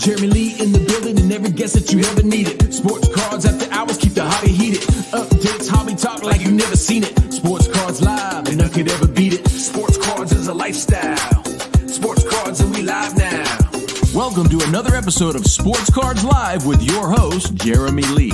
Jeremy Lee in the building and every guest that you ever needed. Sports cards after hours keep the hobby heated. Updates, hobby talk like you've never seen it. Sports cards live and none could ever beat it. Sports cards is a lifestyle. Sports cards and we live now. Welcome to another episode of Sports Cards Live with your host, Jeremy Lee.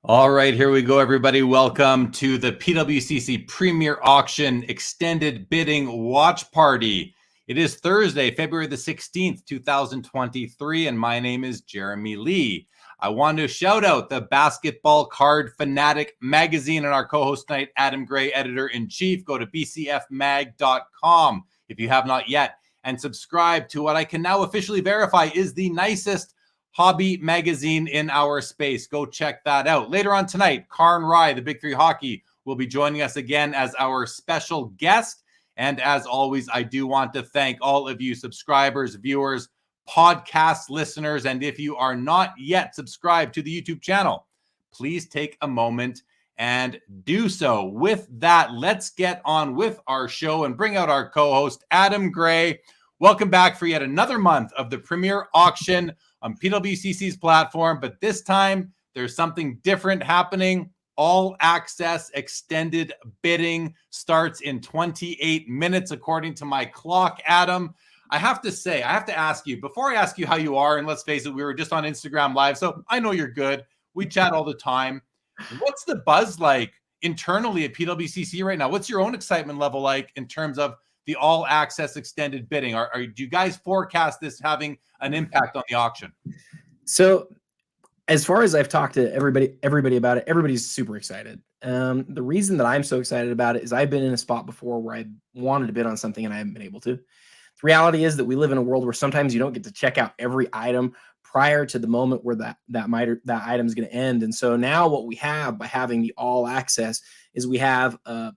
All right, here we go, everybody. Welcome to the PWCC Premier Auction Extended Bidding Watch Party. It is Thursday, February the 16th, 2023, and my name is Jeremy Lee. I want to shout out the Basketball Card Fanatic magazine and our co-host tonight, Adam Gray, editor-in-chief. Go to bcfmag.com if you have not yet, and subscribe to what I can now officially verify is the nicest hobby magazine in our space. Go check that out. Later on tonight, Karn Rai, the Big Three Hockey, will be joining us again as our special guest. And as always, I do want to thank all of you subscribers, viewers, podcast listeners. And if you are not yet subscribed to the YouTube channel, please take a moment and do so. With that, let's get on with our show and bring out our co-host, Adam Gray. Welcome back for yet another month of the Premier Auction on PWCC's platform, but this time there's something different happening. All access extended bidding starts in 28 minutes, according to my clock. Adam, I have to ask you, before I ask you how you are, and let's face it, we were just on Instagram Live, so I know you're good. We chat all the time. What's the buzz like internally at PWCC right now? What's your own excitement level like in terms of the all access extended bidding? Do you guys forecast this having an impact on the auction? So as far as I've talked to everybody about it, everybody's super excited. The reason that I'm so excited about it is I've been in a spot before where I wanted to bid on something and I haven't been able to. The reality is that we live in a world where sometimes you don't get to check out every item prior to the moment where that item is going to end. And so now what we have by having the all access is we have a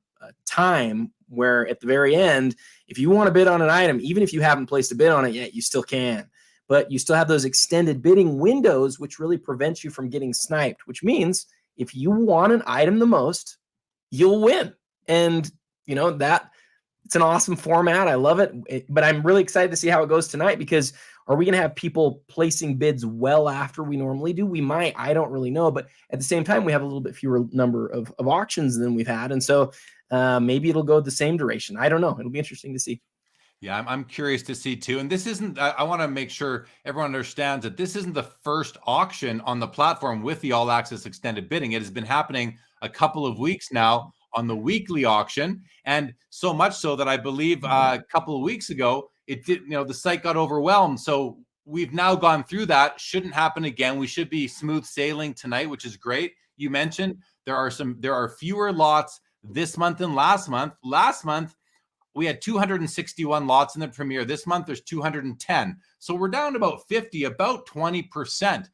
time where at the very end, if you want to bid on an item, even if you haven't placed a bid on it yet, you still can. But you still have those extended bidding windows, which really prevents you from getting sniped, which means if you want an item the most, you'll win. And, you know, that it's an awesome format. I love it. But I'm really excited to see how it goes tonight, because are we going to have people placing bids well after we normally do? We might. I don't really know. But at the same time, we have a little bit fewer number of auctions than we've had. And so maybe it'll go the same duration. I don't know. It'll be interesting to see. Yeah, I'm curious to see too. And this isn't, I want to make sure everyone understands that this isn't the first auction on the platform with the all access extended bidding. It has been happening a couple of weeks now on the weekly auction. And so much so that I believe a couple of weeks ago, it did, the site got overwhelmed. So we've now gone through that. Shouldn't happen again. We should be smooth sailing tonight, which is great. You mentioned there are fewer lots this month than last month. Last month, we had 261 lots in the Premier. This month, there's 210. So we're down about 50, about 20%.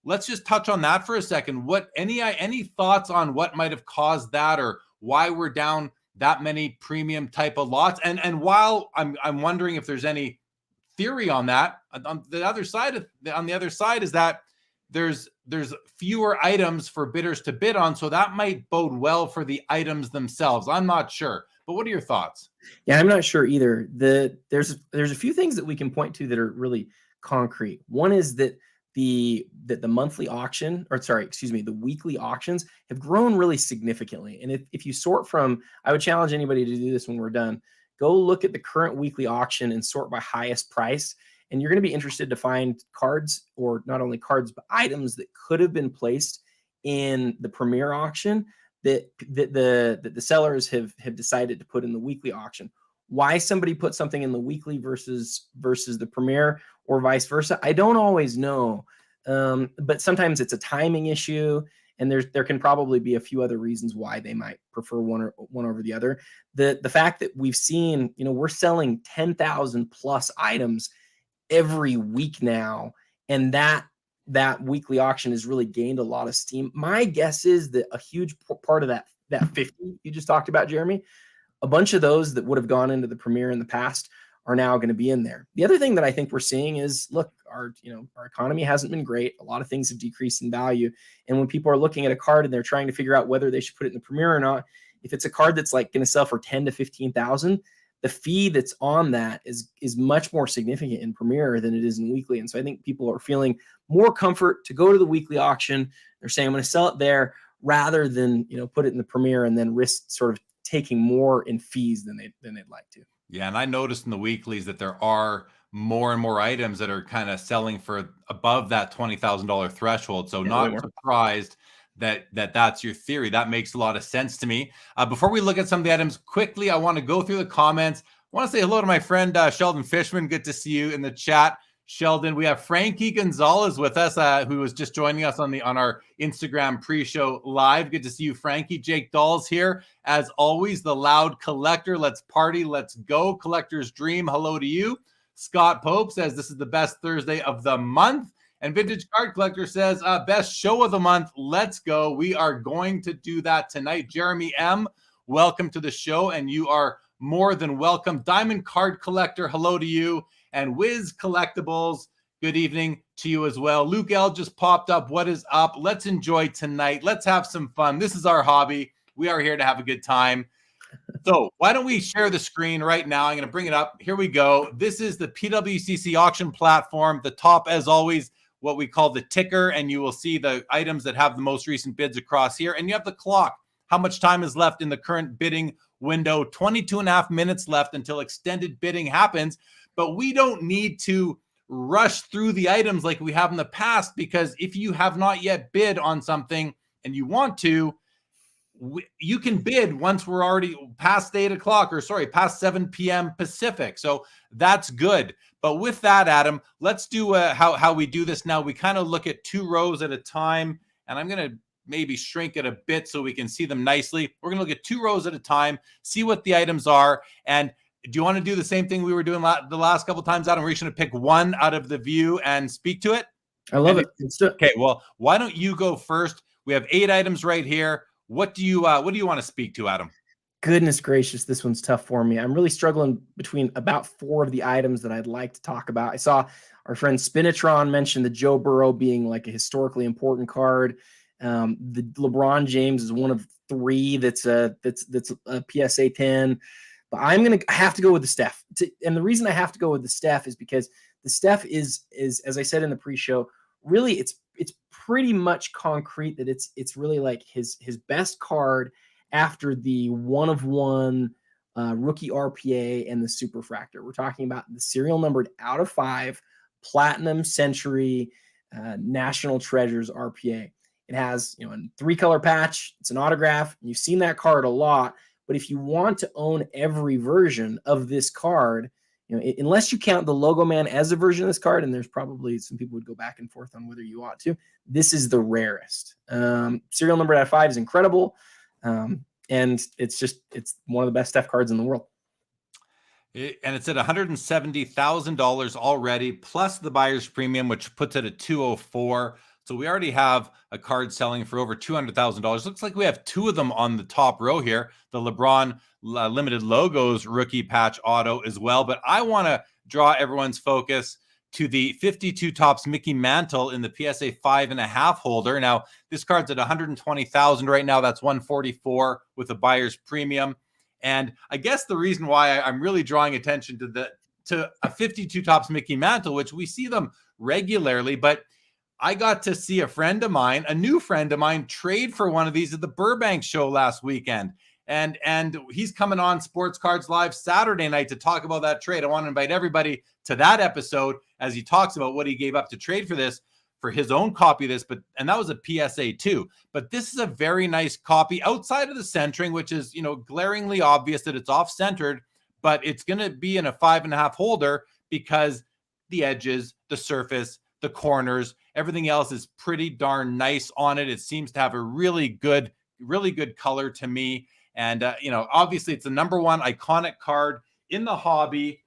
Let's just touch on that for a second. Any thoughts on what might have caused that, or why we're down that many premium type of lots? And while I'm wondering if there's any theory on that, on the other side is that there's fewer items for bidders to bid on, so that might bode well for the items themselves. I'm not sure, but what are your thoughts? Yeah, I'm not sure either. There's a few things that we can point to that are really concrete. One is that the monthly auction, the weekly auctions have grown really significantly. And if you sort from, I would challenge anybody to do this when we're done. Go look at the current weekly auction and sort by highest price. And you're going to be interested to find cards, or not only cards, but items that could have been placed in the Premier auction that the sellers have decided to put in the weekly auction. Why somebody put something in the weekly versus the Premier, or vice versa, I don't always know. But sometimes it's a timing issue, and there can probably be a few other reasons why they might prefer one over the other. The fact that we've seen, we're selling 10,000 plus items every week now, and that weekly auction has really gained a lot of steam. My guess is that a huge part of that 50 you just talked about, Jeremy, a bunch of those that would have gone into the Premier in the past are now going to be in there. The other thing that I think we're seeing is, look, our economy hasn't been great. A lot of things have decreased in value. And when people are looking at a card and they're trying to figure out whether they should put it in the Premier or not, if it's a card that's like going to sell for 10 to 15,000, the fee that's on that is much more significant in Premier than it is in weekly. And so I think people are feeling more comfort to go to the weekly auction. They're saying, I'm going to sell it there rather than, put it in the Premier and then risk sort of taking more in fees than they'd like to. Yeah, and I noticed in the weeklies that there are more and more items that are kind of selling for above that $20,000 threshold. So not surprised that's your theory. That makes a lot of sense to me. Before we look at some of the items quickly, I want to go through the comments. I want to say hello to my friend Sheldon Fishman. Good to see you in the chat, Sheldon. We have Frankie Gonzalez with us, who was just joining us on our Instagram pre-show live. Good to see you, Frankie. Jake Dahl's here, as always. The Loud Collector. Let's party. Let's go. Collector's Dream. Hello to you. Scott Pope says this is the best Thursday of the month. And Vintage Card Collector says, best show of the month. Let's go. We are going to do that tonight. Jeremy M., welcome to the show, and you are more than welcome. Diamond Card Collector, hello to you. And Wiz Collectibles, good evening to you as well. Luke L. just popped up. What is up? Let's enjoy tonight. Let's have some fun. This is our hobby. We are here to have a good time. So why don't we share the screen right now? I'm going to bring it up. Here we go. This is the PWCC auction platform. The top, as always, what we call the ticker, and you will see the items that have the most recent bids across here. And you have the clock. How much time is left in the current bidding window? 22 and a half minutes left until extended bidding happens. But we don't need to rush through the items like we have in the past, because if you have not yet bid on something and you want to, you can bid once we're already past 8 o'clock, or past 7 p.m. Pacific. So that's good. But with that, Adam, let's do how we do this now. We kind of look at 2 rows at a time, and I'm going to maybe shrink it a bit so we can see them nicely. We're going to look at 2 rows at a time, see what the items are. And do you want to do the same thing we were doing the last couple of times, Adam? We're just going to pick one out of the view and speak to it. I love it. Let's do it. Okay, well, why don't you go first? We have 8 items right here. What do you want to speak to, Adam? Goodness gracious, this one's tough for me. I'm really struggling between about 4 of the items that I'd like to talk about. I saw our friend Spinatron mention the Joe Burrow being like a historically important card. The LeBron James is one of 3 that's a PSA 10. But I have to go with the Steph. And the reason I have to go with the Steph is because the Steph is as I said in the pre-show, really it's pretty much concrete that it's really like his best card after the 1-of-1 rookie RPA and the Superfractor. We're talking about the serial numbered out of 5 Platinum Century National Treasures RPA. It has a 3-color patch. It's an autograph. You've seen that card a lot. But if you want to own every version of this card, unless you count the Logo Man as a version of this card, and there's probably some people would go back and forth on whether you ought to, this is the rarest. Serial number out of 5 is incredible. And it's one of the best Steph cards in the world. And it's at $170,000 already, plus the buyer's premium, which puts it at $204,000. So we already have a card selling for over $200,000. Looks like we have 2 of them on the top row here. The LeBron Limited Logos rookie patch auto as well. But I want to draw everyone's focus to the 52 Topps Mickey Mantle in the PSA 5.5 holder. Now, this card's at $120,000 right now. That's $144,000 with a buyer's premium. And I guess the reason why I'm really drawing attention to a 52 Topps Mickey Mantle, which we see them regularly, but I got to see a new friend of mine, trade for one of these at the Burbank show last weekend. And he's coming on Sports Cards Live Saturday night to talk about that trade. I want to invite everybody to that episode as he talks about what he gave up to trade for this, for his own copy of this. And that was a PSA 2. But this is a very nice copy outside of the centering, which is, glaringly obvious that it's off-centered, but it's going to be in a 5.5 holder because the edges, the surface, the corners, everything else is pretty darn nice on it. It seems to have a really good color to me. And, obviously it's the #1 iconic card in the hobby,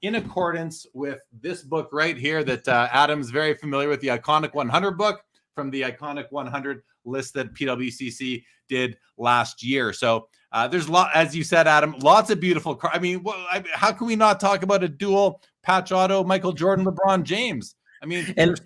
in accordance with this book right here that Adam's very familiar with, the Iconic 100 book from the Iconic 100 list that PWCC did last year. So there's as you said, Adam, lots of beautiful cards. I mean, how can we not talk about a dual patch auto Michael Jordan, LeBron James? I mean, and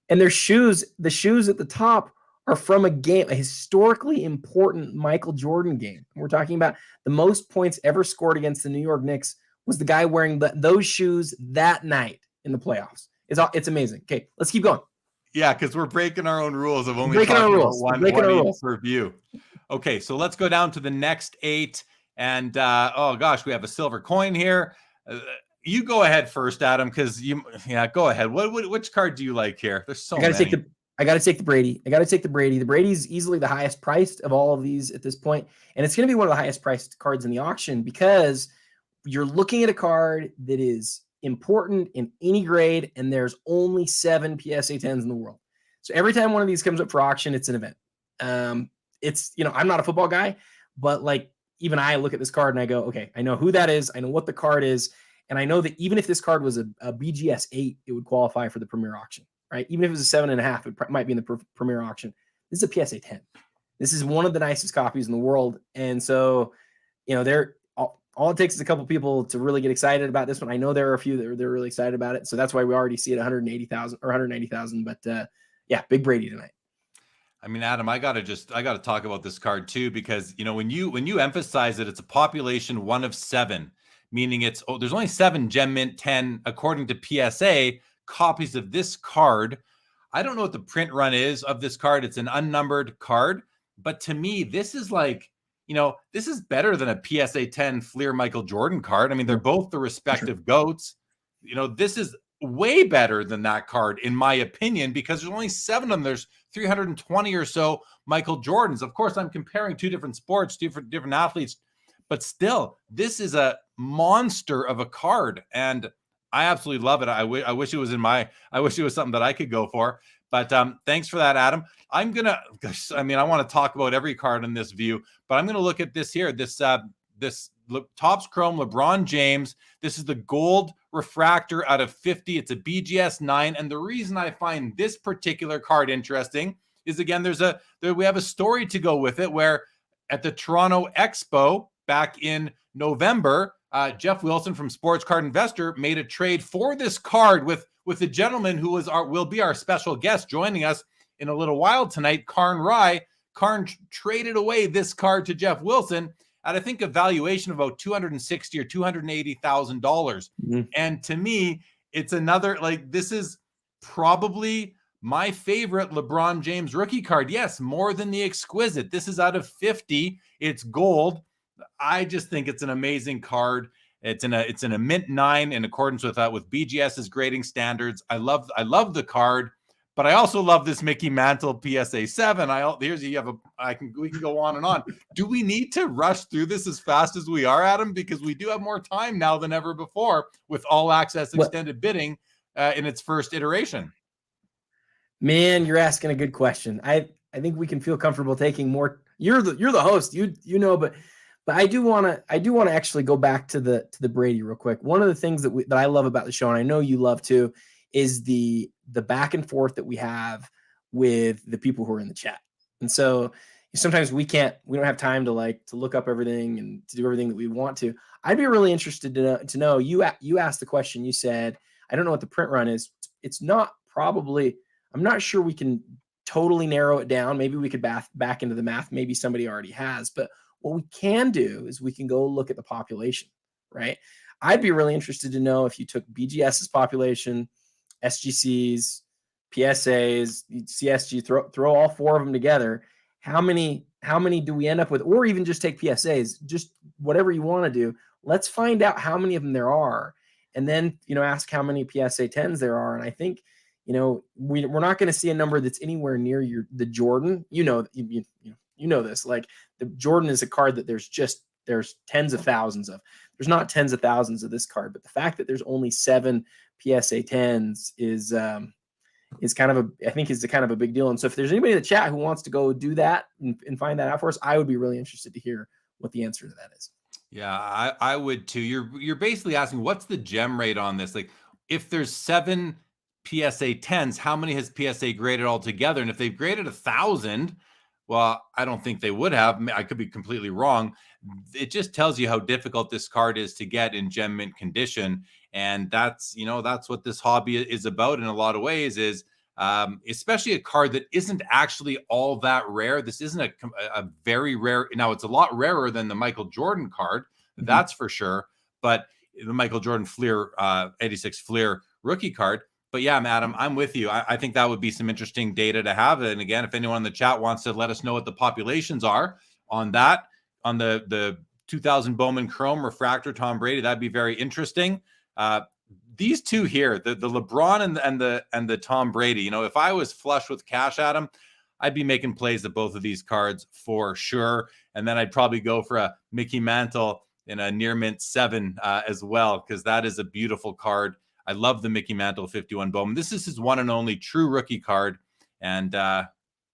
their shoes, the shoes at the top are from a game, a historically important Michael Jordan game. We're talking about the most points ever scored against the New York Knicks was the guy wearing those shoes that night in the playoffs. It's amazing. Okay, let's keep going. Yeah, because we're breaking our own rules of only breaking talking our about rules. one each per view. Okay, so let's go down to the next 8. And oh gosh, we have a silver coin here. You go ahead first, Adam, because go ahead. Which card do you like here? There's so many. I got to take the Brady. The Brady's easily the highest priced of all of these at this point, and it's going to be one of the highest priced cards in the auction because you're looking at a card that is important in any grade, and there's only 7 PSA 10s in the world. So every time one of these comes up for auction, it's an event. It's, I'm not a football guy, but like even I look at this card and I go, okay, I know who that is. I know what the card is. And I know that even if this card was a BGS 8, it would qualify for the Premier Auction, right? Even if it was a 7.5, it might be in the Premier Auction. This is a PSA 10. This is one of the nicest copies in the world. And so, all it takes is a couple people to really get excited about this one. I know there are a few that they're really excited about it. So that's why we already see it 180,000 or 190,000. But yeah, big Brady tonight. I mean, Adam, I got to talk about this card too, because, when you emphasize that it's a population 1 of 7, meaning there's only 7 Gem Mint 10, according to PSA, copies of this card. I don't know what the print run is of this card. It's an unnumbered card, but to me, this is like, this is better than a PSA 10 Fleer Michael Jordan card. I mean, they're both the respective GOATs. This is way better than that card, in my opinion, because there's only 7 of them. There's 320 or so Michael Jordans. Of course, I'm comparing 2 different sports, different athletes, but still, this is a monster of a card, and I absolutely love it. I wish it was I wish it was something that I could go for. But thanks for that, Adam. I want to talk about every card in this view, but I'm going to look at this here. This Topps Chrome LeBron James. This is the gold refractor out of 50. It's a BGS 9. And the reason I find this particular card interesting is, again, we have a story to go with it, where at the Toronto Expo back in November, Jeff Wilson from Sports Card Investor made a trade for this card with a gentleman who will be our special guest joining us in a little while tonight, Karn Rai. Karn traded away this card to Jeff Wilson at, I think, a valuation of about $260,000 or $280,000. Mm-hmm. And to me, it's another, this is probably my favorite LeBron James rookie card. Yes, more than the Exquisite. This is out of 50. It's gold. I just think it's an amazing card. It's in a mint 9 in accordance with BGS's grading standards. I love the card, but I also love this Mickey Mantle PSA 7. We can go on and on. Do we need to rush through this as fast as we are, Adam? Because we do have more time now than ever before with all access extended bidding in its first iteration. Man, you're asking a good question. I think we can feel comfortable taking more. You're the host. But I do want to actually go back to the Brady real quick. One of the things that I love about the show, and I know you love too, is the back and forth that we have with the people who are in the chat. And so sometimes we don't have time to look up everything and to do everything that we want to. I'd be really interested to know. You asked the question. You said, I don't know what the print run is. It's not probably. I'm not sure we can totally narrow it down. Maybe we could back into the math. Maybe somebody already has, but what we can do is we can go look at the population, right? I'd be really interested to know if you took BGS's population, SGCs, PSAs, CSG, throw all 4 of them together. How many do we end up with? Or even just take PSAs, just whatever you want to do. Let's find out how many of them there are, and then ask how many PSA 10s there are. And I think we're not going to see a number that's anywhere near the Jordan. You know this. Like, the Jordan is a card that there's tens of thousands of. There's not tens of thousands of this card, but the fact that there's only 7 PSA 10s is kind of a big deal. And so if there's anybody in the chat who wants to go do that and find that out for us, I would be really interested to hear what the answer to that is. Yeah, I would too. You're basically asking, what's the gem rate on this? Like, if there's 7 PSA 10s, how many has PSA graded altogether? And if they've graded 1,000, well, I don't think they would have. I could be completely wrong. It just tells you how difficult this card is to get in gem mint condition. And that's what this hobby is about in a lot of ways, is especially a card that isn't actually all that rare. This isn't a very rare. Now, it's a lot rarer than the Michael Jordan card, that's for sure. But the Michael Jordan Fleer, 86 Fleer rookie card. But yeah, Adam, I'm with you. I think that would be some interesting data to have. And again, if anyone in the chat wants to let us know what the populations are on that, on the 2000 Bowman Chrome Refractor Tom Brady, that'd be very interesting. These two here, the LeBron and the Tom Brady, you know, if I was flush with cash, Adam, I'd be making plays at both of these cards for sure. And then I'd probably go for a Mickey Mantle in a near mint 7 as well, because that is a beautiful card. I love the Mickey Mantle 51 Bowman. This is his one and only true rookie card. And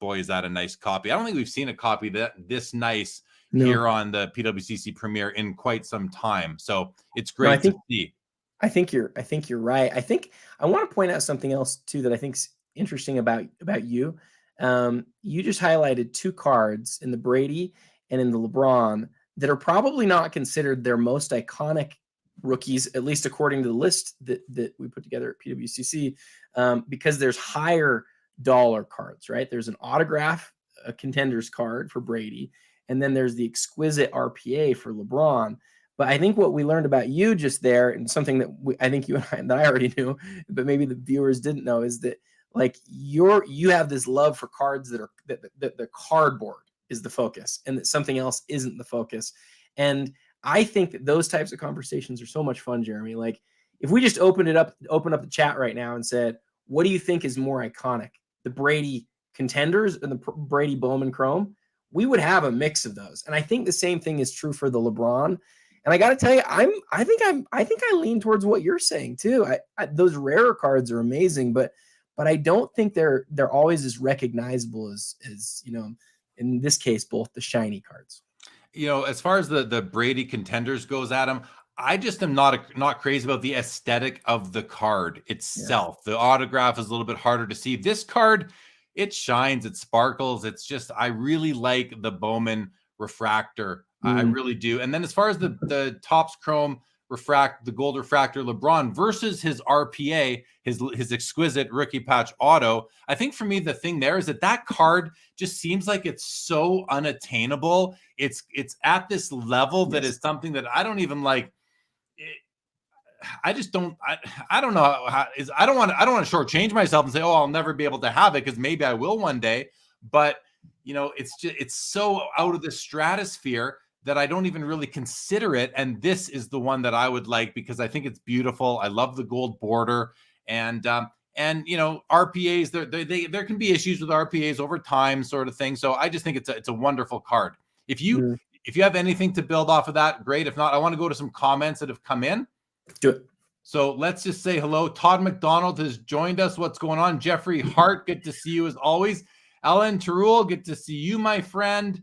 boy, is that a nice copy. I don't think we've seen a copy this nice here on the PWCC Premier in quite some time. So it's great to see. I think you're right. I want to point out something else too that I think's interesting about you. You just highlighted 2 cards in the Brady and in the LeBron that are probably not considered their most iconic rookies, at least according to the list that we put together at PWCC, because there's higher dollar cards, right? There's an autograph, a contenders card for Brady, and then there's the exquisite RPA for LeBron. But I think what we learned about you just there, and something that I think you and I, that I already knew, but maybe the viewers didn't know, is that like you have this love for cards that the cardboard is the focus, and that something else isn't the focus. And I think that those types of conversations are so much fun, Jeremy. Like if we just open up the chat right now and said, what do you think is more iconic, the Brady contenders and the Brady Bowman Chrome? We would have a mix of those. And I think the same thing is true for the LeBron. And I got to tell you, I think I lean towards what you're saying too. Those rarer cards are amazing, but I don't think they're always as recognizable as you know, in this case, both the shiny cards. You know, as far as the Brady contenders goes, Adam, I just am not crazy about the aesthetic of the card itself. Yeah. The autograph is a little bit harder to see. This card, it shines, it sparkles. It's just, I really like the Bowman refractor. I really do. And then as far as the Topps Chrome the gold refractor LeBron versus his RPA, his exquisite rookie patch auto, I think for me the thing there is that card just seems like it's so unattainable. It's at this level that is something that I don't even like. I just don't. I don't know how is. I don't want to shortchange myself and say, oh, I'll never be able to have it, because maybe I will one day. But you know, it's so out of the stratosphere that I don't even really consider it. And this is the one that I would like because I think it's beautiful. I love the gold border, and you know, RPAs, there can be issues with RPAs over time, sort of thing. So I just think it's a wonderful card. If you have anything to build off of that, great. If not, I want to go to some comments that have come in. Do it. So let's just say hello. Todd McDonald has joined us. What's going on? Jeffrey Hart, good to see you as always. Ellen Terrell, good to see you, my friend.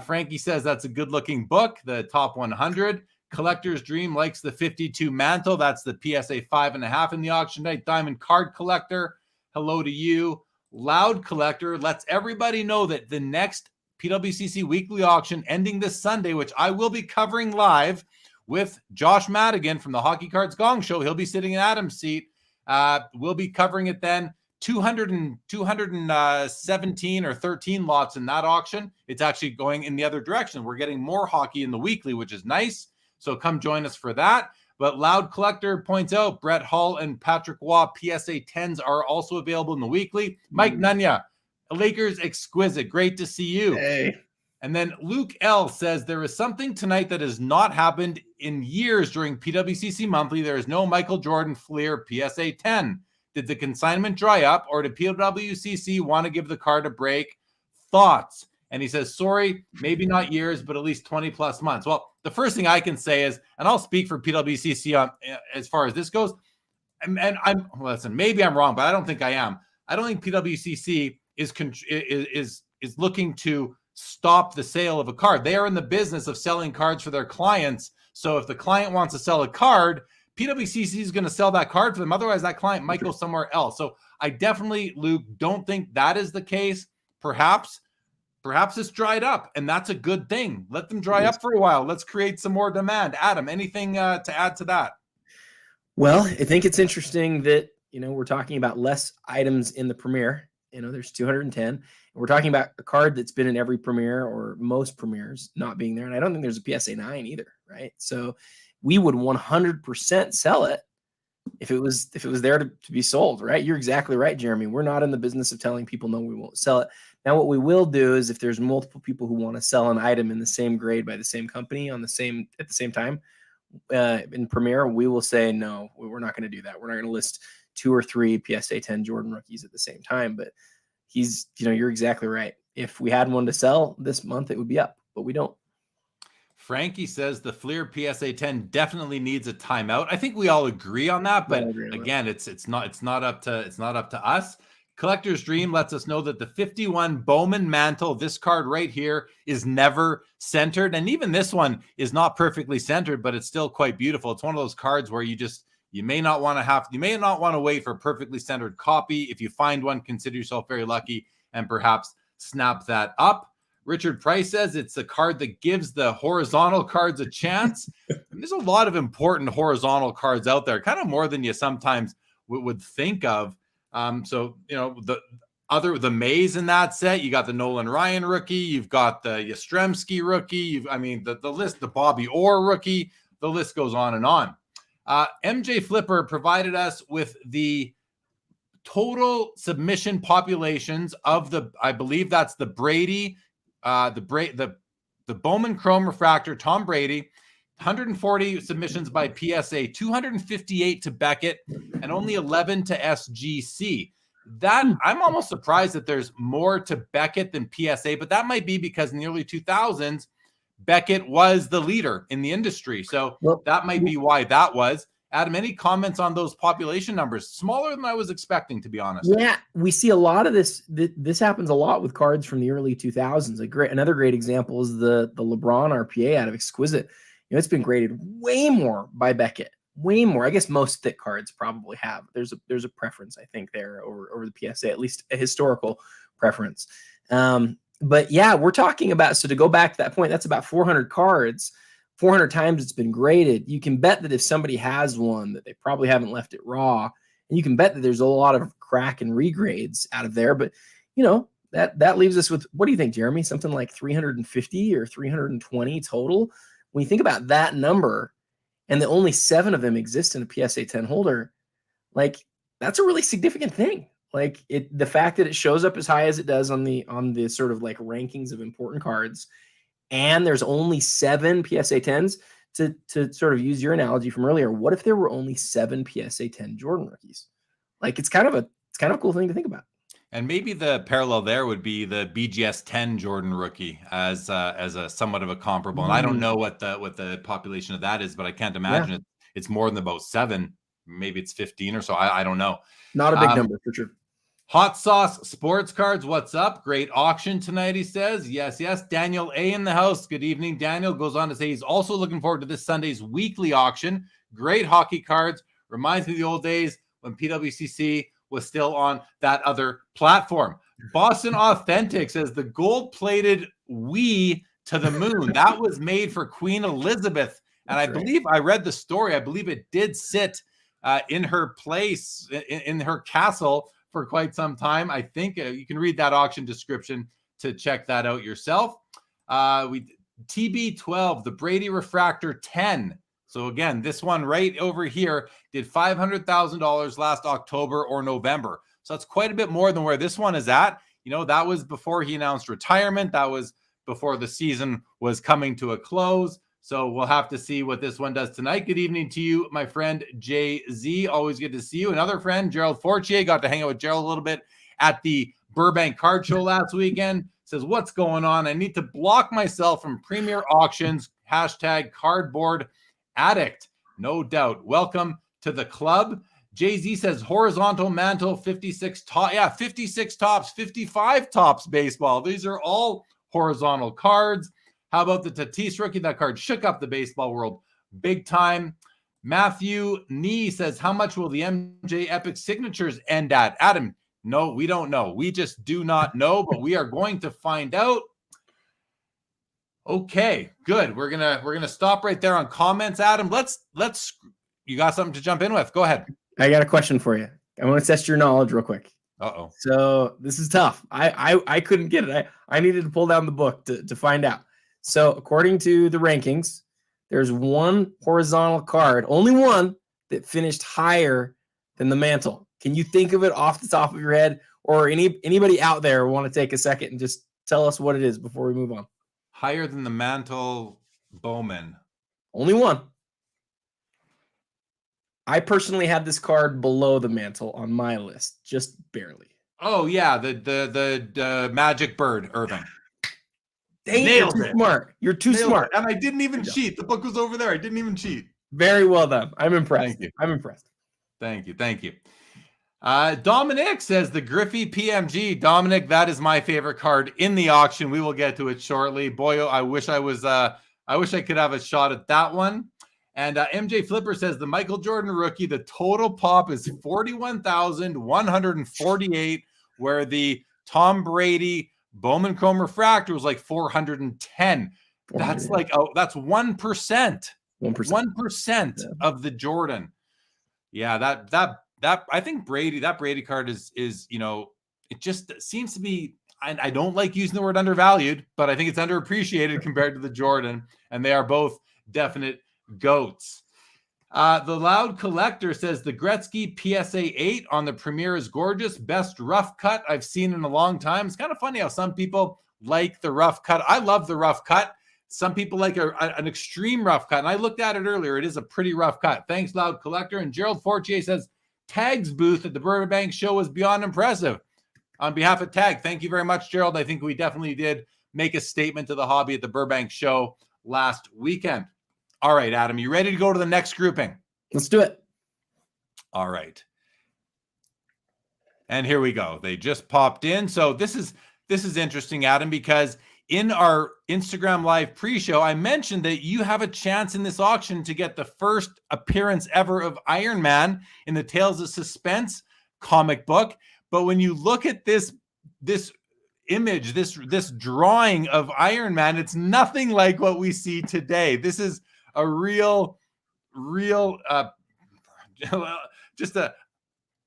Frankie says that's a good-looking book, the Top 100. Collector's Dream likes the 52 Mantle. That's the PSA 5.5 in the auction night. Diamond Card Collector, hello to you. Loud Collector lets everybody know that the next PWCC weekly auction ending this Sunday, which I will be covering live with Josh Madigan from the Hockey Cards Gong Show. He'll be sitting in Adam's seat. We'll be covering it then. 217 or 13 lots in that auction. It's actually going in the other direction. We're getting more hockey in the weekly, which is nice. So come join us for that. But Loud Collector points out Brett Hull and Patrick Waugh PSA 10s are also available in the weekly. Mike Nunya, Lakers exquisite. Great to see you. Hey. And then Luke L says there is something tonight that has not happened in years during PWCC Monthly. There is no Michael Jordan Fleer PSA 10. Did the consignment dry up, or did PWCC want to give the card a break? Thoughts? And he says, sorry, maybe not years, but at least 20 plus months. Well, the first thing I can say is, and I'll speak for PWCC on, as far as this goes, and listen, maybe I'm wrong, but I don't think I am. I don't think PWCC is looking to stop the sale of a card. They are in the business of selling cards for their clients. So if the client wants to sell a card, PWCC is going to sell that card for them. Otherwise, that client might go somewhere else. So I definitely, Luke, don't think that is the case. Perhaps it's dried up, and that's a good thing. Let them dry up for a while. Let's create some more demand. Adam, anything to add to that? Well, I think it's interesting that we're talking about less items in the Premier. There's 210. And we're talking about a card that's been in every Premier or most Premiers not being there. And I don't think there's a PSA 9 either, right? So we would 100% sell it if it was there to be sold, right? You're exactly right, Jeremy. We're not in the business of telling people, no, we won't sell it. Now, what we will do is if there's multiple people who want to sell an item in the same grade by the same company at the same time, in Premier, we will say, no, we're not going to do that. We're not going to list 2 or 3 PSA 10 Jordan rookies at the same time. But you're exactly right. If we had one to sell this month, it would be up, but we don't. Frankie says the Fleer PSA 10 definitely needs a timeout. I think we all agree on that, but again, it's not up to us. Collector's Dream lets us know that the 51 Bowman Mantle, this card right here, is never centered, and even this one is not perfectly centered, but it's still quite beautiful. It's one of those cards where you may not want to wait for a perfectly centered copy. If you find one, consider yourself very lucky and perhaps snap that up. Richard Price says it's a card that gives the horizontal cards a chance. There's a lot of important horizontal cards out there, kind of more than you sometimes would think of. So, the Mays in that set, you got the Nolan Ryan rookie, you've got the Yastrzemski rookie, the list, the Bobby Orr rookie, the list goes on and on. MJ Flipper provided us with the total submission populations of I believe that's the Brady, the Bowman Chrome Refractor, Tom Brady, 140 submissions by PSA, 258 to Beckett, and only 11 to SGC. That I'm almost surprised that there's more to Beckett than PSA, but that might be because in the early 2000s, Beckett was the leader in the industry. So that might be why that was. Adam, any comments on those population numbers? Smaller than I was expecting, to be honest. Yeah, we see a lot of this. This happens a lot with cards from the early 2000s. Another great example is the LeBron RPA out of Exquisite. It's been graded way more by Beckett, way more. I guess most thick cards probably have. There's a preference, I think, there over the PSA, at least a historical preference. But yeah, we're talking about, so to go back to that point, that's about 400 cards. 400 times it's been graded. You can bet that if somebody has one, that they probably haven't left it raw, and you can bet that there's a lot of crack and regrades out of there. But that leaves us with, what do you think, Jeremy? Something like 350 or 320 total. When you think about that number, and that only 7 of them exist in a PSA 10 holder, that's a really significant thing. The fact that it shows up as high as it does on the sort of rankings of important cards, and there's only 7 PSA 10s, to sort of use your analogy from earlier. What if there were only 7 PSA 10 Jordan rookies? It's kind of a cool thing to think about. And maybe the parallel there would be the BGS 10 Jordan rookie as a somewhat of a comparable. And I don't know what the population of that is, but I can't imagine it's more than about 7. Maybe it's 15 or so. I don't know. Not a big number for sure. Hot Sauce Sports Cards, what's up? Great auction tonight, he says. Yes. Daniel A. in the house. Good evening. Daniel goes on to say he's also looking forward to this Sunday's weekly auction. Great hockey cards. Reminds me of the old days when PWCC was still on that other platform. Boston Authentic says the gold-plated Wii to the moon. That was made for Queen Elizabeth. And I believe I read the story. I believe it did sit in her place, in her castle for quite some time. I think you can read that auction description to check that out yourself. TB12, the Brady Refractor 10. So again, this one right over here did $500,000 last October or November. So that's quite a bit more than where this one is at. That was before he announced retirement. That was before the season was coming to a close. So we'll have to see what this one does tonight. Good evening to you, my friend Jay-Z. Always good to see you. Another friend, Gerald Fortier. Got to hang out with Gerald a little bit at the Burbank Card Show last weekend. Says, what's going on? I need to block myself from Premier Auctions. #cardboard addict. No doubt. Welcome to the club. Jay-Z says horizontal mantle, 56 top. Yeah, 56 tops, 55 tops baseball. These are all horizontal cards. How about the Tatis rookie? That card shook up the baseball world big time. Matthew Nee says, how much will the MJ Epic signatures end at? Adam, no, we don't know. We just do not know, but we are going to find out. Okay, good. We're gonna stop right there on comments. Adam, let's you got something to jump in with. Go ahead. I got a question for you. I want to test your knowledge real quick. Uh-oh. So this is tough. I couldn't get it. I needed to pull down the book to find out. So according to the rankings, there's one horizontal card, only one, that finished higher than the mantle. Can you think of it off the top of your head, or anybody out there want to take a second and just tell us what it is before we move on? Higher than the mantle, Bowman. Only one. I personally had this card below the mantle on my list, just barely. Oh yeah, the Magic Bird, Irving. Dang, you're too smart. You're too smart. And I didn't even cheat. The book was over there. I didn't even cheat. Very well done. I'm impressed. Thank you. I'm impressed. Thank you. Thank you. Dominic says the Griffey PMG. Dominic, that is my favorite card in the auction. We will get to it shortly. Boy, I wish I could have a shot at that one. And MJ Flipper says the Michael Jordan rookie, the total pop is 41,148, where the Tom Brady Bowman Chrome Refractor was like 410. That's like, that's 1%. 1% of the Jordan. Yeah, that I think that Brady card is it just seems to be, I don't like using the word undervalued, but I think it's underappreciated compared to the Jordan, and they are both definite goats. The Loud Collector says the Gretzky PSA 8 on the Premier is gorgeous. Best rough cut I've seen in a long time. It's kind of funny how some people like the rough cut. I love the rough cut. Some people like an extreme rough cut. And I looked at it earlier. It is a pretty rough cut. Thanks, Loud Collector. And Gerald Fortier says Tag's booth at the Burbank show was beyond impressive. On behalf of Tag, thank you very much, Gerald. I think we definitely did make a statement to the hobby at the Burbank show last weekend. All right, Adam, you ready to go to the next grouping? Let's do it. All right. And here we go. They just popped in. So this is interesting, Adam, because in our Instagram Live pre-show, I mentioned that you have a chance in this auction to get the first appearance ever of Iron Man in the Tales of Suspense comic book. But when you look at this image, this drawing of Iron Man, it's nothing like what we see today. This is a real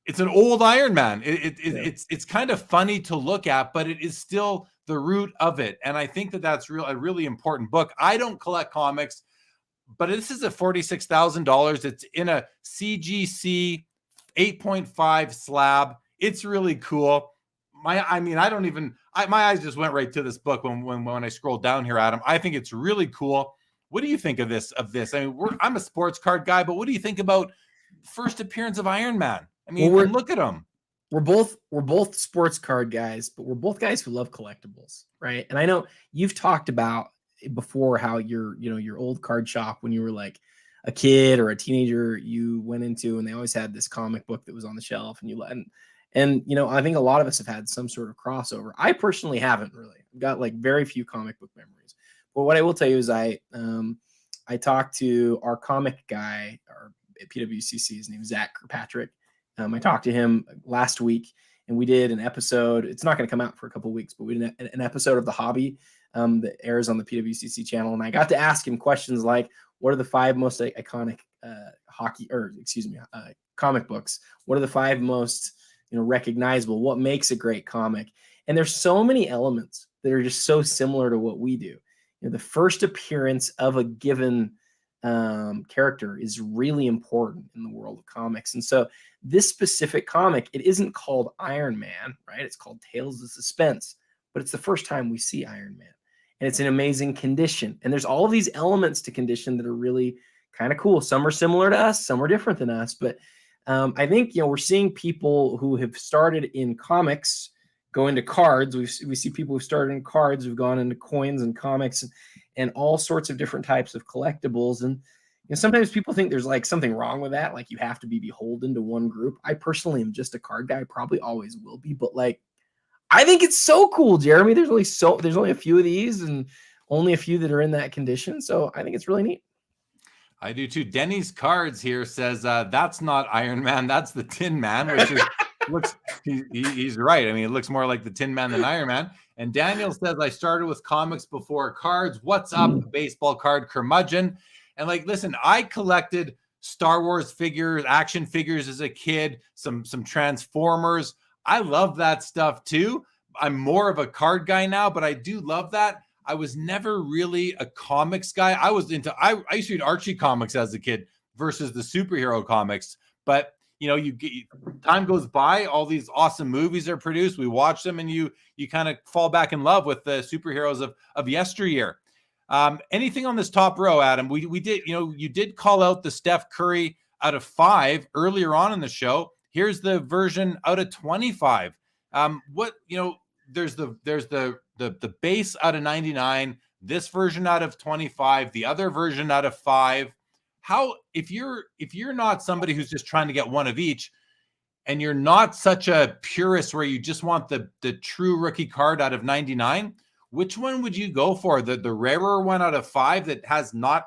it's an old Iron Man. It's kind of funny to look at, but it is still the root of it. And I think that's a really important book. I don't collect comics, but this is a $46,000. It's in a CGC 8.5 slab. It's really cool. My eyes just went right to this book when I scrolled down here, Adam. I think it's really cool. What do you think of this? I mean, I'm a sports card guy, but what do you think about first appearance of Iron Man? I mean, look at him. We're both sports card guys, but we're both guys who love collectibles, right? And I know you've talked about before how your old card shop, when you were like a kid or a teenager, you went into, and they always had this comic book that was on the shelf, and I think a lot of us have had some sort of crossover. I personally haven't really. I've got like very few comic book memories. But what I will tell you is I talked to our comic guy at PWCC. His name is Zach Kirkpatrick. I talked to him last week, and we did an episode. It's not going to come out for a couple of weeks, but we did an episode of The Hobby that airs on the PWCC channel. And I got to ask him questions like, what are the 5 most iconic comic books? What are the 5 most recognizable? What makes a great comic? And there's so many elements that are just so similar to what we do. The first appearance of a given character is really important in the world of comics. And so this specific comic, it isn't called Iron Man, right? It's called Tales of Suspense, but it's the first time we see Iron Man. And it's in amazing condition. And there's all of these elements to condition that are really kind of cool. Some are similar to us, some are different than us. But I think, we're seeing people who have started in comics go into cards. We see people who started in cards who've gone into coins and comics and all sorts of different types of collectibles. And sometimes people think there's like something wrong with that. Like you have to be beholden to one group. I personally am just a card guy, probably always will be. But like, I think it's so cool, Jeremy. There's only a few of these and only a few that are in that condition. So I think it's really neat. I do too. Denny's Cards here says that's not Iron Man. That's the Tin Man, which is he's right. I mean, it looks more like the Tin Man than Iron Man. And Daniel says, I started with comics before cards. What's up, baseball card curmudgeon? And like, listen, I collected Star Wars figures, action figures as a kid, some Transformers. I love that stuff too. I'm more of a card guy now, but I do love that. I was never really a comics guy. I used to read Archie comics as a kid versus the superhero comics. But time goes by, all these awesome movies are produced. We watch them, and you kind of fall back in love with the superheroes of yesteryear. Anything on this top row, Adam? We did, you did call out the Steph Curry out of 5 earlier on in the show. Here's the version out of 25. There's the base out of 99, this version out of 25, the other version out of 5. How, if you're not somebody who's just trying to get one of each, and you're not such a purist where you just want the true rookie card out of 99, which one would you go for? The rarer one out of 5 that has not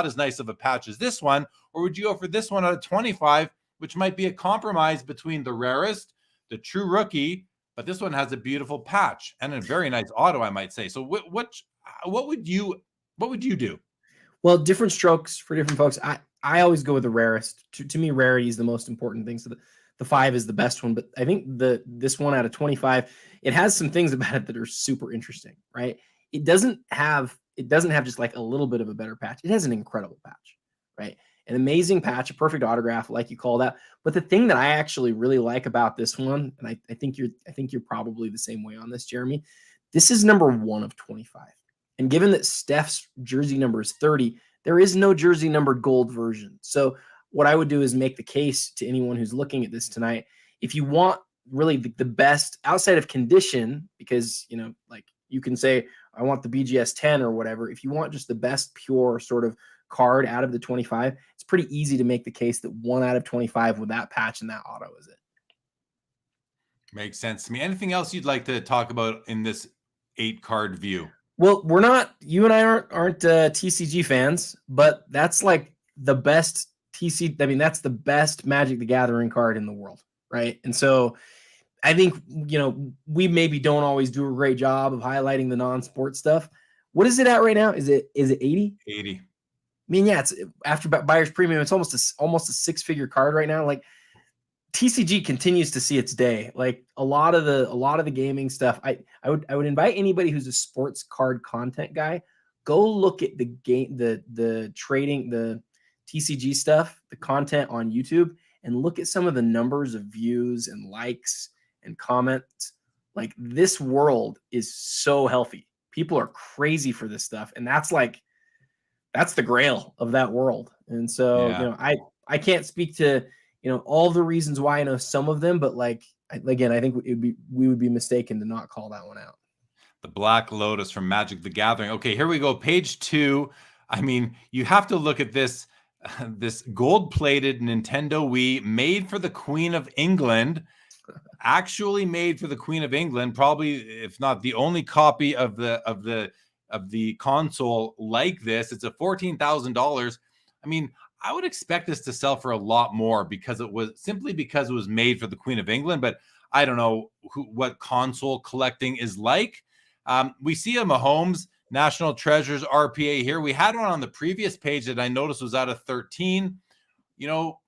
as nice of a patch as this one, or would you go for this one out of 25, which might be a compromise between the rarest, the true rookie, but this one has a beautiful patch and a very nice auto, I might say. So what would you do? Well, different strokes for different folks. I always go with the rarest. To me, rarity is the most important thing. So the 5 is the best one, but I think this one out of 25, it has some things about it that are super interesting, right? It doesn't have just like a little bit of a better patch. It has an incredible patch, right? An amazing patch, a perfect autograph, like you call that. But the thing that I actually really like about this one, and I think you're probably the same way on this, Jeremy. This is number 1 of 25. And given that Steph's jersey number is 30, there is no jersey numbered gold version. So what I would do is make the case to anyone who's looking at this tonight, if you want really the best outside of condition, because, like you can say, I want the BGS 10 or whatever. If you want just the best pure sort of card out of the 25, it's pretty easy to make the case that 1 out of 25 with that patch and that auto is it. Makes sense to me. Anything else you'd like to talk about in this 8-card view? Well, you and I aren't TCG fans, but that's like the best that's the best Magic the Gathering card in the world, right? And so I think, we maybe don't always do a great job of highlighting the non-sport stuff. What is it at right now? Is it 80? 80. I mean, yeah, it's after buyer's premium, it's almost a 6-figure card right now. Like, TCG continues to see its day. Like a lot of the gaming stuff. I would invite anybody who's a sports card content guy, go look at the trading, the TCG stuff, the content on YouTube, and look at some of the numbers of views and likes and comments. Like, this world is so healthy. People are crazy for this stuff, and that's the grail of that world. And so, yeah. I can't speak to all the reasons why. I know some of them, but again, I think we would be mistaken to not call that one out. The Black Lotus from Magic the Gathering. Okay, here we go. Page 2. I mean, you have to look at this gold-plated Nintendo Wii made for the Queen of England. Actually made for the Queen of England, probably, if not the only copy of the console like this. It's a $14,000. I mean, I would expect this to sell for a lot more because it was made for the Queen of England, but I don't know what console collecting is like. We see a Mahomes National Treasures RPA here. We had one on the previous page that I noticed was out of 13.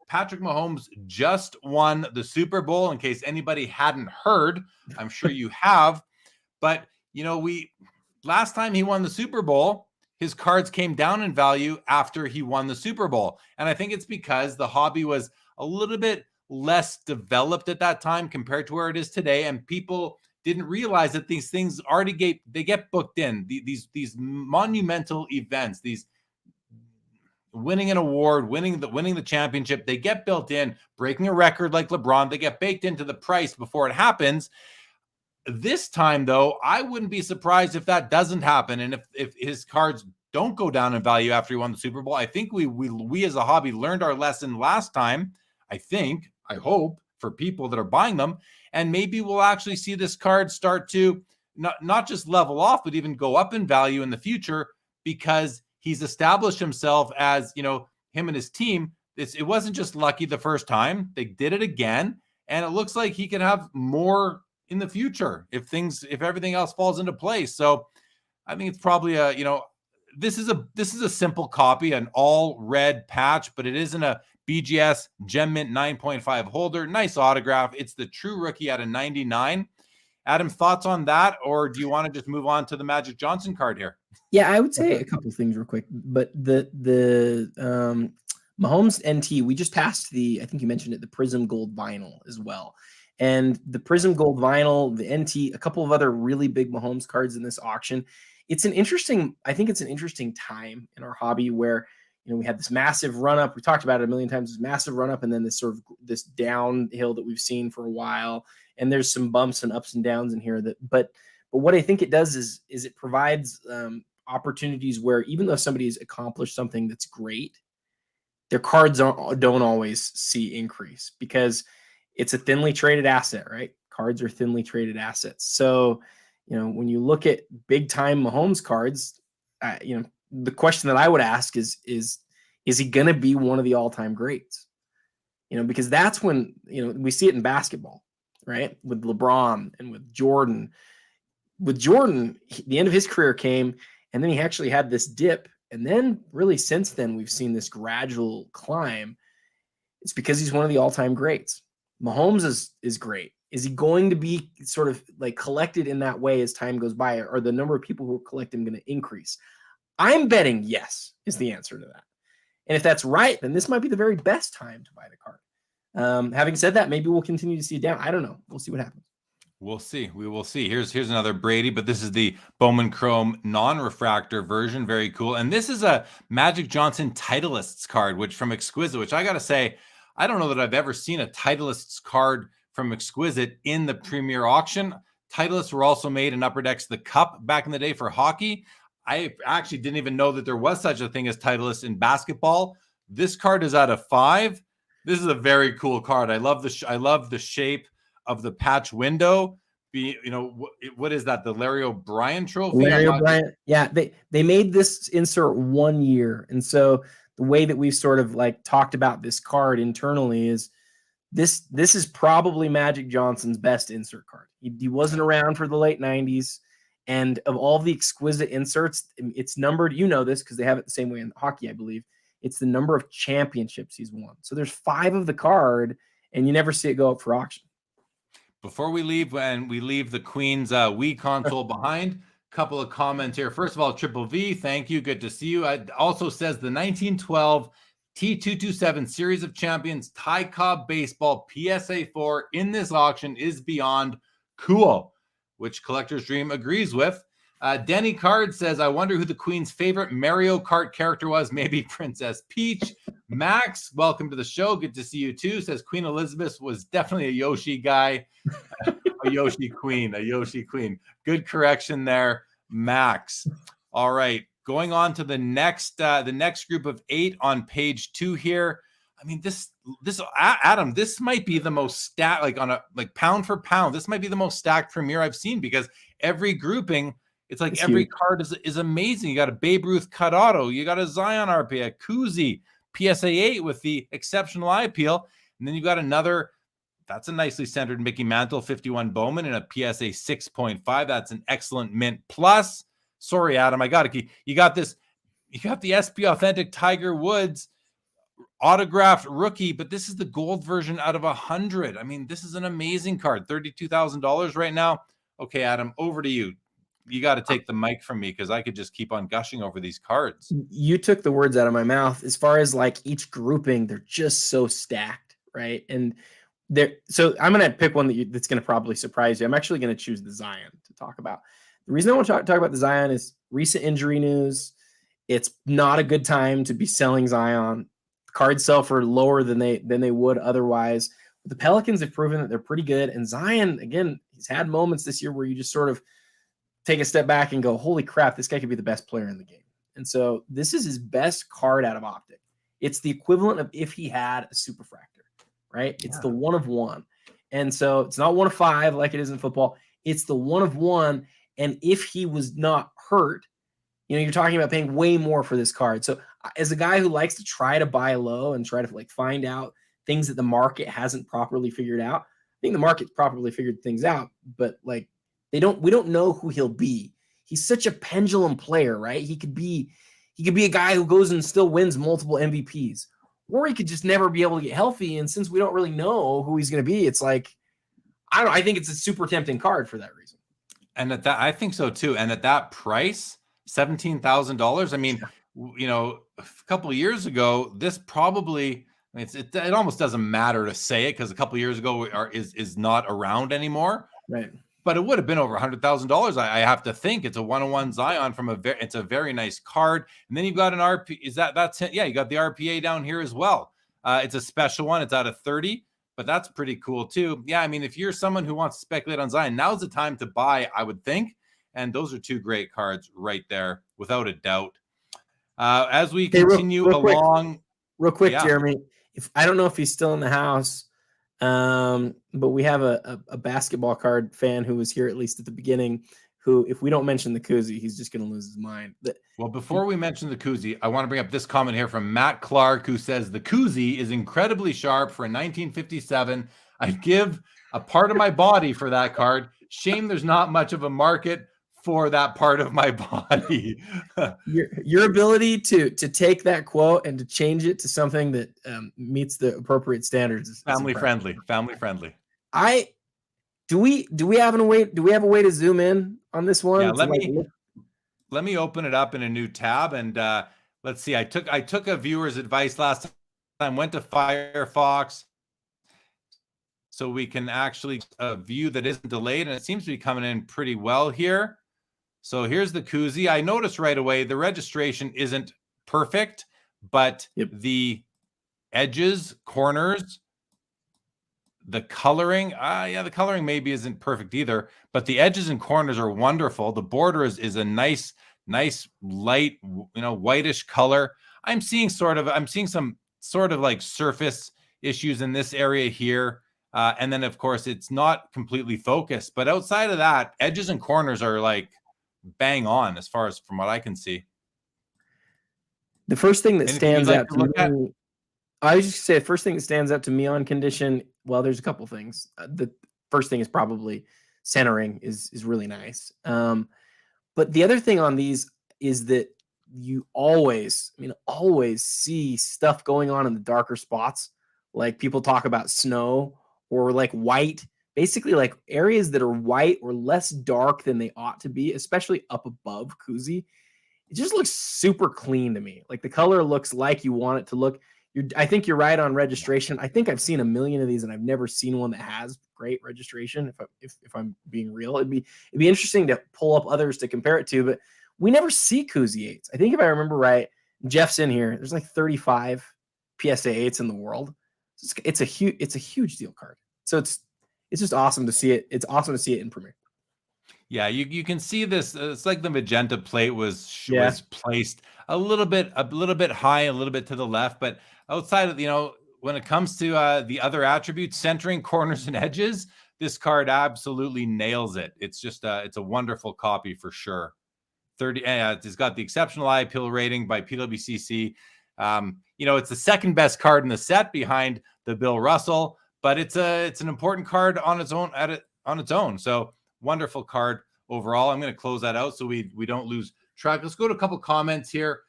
Patrick Mahomes just won the Super Bowl, in case anybody hadn't heard. I'm sure you have. But, last time he won the Super Bowl, his cards came down in value after he won the Super Bowl. And I think it's because the hobby was a little bit less developed at that time compared to where it is today. And people didn't realize that these things they get booked in. These monumental events, these winning an award, winning the championship, they get built in. Breaking a record like LeBron, they get baked into the price before it happens. This time, though, I wouldn't be surprised if that doesn't happen, and if his cards don't go down in value after he won the Super Bowl. I think we as a hobby learned our lesson last time. I hope, for people that are buying them, and maybe we'll actually see this card start to not just level off, but even go up in value in the future, because he's established himself as, him and his team. It wasn't just lucky the first time; they did it again, and it looks like he can have more in the future if everything else falls into place. So I think it's probably this is a simple copy, an all red patch, but it isn't a BGS Gem Mint 9.5 holder. Nice autograph. It's the true rookie at a 99. Adam, thoughts on that, or do you want to just move on to the Magic Johnson card here? Yeah, I would say a couple things real quick, but the Mahomes NT, we just passed I think you mentioned it, the Prism Gold vinyl as well. And the Prism Gold vinyl, the NT, a couple of other really big Mahomes cards in this auction. I think it's an interesting time in our hobby where, we had this massive run up. We talked about it a million times, this massive run up, and then this downhill that we've seen for a while. And there's some bumps and ups and downs in here but what I think it does is it provides opportunities where even though somebody's accomplished something that's great, their cards don't always see increase because it's a thinly traded asset, right? Cards are thinly traded assets. So, when you look at big time Mahomes cards, the question that I would ask is he going to be one of the all-time greats? Because that's when, we see it in basketball, right? With LeBron and with Jordan. With Jordan, the end of his career came, and then he actually had this dip. And then really since then, we've seen this gradual climb. It's because he's one of the all-time greats. Mahomes is great. Is he going to be sort of like collected in that way as time goes by? Or the number of people who collect him going to increase? I'm betting yes is the answer to that. And if that's right, then this might be the very best time to buy the card. Having said that, maybe we'll continue to see it down. I don't know. We'll see what happens. We'll see. We will see. Here's another Brady, but this is the Bowman Chrome non-refractor version. Very cool. And this is a Magic Johnson Titleists card, which from Exquisite, which I got to say, I don't know that I've ever seen a Titleists card from Exquisite in the Premier Auction. Titleists were also made in Upper Decks the Cup back in the day for hockey. I actually didn't even know that there was such a thing as Titleist in basketball. This card is out of 5. This is a very cool card. I love the shape of the patch window. What is that? The Larry O'Brien trophy? Larry O'Brien. Yeah, they made this insert 1 year. And so the way that we've sort of like talked about this card internally is this is probably Magic Johnson's best insert card. He wasn't around for the late 90s. And of all the Exquisite inserts, it's numbered, this because they have it the same way in hockey, I believe. It's the number of championships he's won. So there's 5 of the card, and you never see it go up for auction. Before we leave, when we leave the Queen's Wii console behind, couple of comments here. First of all, Triple V, thank you. Good to see you. It also says the 1912 T227 Series of Champions Ty Cobb Baseball PSA 4 in this auction is beyond cool, which Collector's Dream agrees with. Denny Card says, I wonder who the Queen's favorite Mario Kart character was. Maybe Princess Peach. Max, welcome to the show. Good to see you too. Says Queen Elizabeth was definitely a Yoshi guy. a Yoshi queen. Good correction there, Max. All right. Going on to the next group of 8 on page 2 here. I mean, this Adam, this might be the most stacked, pound for pound. This might be the most stacked Premier I've seen because every grouping, it's like every card is amazing. You got a Babe Ruth cut auto, you got a Zion RPA, a Koozie, PSA 8 with the exceptional eye appeal, and then you got another. That's a nicely centered Mickey Mantle 51 Bowman and a PSA 6.5. That's an excellent mint plus. Sorry, Adam, I got to keep. You got this. You got the SP Authentic Tiger Woods autographed rookie, but this is the gold version out of 100. I mean, this is an amazing card. $32,000 right now. Okay, Adam, over to you. You got to take the mic from me because I could just keep on gushing over these cards. You took the words out of my mouth. As far as like each grouping, they're just so stacked, right? And so I'm going to pick one that's going to probably surprise you. I'm actually going to choose the Zion to talk about. The reason I want to talk about the Zion is recent injury news. It's not a good time to be selling Zion. Cards sell for lower than they would otherwise. But the Pelicans have proven that they're pretty good. And Zion, again, he's had moments this year where you just sort of take a step back and go, holy crap, this guy could be the best player in the game. And so this is his best card out of Optic. It's the equivalent of if he had a superfractor, right? It's the 1 of 1. And so it's not 1 of 5 like it is in football. It's the 1 of 1. And if he was not hurt, you're talking about paying way more for this card. So as a guy who likes to try to buy low and try to find out things that the market hasn't properly figured out, I think the market's properly figured things out, but we don't know who he'll be. he's such a pendulum player, right? He could be a guy who goes and still wins multiple MVPs, or he could just never be able to get healthy. And since we don't really know who he's going to be, it's like, I don't know. I think it's a super tempting card for that reason. And at that, I think so too. And at that price, $17,000. I mean, you know, a couple of years ago, this probably, I mean, it almost doesn't matter to say it because a couple of years ago is not around anymore. Right. But it would have been over $100,000. I have to think it's a 101 Zion it's a very nice card. And then you've got an RP. That's it? Yeah, you got the RPA down here as well. It's a special one. It's out of 30, but that's pretty cool too. Yeah, I mean, if you're someone who wants to speculate on Zion, now's the time to buy, I would think. And those are two great cards right there, without a doubt. As we continue along, real quick, yeah. Jeremy, I don't know if he's still in the house. But we have a basketball card fan who was here at least at the beginning, who, if we don't mention the koozie, he's just going to lose his mind. Well, before we mention the koozie, I want to bring up this comment here from Matt Clark, who says the koozie is incredibly sharp for a 1957. I'd give a part of my body for that card. Shame there's not much of a market for that part of my body. your ability to take that quote and to change it to something that meets the appropriate standards is family friendly. Do we have a way to zoom in on this one? Yeah, let me open it up in a new tab, and let's see. I took a viewer's advice last time, went to Firefox, so we can actually view that isn't delayed, and it seems to be coming in pretty well here. So here's the koozie. I noticed right away the registration isn't perfect, but the edges, corners, the coloring, the coloring maybe isn't perfect either, but the edges and corners are wonderful. The border is a nice light, whitish color. I'm seeing some sort of like surface issues in this area here. And then of course it's not completely focused, but outside of that, edges and corners are like bang on as far as from what I can see. The first thing that stands out to me, I was just say the first thing that stands out to me on condition, well, there's a couple things. The first thing is probably centering is really nice. But the other thing on these is that you always see stuff going on in the darker spots. Like people talk about snow or like white, basically like areas that are white or less dark than they ought to be, especially up above koozie. It just looks super clean to me. Like the color looks like you want it to look. I think you're right on registration. I think I've seen a million of these and I've never seen one that has great registration. If I'm being real, it'd be interesting to pull up others to compare it to, but we never see koozie 8s. I think if I remember right, Jeff's in here. There's like 35 PSA 8s in the world. It's a huge deal card. So it's just awesome to see it. It's awesome to see it in Premier. Yeah, you can see this. It's like the magenta plate was placed a little bit high, a little bit to the left, but outside of, when it comes to the other attributes, centering, corners, and edges, this card absolutely nails it. It's just it's a wonderful copy for sure. 30. It's got the exceptional eye appeal rating by PWCC. It's the second best card in the set behind the Bill Russell, but it's an important card on its own. So wonderful card overall. I'm going to close that out so we don't lose track. Let's go to a couple comments here.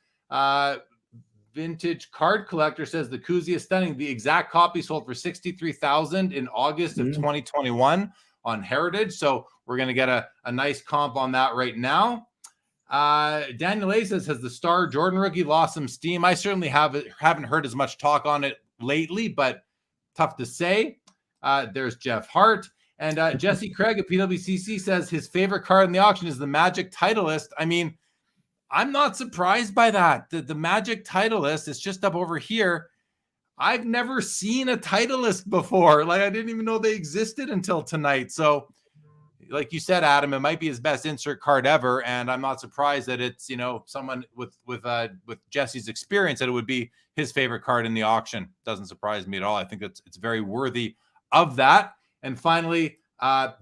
Vintage Card Collector says the koozie is stunning. The exact copy sold for $63,000 in August of 2021 on Heritage. So we're going to get a nice comp on that right now. Daniel A says, has the Star Jordan rookie lost some steam? I certainly haven't heard as much talk on it lately, but tough to say. There's Jeff Hart. And Jesse Craig at PWCC says his favorite card in the auction is the Magic Titleist. I mean, I'm not surprised by that. The Magic Titleist is just up over here. I've never seen a Titleist before. Like, I didn't even know they existed until tonight. So, like you said, Adam, it might be his best insert card ever. And I'm not surprised that it's, someone with Jesse's experience, that it would be his favorite card in the auction. Doesn't surprise me at all. I think it's very worthy of that. And finally,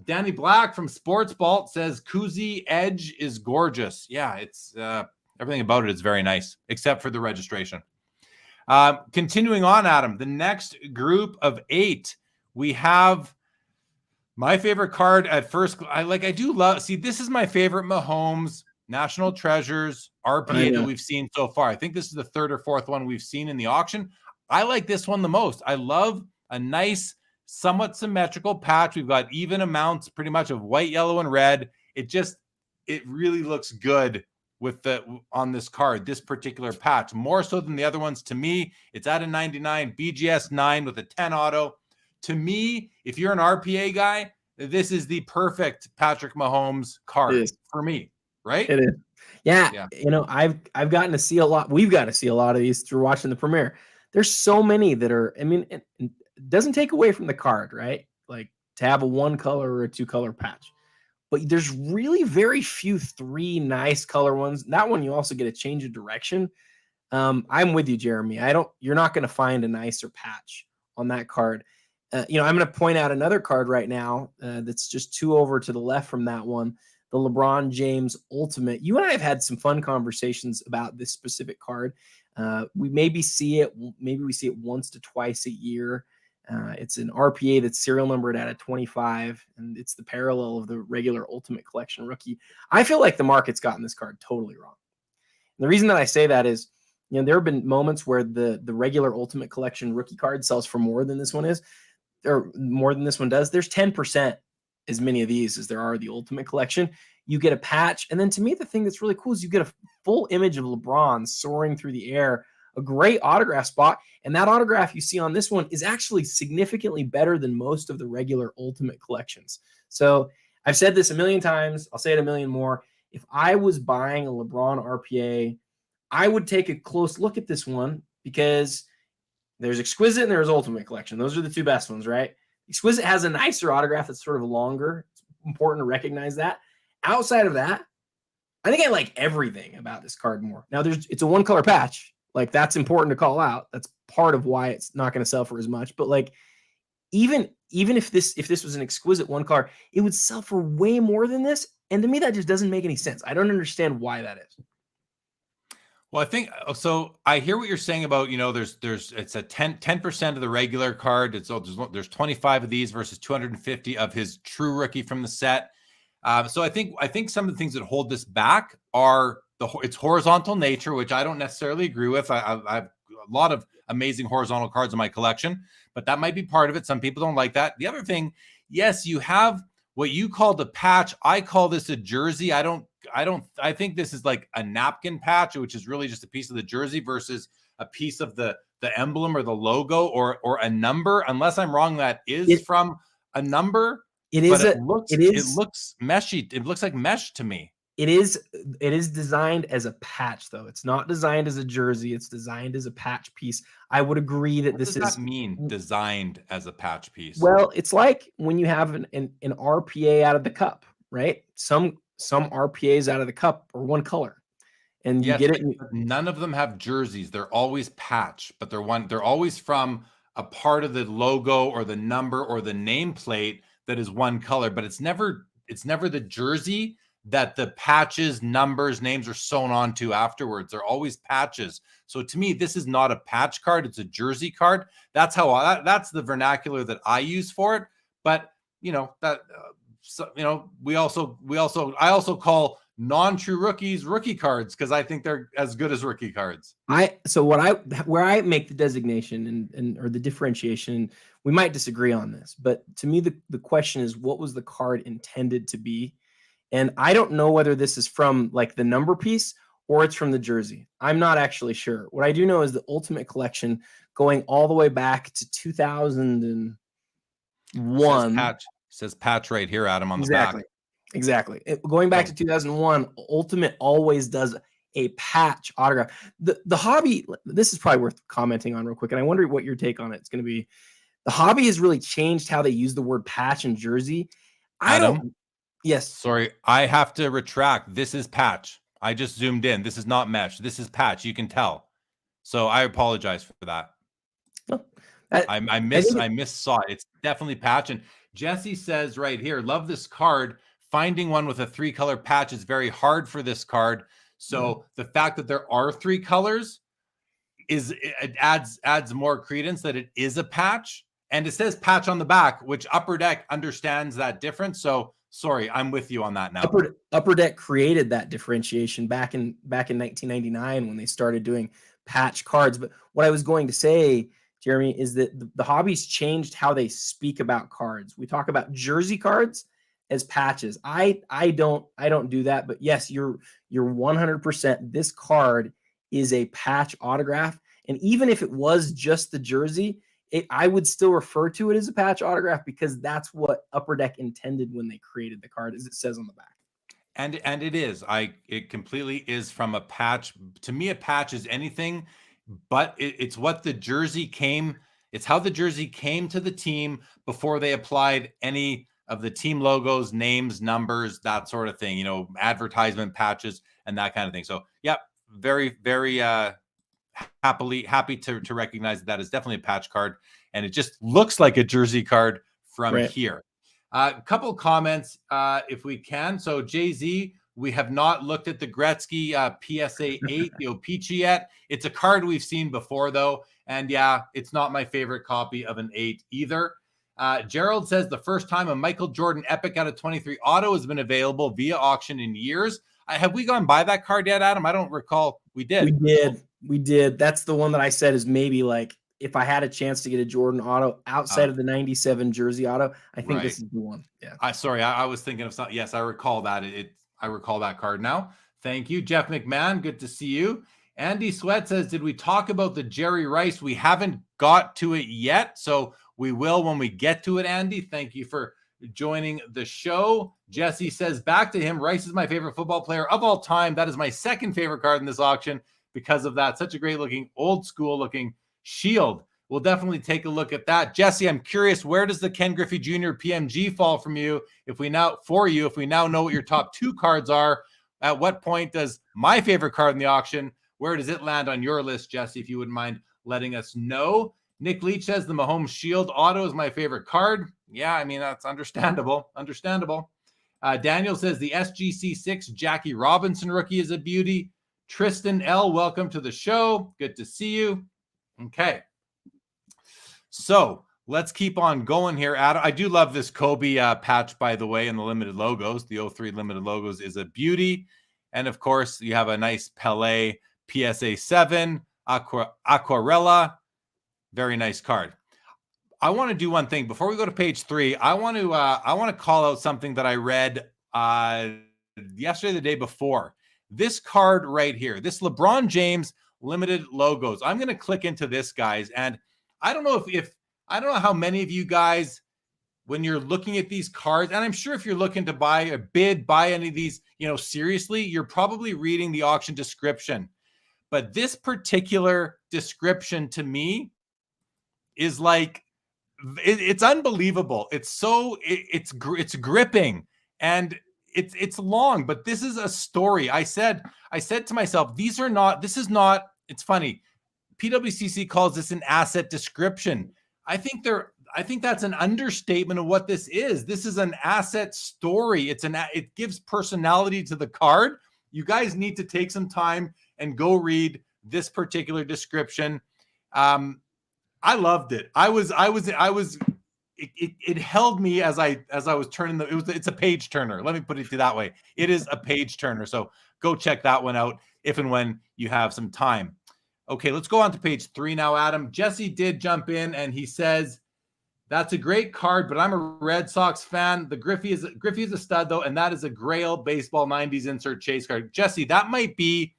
Danny Black from Sports Vault says koozie edge is gorgeous. Yeah, it's everything about it is very nice, except for the registration. Continuing on, Adam, the next group of 8, we have my favorite card at first. I do love, this is my favorite Mahomes National Treasures RPA that we've seen so far. I think this is the third or fourth one we've seen in the auction. I like this one the most. I love a nice, somewhat symmetrical patch. We've got even amounts pretty much of white, yellow, and red. It really looks good with on this card, this particular patch, more so than the other ones. To me, it's at a 99, BGS 9 with a 10 auto. To me, if you're an RPA guy, this is the perfect Patrick Mahomes card for me, right? It is. Yeah. You know, I've gotten to see a lot. We've got to see a lot of these through watching the premiere. There's so many that are, I mean, it doesn't take away from the card, right? Like to have a 1 color or a 2 color patch. But there's really very few 3 nice color ones. That one, you also get a change of direction. I'm with you, Jeremy. You're not going to find a nicer patch on that card. You know, I'm going to point out another card right now that's just 2 over to the left from that one, the LeBron James Ultimate. You and I have had some fun conversations about this specific card. We maybe see it once to twice a year. It's an RPA that's serial numbered at a 25, and it's the parallel of the regular Ultimate Collection rookie. I feel like the market's gotten this card totally wrong. And the reason that I say that is, you know, there have been moments where the regular Ultimate Collection rookie card sells for more than this one is, or more than this one does. There's 10% as many of these as there are the Ultimate Collection. You get a patch, and then to me, the thing that's really cool is you get a full image of LeBron soaring through the air, a great autograph spot, and that autograph you see on this one is actually significantly better than most of the regular Ultimate Collections. So I've said this a million times. I'll say it a million more. If I was buying a LeBron RPA, I would take a close look at this one because there's Exquisite and there's Ultimate Collection. Those are the 2 best ones, right? Exquisite has a nicer autograph that's sort of longer. It's important to recognize that. Outside of that, I think I like everything about this card more. Now, it's a 1 color patch. Like, that's important to call out. That's part of why it's not going to sell for as much. But like, even if this was an Exquisite 1 color, it would sell for way more than this. And to me, that just doesn't make any sense. I don't understand why that is. Well, I think so. I hear what you're saying about, you know, it's a 10% of the regular card. There's 25 of these versus 250 of his true rookie from the set. So I think some of the things that hold this back are its horizontal nature, which I don't necessarily agree with. I've a lot of amazing horizontal cards in my collection, but that might be part of it. Some people don't like that. The other thing, yes, you have what you called a patch. I call this a jersey. I think this is like a napkin patch, which is really just a piece of the jersey versus a piece of the emblem or the logo or a number. Unless I'm wrong, that is from a number. It looks meshy. It looks like mesh to me. It is designed as a patch, though. It's not designed as a jersey. It's designed as a patch piece. I would agree that what does that mean, designed as a patch piece? Well, it's like when you have an RPA out of the cup, right? Some RPAs out of the cup are 1 color, and you get it. None of them have jerseys. They're always patch, but they're always from a part of the logo or the number or the nameplate that is 1 color. But it's never the jersey that the patches, numbers, names are sewn onto afterwards. They're always patches. So to me, this is not a patch card. It's a jersey card. That's that's the vernacular that I use for it. But you know that, I also call non-true rookies rookie cards because I think they're as good as rookie cards. Where I make the designation and or the differentiation, we might disagree on this, but to me, the question is, what was the card intended to be? And I don't know whether this is from like the number piece or it's from the jersey. I'm not actually sure. What I do know is the Ultimate Collection going all the way back to 2001. Says patch right here, Adam, on the back. Exactly. Going back to 2001, Ultimate always does a patch autograph. The hobby, this is probably worth commenting on real quick, and I wonder what your take on it's going to be. The hobby has really changed how they use the word patch and jersey. Yes. Sorry, I have to retract. This is patch. I just zoomed in. This is not mesh. This is patch. You can tell. So I apologize for that. Oh, I missaw it. It's definitely patch. And Jesse says right here, love this card. Finding one with a 3 color patch is very hard for this card. So the fact that there are 3 colors it adds more credence that it is a patch. And it says patch on the back, which Upper Deck understands that difference. So Sorry, I'm with you on that now. Upper Deck created that differentiation back in 1999 when they started doing patch cards. But what I was going to say, Jeremy, is that the hobby's changed how they speak about cards. We talk about jersey cards as patches. I don't do that, but yes, you're 100%. This card is a patch autograph, and even if it was just the jersey, I would still refer to it as a patch autograph because that's what Upper Deck intended when they created the card, as it says on the back. And it is. It completely is from a patch. To me, a patch is anything, but it's what the jersey came. It's how the jersey came to the team before they applied any of the team logos, names, numbers, that sort of thing. You know, advertisement patches and that kind of thing. So, yeah, very, very happy to recognize that is definitely a patch card, and it just looks like a jersey card from here. A couple of comments, if we can. So Jay-Z, we have not looked at the Gretzky PSA 8, the O-Pee-Chee yet. It's a card we've seen before, though. And yeah, it's not my favorite copy of an 8 either. Gerald says the first time a Michael Jordan Epic out of 23 auto has been available via auction in years. Have we gone by that card yet, Adam? I don't recall. We did. We did. That's the one that I said is maybe like, if I had a chance to get a Jordan auto outside of the 97 jersey auto, I think this is the one. Yeah. I was thinking of something. Yes, I recall that. I recall that card now. Thank you. Jeff McMahon, good to see you. Andy Sweat says, did we talk about the Jerry Rice? We haven't got to it yet, so we will when we get to it, Andy. Thank you for joining the show. Jesse says, back to him, Rice is my favorite football player of all time. That is my second favorite card in this auction because of that. Such a great looking, old school looking shield. We'll definitely take a look at that. Jesse, I'm curious, where does the Ken Griffey Jr. PMG fall from you? If we now know what your top 2 cards are, at what point does my favorite card in the auction, where does it land on your list, Jesse, if you wouldn't mind letting us know? Nick Leach says the Mahomes Shield auto is my favorite card. Yeah, I mean, that's understandable. Daniel says the SGC6 Jackie Robinson rookie is a beauty. Tristan L., welcome to the show. Good to see you. Okay. So let's keep on going here, Adam. I do love this Kobe patch, by the way, and the limited logos. The 03 limited logos is a beauty. And of course, you have a nice Pelé PSA 7 Aquarella. Very nice card. I want to do one thing before we go to page 3. I want to call out something that I read yesterday, the day before. This card right here, this LeBron James limited logos. I'm going to click into this, guys, and I don't know if I don't know how many of you guys, when you're looking at these cards, and I'm sure if you're looking to buy any of these, seriously, you're probably reading the auction description. But this particular description to me is like, it's unbelievable. It's gripping, and it's long, but this is a story. I said to myself, it's funny. PWCC calls this an asset description. I think that's an understatement of what this is. This is an asset story. It gives personality to the card. You guys need to take some time and go read this particular description. I loved it. It held me as I was turning it's a page turner. Let me put it that way. It is a page turner. So go check that one out if and when you have some time. Okay, let's go on to page 3 now, Adam. Jesse did jump in and he says, that's a great card, but I'm a Red Sox fan. The Griffey is a stud, though, and that is a Grail baseball 90s insert chase card. Jesse, that might be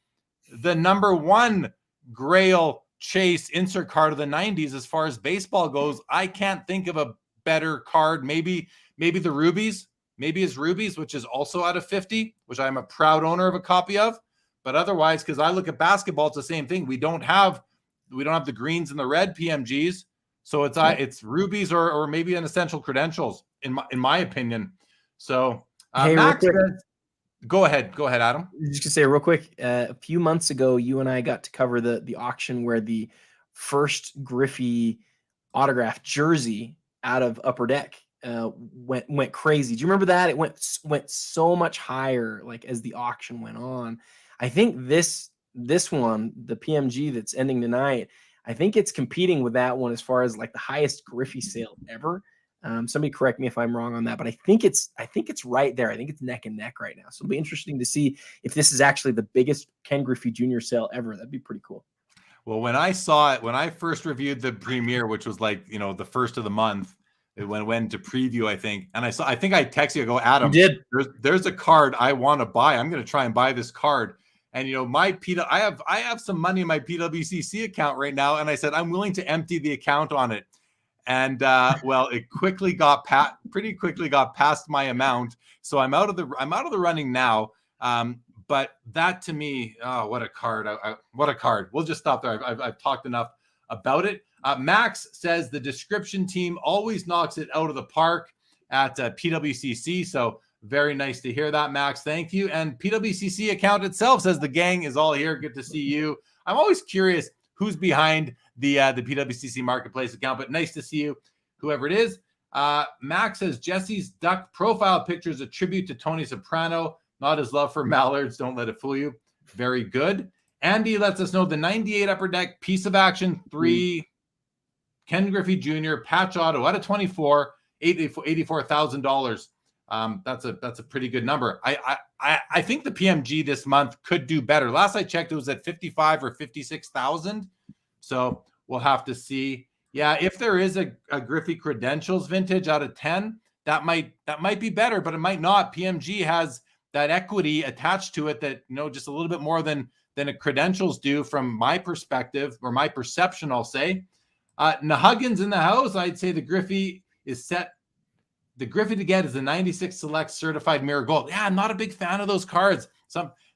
the number 1 Grail chase insert card of the 90s as far as baseball goes. I can't think of a better card. Maybe the Rubies, which is also out of 50, which I'm a proud owner of a copy of. But otherwise, because I look at basketball, it's the same thing. We don't have the greens and the red PMGs, so it's Rubies or maybe an Essential Credentials in my opinion. So hey, Max says, go ahead, Adam. Just gonna say real quick. A few months ago, you and I got to cover the auction where the first Griffey autographed jersey out of Upper Deck went crazy. Do you remember that? It went so much higher like as the auction went on. I think this one, the PMG that's ending tonight, I think it's competing with that one as far as like the highest Griffey sale ever. Somebody correct me if I'm wrong on that, but I think it's right there. I think it's neck and neck right now. So it'll be interesting to see if this is actually the biggest Ken Griffey Jr. sale ever. That'd be pretty cool. Well, when I saw it, when I first reviewed the premiere, which was like, the first of the month, it went to preview, I think. And I think I texted you, I go, Adam, You did. there's a card I want to buy. I'm going to try and buy this card. And I have some money in my PWCC account right now. And I said, I'm willing to empty the account on it. And well, it pretty quickly got past my amount. So I'm out of the running now. But that to me, oh, what a card. What a card. We'll just stop there. I've talked enough about it. Max says the description team always knocks it out of the park at PWCC. So very nice to hear that, Max. Thank you. And PWCC account itself says the gang is all here. Good to see you. I'm always curious who's behind the PWCC Marketplace account, but nice to see you, whoever it is. Max says Jesse's duck profile picture is a tribute to Tony Soprano, not his love for mallards. Don't let it fool you. Very good. Andy lets us know the 98 Upper Deck piece of action 3 Ken Griffey Jr. patch auto out of 24, $84,000. That's a pretty good number. I think the PMG this month could do better. Last I checked, it was at 55 or 56,000. So we'll have to see. Yeah, if there is a Griffey Credentials vintage out of 10, that might be better, but it might not. PMG has that equity attached to it that, just a little bit more than a Credentials do from my perspective, or my perception, I'll say. Nahuggins in the house. I'd say the Griffey is set. The Griffey to get is the 96 Select Certified Mirror Gold. Yeah, I'm not a big fan of those cards.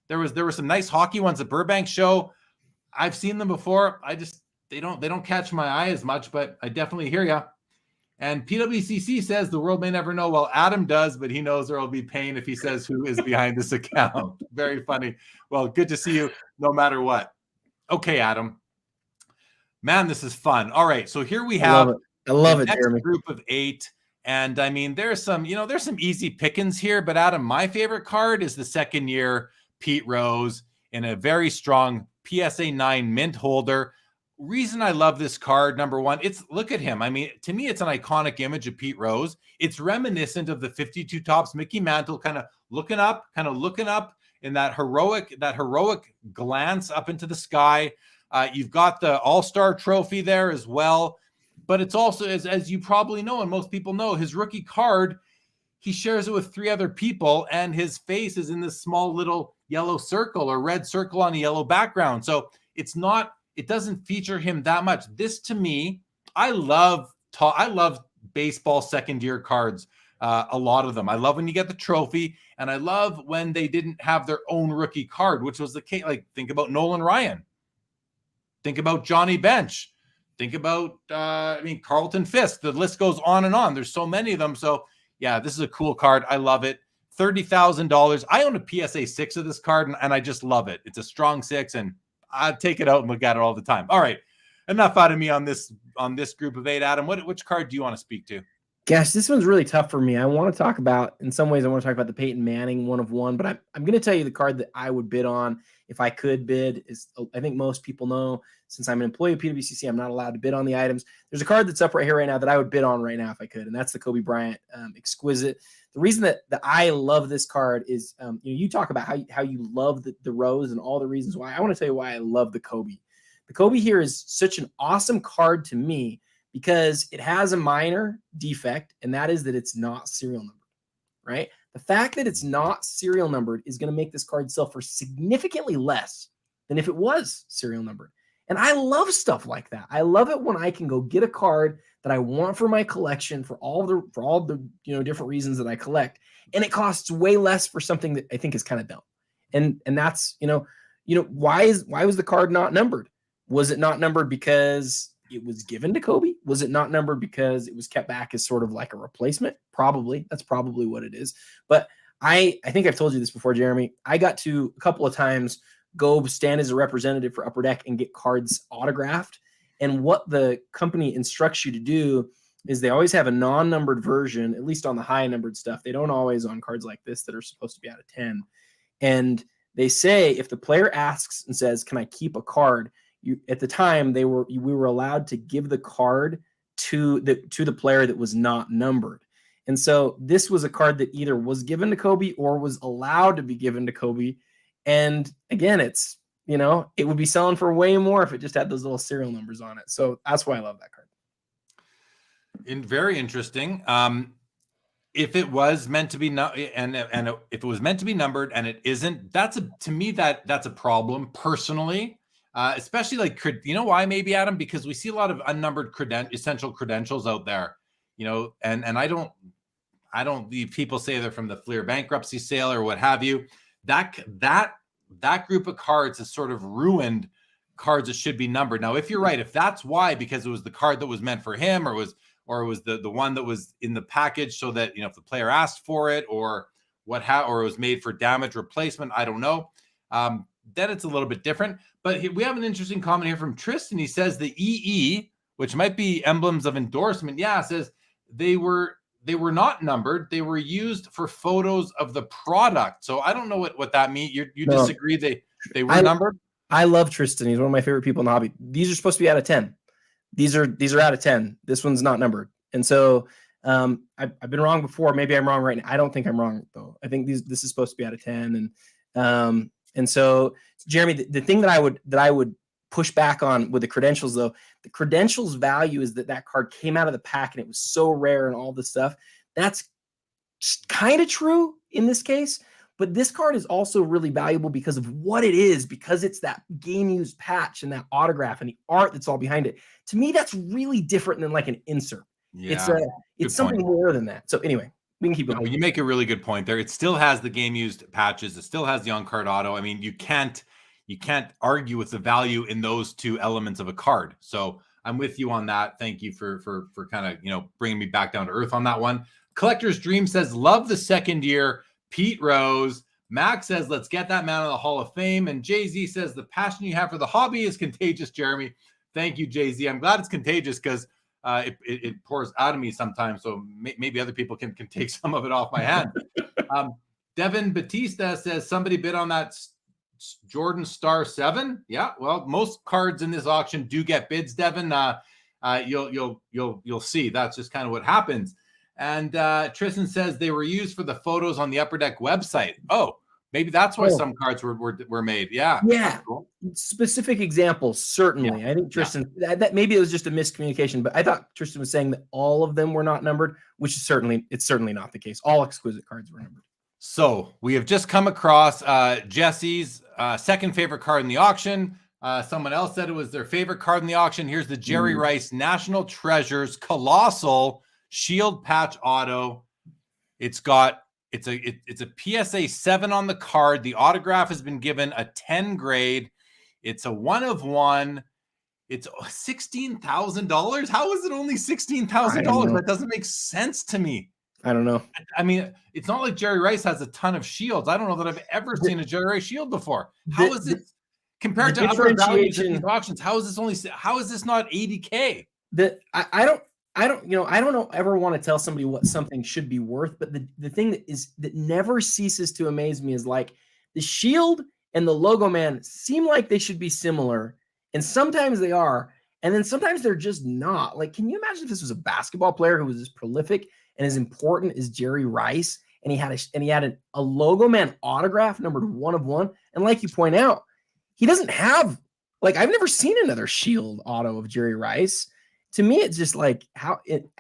There were some nice hockey ones at Burbank show. I've seen them before. They don't catch my eye as much, but I definitely hear you. And PWCC says the world may never know. Well, Adam does, but he knows there will be pain if he says who is behind this account. Very funny. Well, good to see you no matter what. Okay, Adam. Man, this is fun. All right, so here we have I love it, next Jeremy. group of 8. And I mean, there's some easy pickings here, but Adam, my favorite card is the second year Pete Rose in a very strong PSA 9 mint holder. Reason I love this card, number one, look at him. I mean, to me, it's an iconic image of Pete Rose. It's reminiscent of the 52 Tops Mickey Mantle, kind of looking up in that heroic glance up into the sky. You've got the All-Star trophy there as well. But it's also, as you probably know, and most people know, his rookie card, he shares it with 3 other people, and his face is in this small little yellow circle or red circle on a yellow background. So it doesn't feature him that much. This, to me, I love baseball second-year cards, a lot of them. I love when you get the trophy, and I love when they didn't have their own rookie card, which was the case. Like, think about Nolan Ryan. Think about Johnny Bench. Think about, Carlton Fisk. The list goes on and on. There's so many of them. So, yeah, this is a cool card. I love it. $30,000. I own a PSA 6 of this card, and I just love it. It's a strong 6, and I take it out and look at it all the time. All right, enough out of me on this group of 8. Adam, which card do you want to speak to? Gosh, this one's really tough for me. I want to talk about, in some ways, I want to talk about the Peyton Manning 1 of 1, but I'm going to tell you the card that I would bid on if I could bid. Is, I think most people know, since I'm an employee of PWCC, I'm not allowed to bid on the items. There's a card that's up right here right now that I would bid on right now if I could, and that's the Kobe Bryant Exquisite. The reason that I love this card is, you talk about how you love the Rose and all the reasons why. I want to tell you why I love the Kobe. The Kobe here is such an awesome card to me because it has a minor defect, and that is that it's not serial numbered, right? The fact that it's not serial numbered is going to make this card sell for significantly less than if it was serial numbered. And I love stuff like that. I love it when I can go get a card that I want for my collection for all the different reasons that I collect, and it costs way less for something that I think is kind of dumb. And that's why was the card not numbered? Was it not numbered because it was given to Kobe? Was it not numbered because it was kept back as sort of like a replacement? Probably. That's probably what it is. But I think I've told you this before, Jeremy. I got to a couple of times go stand as a representative for Upper Deck and get cards autographed. And what the company instructs you to do is they always have a non-numbered version, at least on the high numbered stuff. They don't always on cards like this that are supposed to be out of 10. And they say, if the player asks and says, can I keep a card? At the time, we were allowed to give the card to the player that was not numbered. And so this was a card that either was given to Kobe or was allowed to be given to Kobe. And again, it's, it would be selling for way more if it just had those little serial numbers on it. So that's why I love that card. Very interesting. If it was meant to be if it was meant to be numbered and it isn't, to me that's a problem personally. Especially like, why maybe, Adam? Because we see a lot of unnumbered essential credentials out there, and I don't the people say they're from the Fleer bankruptcy sale or what have you. That group of cards has sort of ruined cards that should be numbered. Now, if you're right, if that's why, because it was the card that was meant for him, or it was the one that was in the package, so that if the player asked for it, or or it was made for damage replacement, I don't know. Then it's a little bit different. But we have an interesting comment here from Tristan. He says the EE, which might be emblems of endorsement, says they were not numbered. They were used for photos of the product. So I don't know what that means. You No. disagree? They were numbered? I love Tristan. He's one of my favorite people in the hobby. These are supposed to be out of 10. These are out of 10. This one's not numbered. And so I've been wrong before. Maybe I'm wrong right now. I don't think I'm wrong though. I think this is supposed to be out of 10. And so Jeremy, the thing that I would push back on with the credentials though, the credentials value is that card came out of the pack and it was so rare and all this stuff. That's kind of true in this case, but this card is also really valuable because of what it is, because it's that game used patch and that autograph and the art that's all behind it. To me, that's really different than like an insert. Yeah, it's something more than that. So anyway, we can keep going. You make a really good point there. It still has the game used patches. It still has the on-card auto. I mean, you can't argue with the value in those two elements of a card. So I'm with you on that. Thank you for kind of, bringing me back down to earth on that one. Collector's Dream says, love the second year. Pete Rose. Max says, let's get that man in the Hall of Fame. And Jay-Z says, the passion you have for the hobby is contagious, Jeremy. Thank you, Jay-Z. I'm glad it's contagious because it pours out of me sometimes. So maybe other people can take some of it off my hand. Devin Batista says, somebody bid on that Jordan Star 7. Yeah, well, most cards in this auction do get bids, Devin. You'll see. That's just kind of what happens. And Tristan says they were used for the photos on the Upper Deck website. Oh, maybe that's why some cards were made. Yeah. Yeah. Cool. Specific examples, certainly. Yeah. I think Tristan, that maybe it was just a miscommunication, but I thought Tristan was saying that all of them were not numbered, which is certainly not the case. All exquisite cards were numbered. So we have just come across Jesse's second favorite card in the auction. Someone else said it was their favorite card in the auction. Here's the Jerry Rice National Treasures Colossal Shield Patch Auto. It's a PSA 7 on the card. The autograph has been given a 10 grade. It's a 1 of 1. It's $16,000. How is it only $16,000? That doesn't make sense to me. I don't know. I mean, it's not like Jerry Rice has a ton of shields. I don't know that I've ever seen a Jerry Rice shield before. How is it compared to other values in these auctions? How is this not $80K? I don't ever want to tell somebody what something should be worth, but the thing that never ceases to amaze me is like the shield and the logo man seem like they should be similar, and sometimes they are, and then sometimes they're just not. Like, can you imagine if this was a basketball player who was as prolific and as important as Jerry Rice, and he had a logo man autograph numbered 1 of 1, and like you point out, he doesn't have, like, I've never seen another shield auto of Jerry Rice. To me, it's just like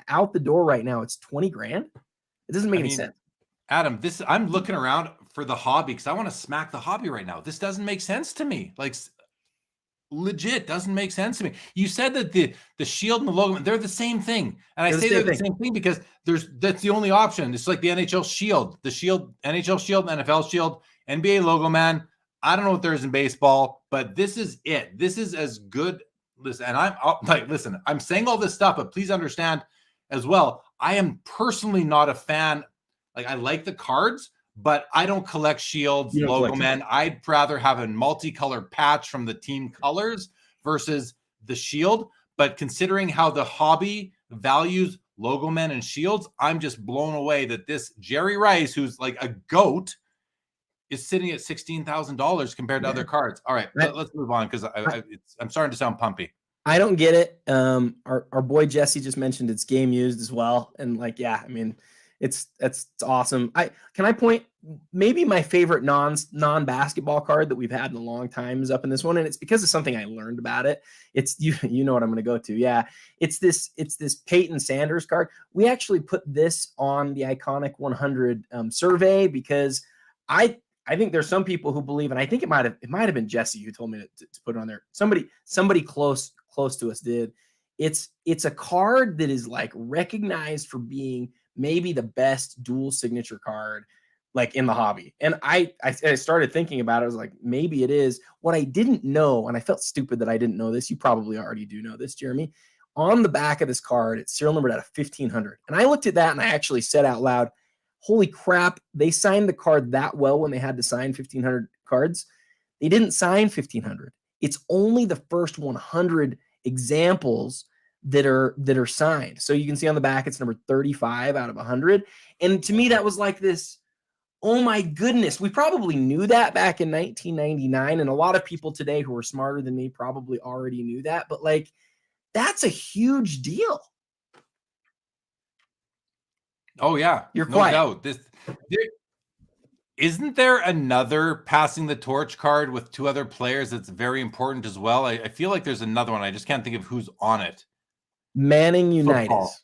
out the door right now. It's 20 grand. It doesn't make any sense. Adam, I'm looking around for the hobby because I want to smack the hobby right now. This doesn't make sense to me. Like, legit doesn't make sense to me. You said that the shield and the logo, they're the same thing. And I say they're the same thing because that's the only option. It's like the NHL shield, NHL shield, NFL shield, NBA logo man. I don't know what there is in baseball, but this is it. This is as good. Listen, and I'm saying all this stuff, but please understand as well, I am personally not a fan. Like, I like the cards, but I don't collect shields, logo men. I'd rather have a multicolored patch from the team colors versus the shield. But considering how the hobby values logo men and shields, I'm just blown away that this Jerry Rice, who's like a GOAT, is sitting at $16,000 compared to other cards. All right, let's move on because I'm starting to sound pumpy. I don't get it. Our boy Jesse just mentioned it's game used as well, and like, yeah, I mean, it's awesome. I point maybe my favorite non basketball card that we've had in a long time is up in this one, and it's because of something I learned about it. It's you know what I'm going to go to. Yeah, it's this Peyton Sanders card. We actually put this on the Iconic 100 survey because I think there's some people who believe, and I think it might have been Jesse who told me to put it on there. Somebody close to us did. It's a card that is like recognized for being maybe the best dual signature card like in the hobby. And I started thinking about it. I was like, maybe it is. What I didn't know, and I felt stupid that I didn't know this. You probably already do know this, Jeremy. On the back of this card, it's serial numbered out of 1500. And I looked at that and I actually said out loud, holy crap, they signed the card that well when they had to sign 1,500 cards. They didn't sign 1,500. It's only the first 100 examples that are signed. So you can see on the back, it's number 35 out of 100. And to me, that was like this, oh my goodness, we probably knew that back in 1999. And a lot of people today who are smarter than me probably already knew that. But like, that's a huge deal. Oh yeah, you're quiet. No doubt. Isn't there another passing the torch card with two other players that's very important as well? I feel like there's another one. I just can't think of who's on it. Manning Unitas.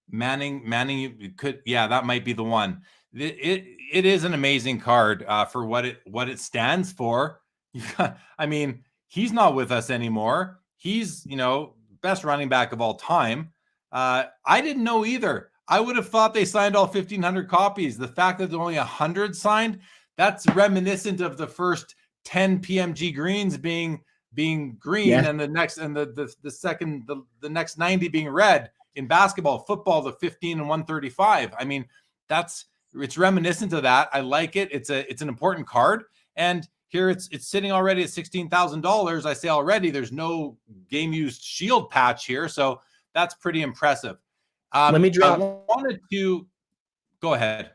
Manning, you could, yeah, that might be the one. It is an amazing card for what it stands for. I mean, he's not with us anymore. He's, best running back of all time. I didn't know either. I would have thought they signed all 1,500 copies. The fact that there's only 100 signed, that's reminiscent of the first 10 PMG greens being green, yeah, and the next 90 being red. In basketball, football, the 15 and 135. I mean, it's reminiscent of that. I like it. It's an important card, and here it's sitting already at $16,000. I say already. There's no game used shield patch here, so that's pretty impressive. Let me drop. I wanted to go ahead.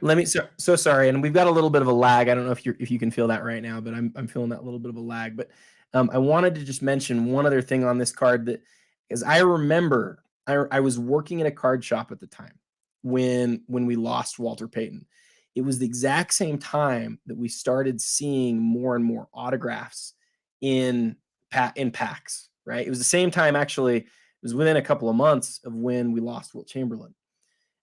Let me. So sorry, and we've got a little bit of a lag. I don't know if you can feel that right now, but I'm feeling that little bit of a lag. But I wanted to just mention one other thing on this card that, because I remember I was working in a card shop at the time when we lost Walter Payton. It was the exact same time that we started seeing more and more autographs in packs. Right. It was the same time actually. It was within a couple of months of when we lost Wilt Chamberlain.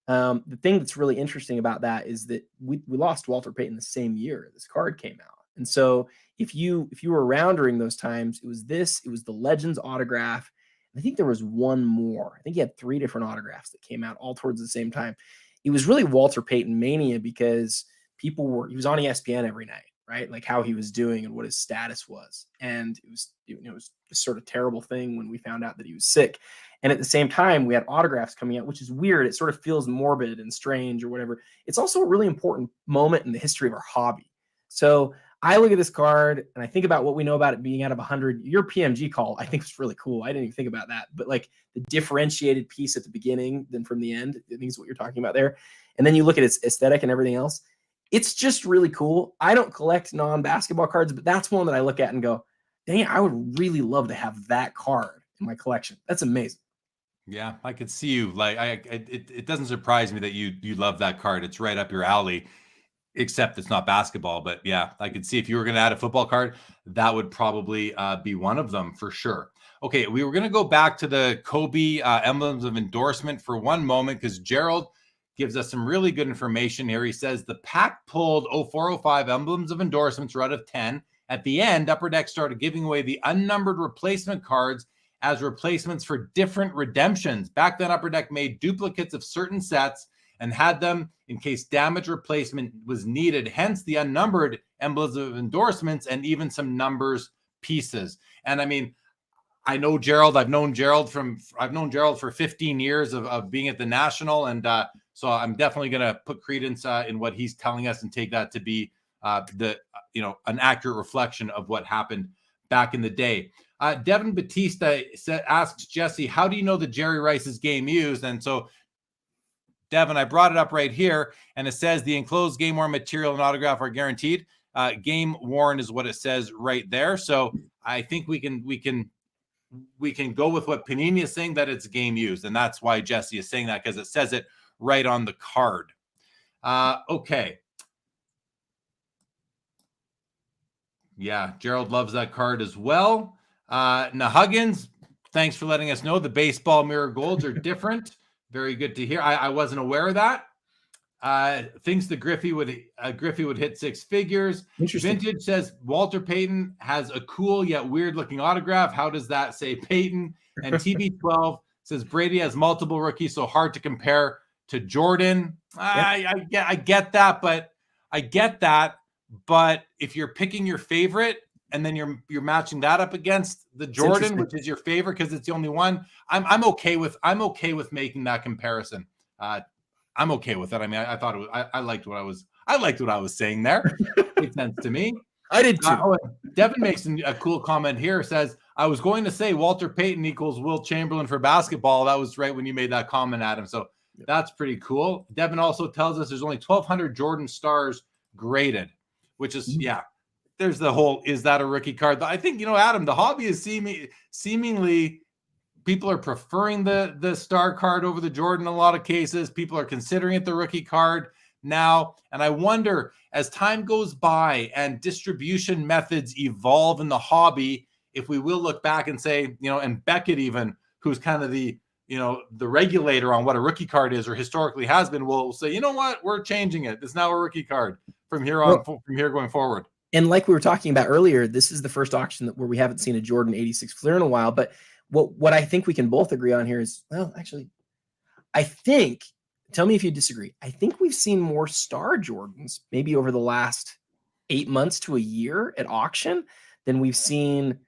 The thing that's really interesting about that is that we lost Walter Payton the same year this card came out. And so if you were around during those times, it was the Legends autograph. I think there was one more. I think he had 3 different autographs that came out all towards the same time. It was really Walter Payton mania because he was on ESPN every night, right? Like how he was doing and what his status was. And it was a sort of terrible thing when we found out that he was sick. And at the same time, we had autographs coming out, which is weird. It sort of feels morbid and strange or whatever. It's also a really important moment in the history of our hobby. So I look at this card and I think about what we know about it being out of 100. Your PMG call, I think, was really cool. I didn't even think about that. But like the differentiated piece at the beginning, then from the end, I think is what you're talking about there. And then you look at its aesthetic and everything else. It's just really cool. I don't collect non-basketball cards, but that's one that I look at and go, dang it, I would really love to have that card in my collection. That's amazing. Yeah, I could see you. Like, it doesn't surprise me that you love that card. It's right up your alley, except it's not basketball. But yeah, I could see if you were going to add a football card, that would probably be one of them for sure. Okay, we were going to go back to the Kobe emblems of endorsement for one moment because Gerald gives us some really good information here. He says the pack pulled 0405 emblems of endorsements were out of 10. At the end, Upper Deck started giving away the unnumbered replacement cards as replacements for different redemptions. Back then, Upper Deck made duplicates of certain sets and had them in case damage replacement was needed. Hence the unnumbered emblems of endorsements and even some numbers pieces. And I mean, I know Gerald. I've known Gerald for 15 years of being at the National. And so I'm definitely going to put credence in what he's telling us and take that to be an accurate reflection of what happened back in the day. Devin Batista asks Jesse, how do you know that Jerry Rice's game used? And so, Devin, I brought it up right here, and it says the enclosed game worn material and autograph are guaranteed. Game worn is what it says right there. So I think we can we can go with what Panini is saying, that it's game used. And that's why Jesse is saying that, because it says it right on the card. Okay. Yeah, Gerald loves that card as well. Now, Huggins, thanks for letting us know the baseball mirror golds are different. Very good to hear. I wasn't aware of that. Thinks the Griffey would hit 6 figures. Vintage says Walter Payton has a cool yet weird looking autograph. How does that say Payton? And TB12 says Brady has multiple rookies, so hard to compare to Jordan. I get that, but if you're picking your favorite and then you're matching that up against the Jordan, which is your favorite because it's the only one, I'm okay with making that comparison. I'm okay with it. I mean, I thought it was, I liked what I was saying there. Made sense to me. I did too. Devin makes a cool comment here. Says, I was going to say Walter Payton equals Will Chamberlain for basketball. That was right when you made that comment, Adam. So that's pretty cool. Devin also tells us there's only 1,200 Jordan stars graded, which is, there's the whole, is that a rookie card? I think, Adam, the hobby is seemingly people are preferring the star card over the Jordan in a lot of cases. People are considering it the rookie card now. And I wonder, as time goes by and distribution methods evolve in the hobby, if we will look back and say, and Beckett even, who's kind of the regulator on what a rookie card is or historically has been, will say, you know what, we're changing it. It's now a rookie card from here going forward. And like we were talking about earlier, this is the first auction where we haven't seen a Jordan 86 Fleer in a while, but what I think we can both agree on here is, well, actually, I think, tell me if you disagree, I think we've seen more star Jordans maybe over the last 8 months to a year at auction than we've seen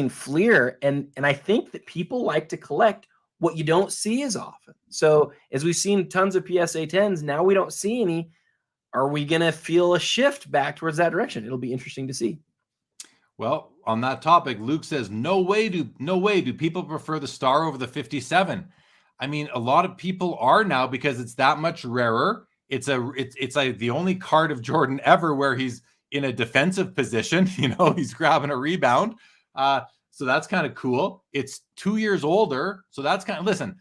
Fleer. And I think that people like to collect what you don't see as often. So as we've seen tons of PSA 10s, now we don't see any. Are we going to feel a shift back towards that direction? It'll be interesting to see. Well, on that topic, Luke says, no way do people prefer the star over the 57. I mean, a lot of people are now because it's that much rarer. It's like the only card of Jordan ever where he's in a defensive position. He's grabbing a rebound. So that's kind of cool. It's 2 years older. So that's listen,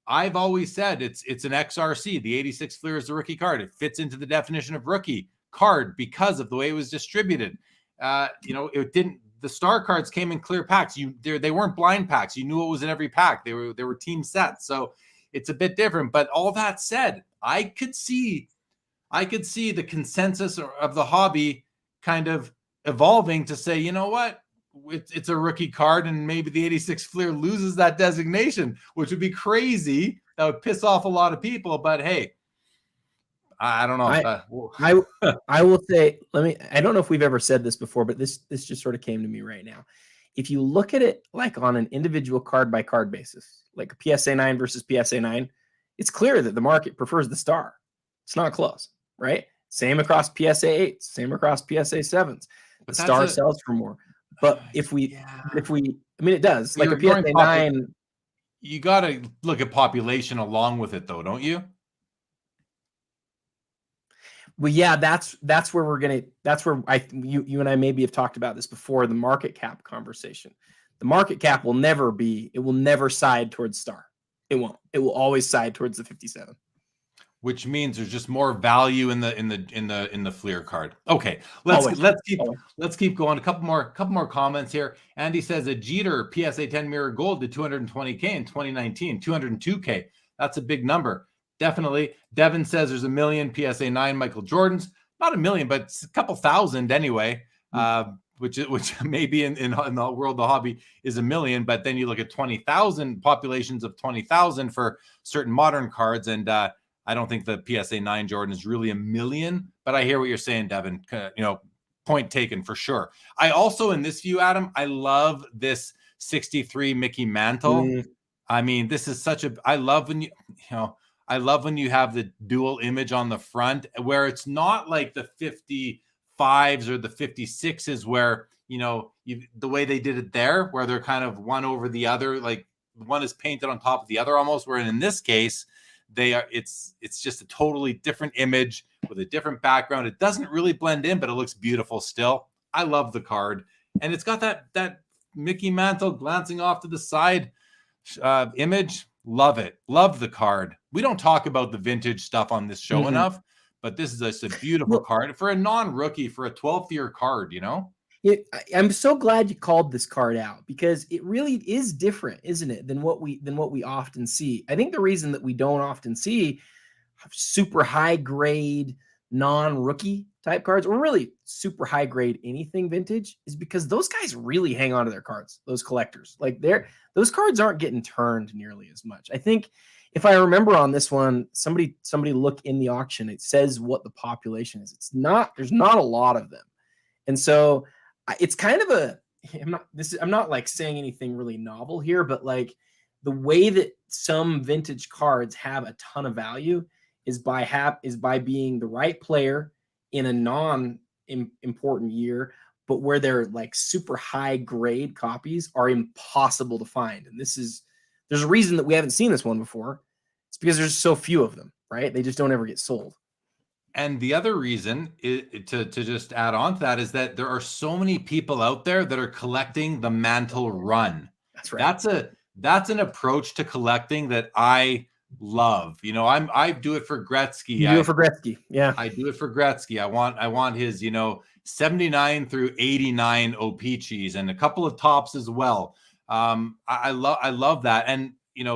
I've always said it's an XRC. The 86 Fleer is the rookie card. It fits into the definition of rookie card because of the way it was distributed. It didn't. The star cards came in clear packs. They weren't blind packs. You knew what was in every pack. They were team sets. So it's a bit different. But all that said, I could see the consensus of the hobby kind of evolving to say, you know what, it's a rookie card, and maybe the 86 Fleer loses that designation, which would be crazy. That would piss off a lot of people. But hey, I don't know. I will say, I don't know if we've ever said this before, but this just sort of came to me right now. If you look at it like on an individual card by card basis, like a PSA 9 versus PSA 9, it's clear that the market prefers the star. It's not close, right? Same across PSA 8s, same across PSA 7s. The star sells for more. But if we, it does. Like a PSA 9. You got to look at population along with it, though, don't you? Well, yeah, that's where you and I maybe have talked about this before, the market cap conversation. The market cap will never side towards star. It won't. It will always side towards the 57. Which means there's just more value in the Fleer card. Okay, let's keep going. A couple more comments here. Andy says a Jeter PSA 10 mirror gold did 220K in 2019, 202K. That's a big number. Definitely. Devin says there's a million PSA 9 Michael Jordans. Not a million, but a couple thousand anyway, which maybe in the world of the hobby is a million. But then you look at 20,000 populations of 20,000 for certain modern cards. And I don't think the PSA 9 Jordan is really a million. But I hear what you're saying, Devin. Point taken for sure. I also, in this view, Adam, I love this 63 Mickey Mantle. I mean, this is I love when I love when you have the dual image on the front where it's not like the 55s or the 56s where, the way they did it there, where they're kind of one over the other, like one is painted on top of the other almost, where in this case, it's just a totally different image with a different background. It doesn't really blend in, but it looks beautiful still. I love the card. And it's got that Mickey Mantle glancing off to the side image. Love it. Love the card. We don't talk about the vintage stuff on this show enough, but this is just a beautiful card for a non-rookie, for a 12th year card, you know? I'm so glad you called this card out, because it really is different, isn't it, than what we often see. I think the reason that we don't often see super high grade non-rookie type cards, or really super high grade anything vintage, is because those guys really hang on to their cards. Those collectors, like those cards aren't getting turned nearly as much. I think, if I remember on this one, somebody look in the auction. It says what the population is. There's not a lot of them, and so it's kind of I'm not like saying anything really novel here, but like the way that some vintage cards have a ton of value is by being the right player in a non-important year, but where they're like super high grade copies are impossible to find. And there's a reason that we haven't seen this one before. It's because there's so few of them, right? They just don't ever get sold. And the other reason to just add on to that is that there are so many people out there that are collecting the Mantle run. That's right. That's an approach to collecting that I love. You know, I do it for Gretzky. You do it for Gretzky. Yeah. I do it for Gretzky. I want his, 79 through 89 O-Pee-Chees and a couple of tops as well. I love that. And,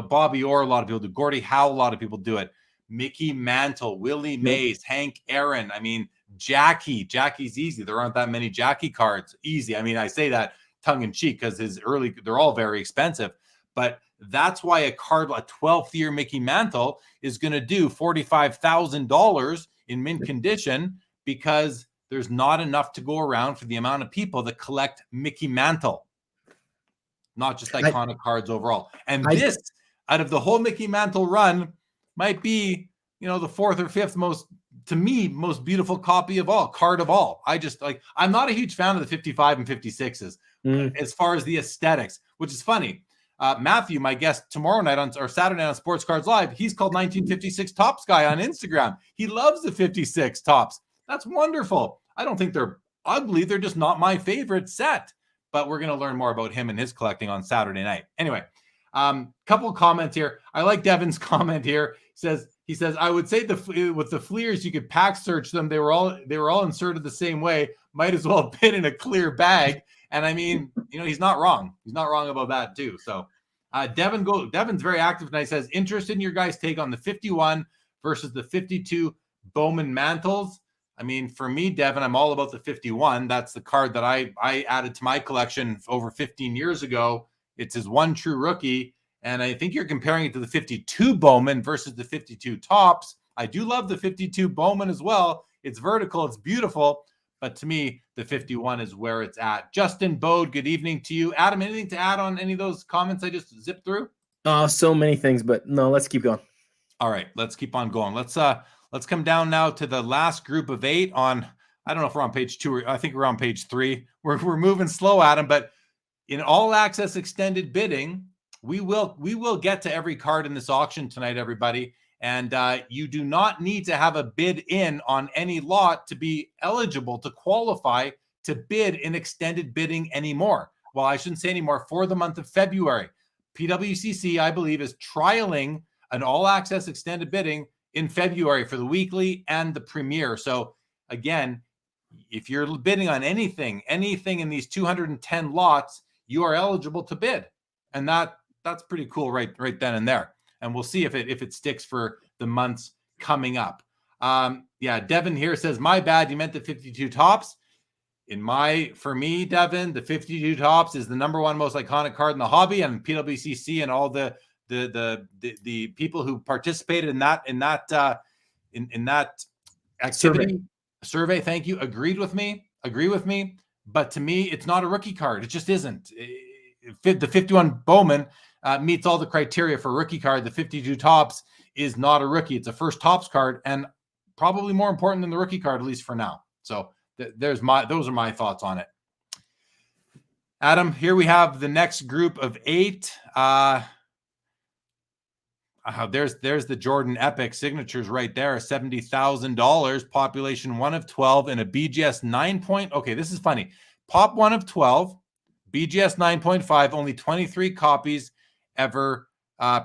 Bobby Orr, a lot of people do. Gordie Howe, a lot of people do it. Mickey Mantle, Willie Mays, Hank Aaron. I mean, Jackie's easy. There aren't that many Jackie cards. Easy. I mean, I say that tongue in cheek because they're all very expensive. But that's why a 12th year Mickey Mantle is going to do $45,000 in mint condition, because there's not enough to go around for the amount of people that collect Mickey Mantle, not just iconic cards overall. And this, out of the whole Mickey Mantle run, might be, the fourth or fifth most beautiful card of all. I'm not a huge fan of the 55 and 56s as far as the aesthetics, which is funny. Matthew, my guest tomorrow night or Saturday night on Sports Cards Live, he's called 1956 Tops Guy on Instagram. He loves the 56 tops. That's wonderful. I don't think they're ugly. They're just not my favorite set. But we're going to learn more about him and his collecting on Saturday night. Anyway, couple of comments here. I like Devin's comment here. He says, I would say with the Fleers, you could pack search them. They were all inserted the same way. Might as well have been in a clear bag. And I mean, he's not wrong. He's not wrong about that too. So Devin's very active tonight. Says, interested in your guys' take on the 51 versus the 52 Bowman Mantles. I mean, for me, Devin, I'm all about the 51. That's the card that I added to my collection over 15 years ago. It's his one true rookie. And I think you're comparing it to the 52 Bowman versus the 52 Tops. I do love the 52 Bowman as well. It's vertical. It's beautiful. But to me, the 51 is where it's at. Justin Bode, good evening to you. Adam, anything to add on any of those comments I just zipped through? So many things, but no, let's keep going. All right, let's keep on going. Let's come down now to the last group of 8 on, I don't know if we're on page 2 or I think we're on page 3. We're moving slow, Adam, but in all access extended bidding, we will get to every card in this auction tonight, everybody. And you do not need to have a bid in on any lot to be eligible to qualify to bid in extended bidding anymore. Well, I shouldn't say anymore, for the month of February. PWCC, I believe, is trialing an all-access extended bidding in February for the weekly and the premier. So again, if you're bidding on anything in these 210 lots, you are eligible to bid. And that's pretty cool right then and there. And we'll see if it sticks for the months coming up. Devin here says, my bad, you meant the 52 Tops. For me, Devin, the 52 Tops is the number one most iconic card in the hobby, and PWCC and all the people who participated in that activity survey. Thank you. Agree with me. But to me, it's not a rookie card. It just isn't. The 51 Bowman meets all the criteria for a rookie card. The 52 Tops is not a rookie. It's a first Tops card, and probably more important than the rookie card, at least for now. So those are my thoughts on it. Adam, here we have the next group of 8. There's the Jordan Epic signatures right there, $70,000, population 1 of 12, and a BGS 9 point. Okay, this is funny. Pop 1 of 12, BGS 9.5, only 23 copies ever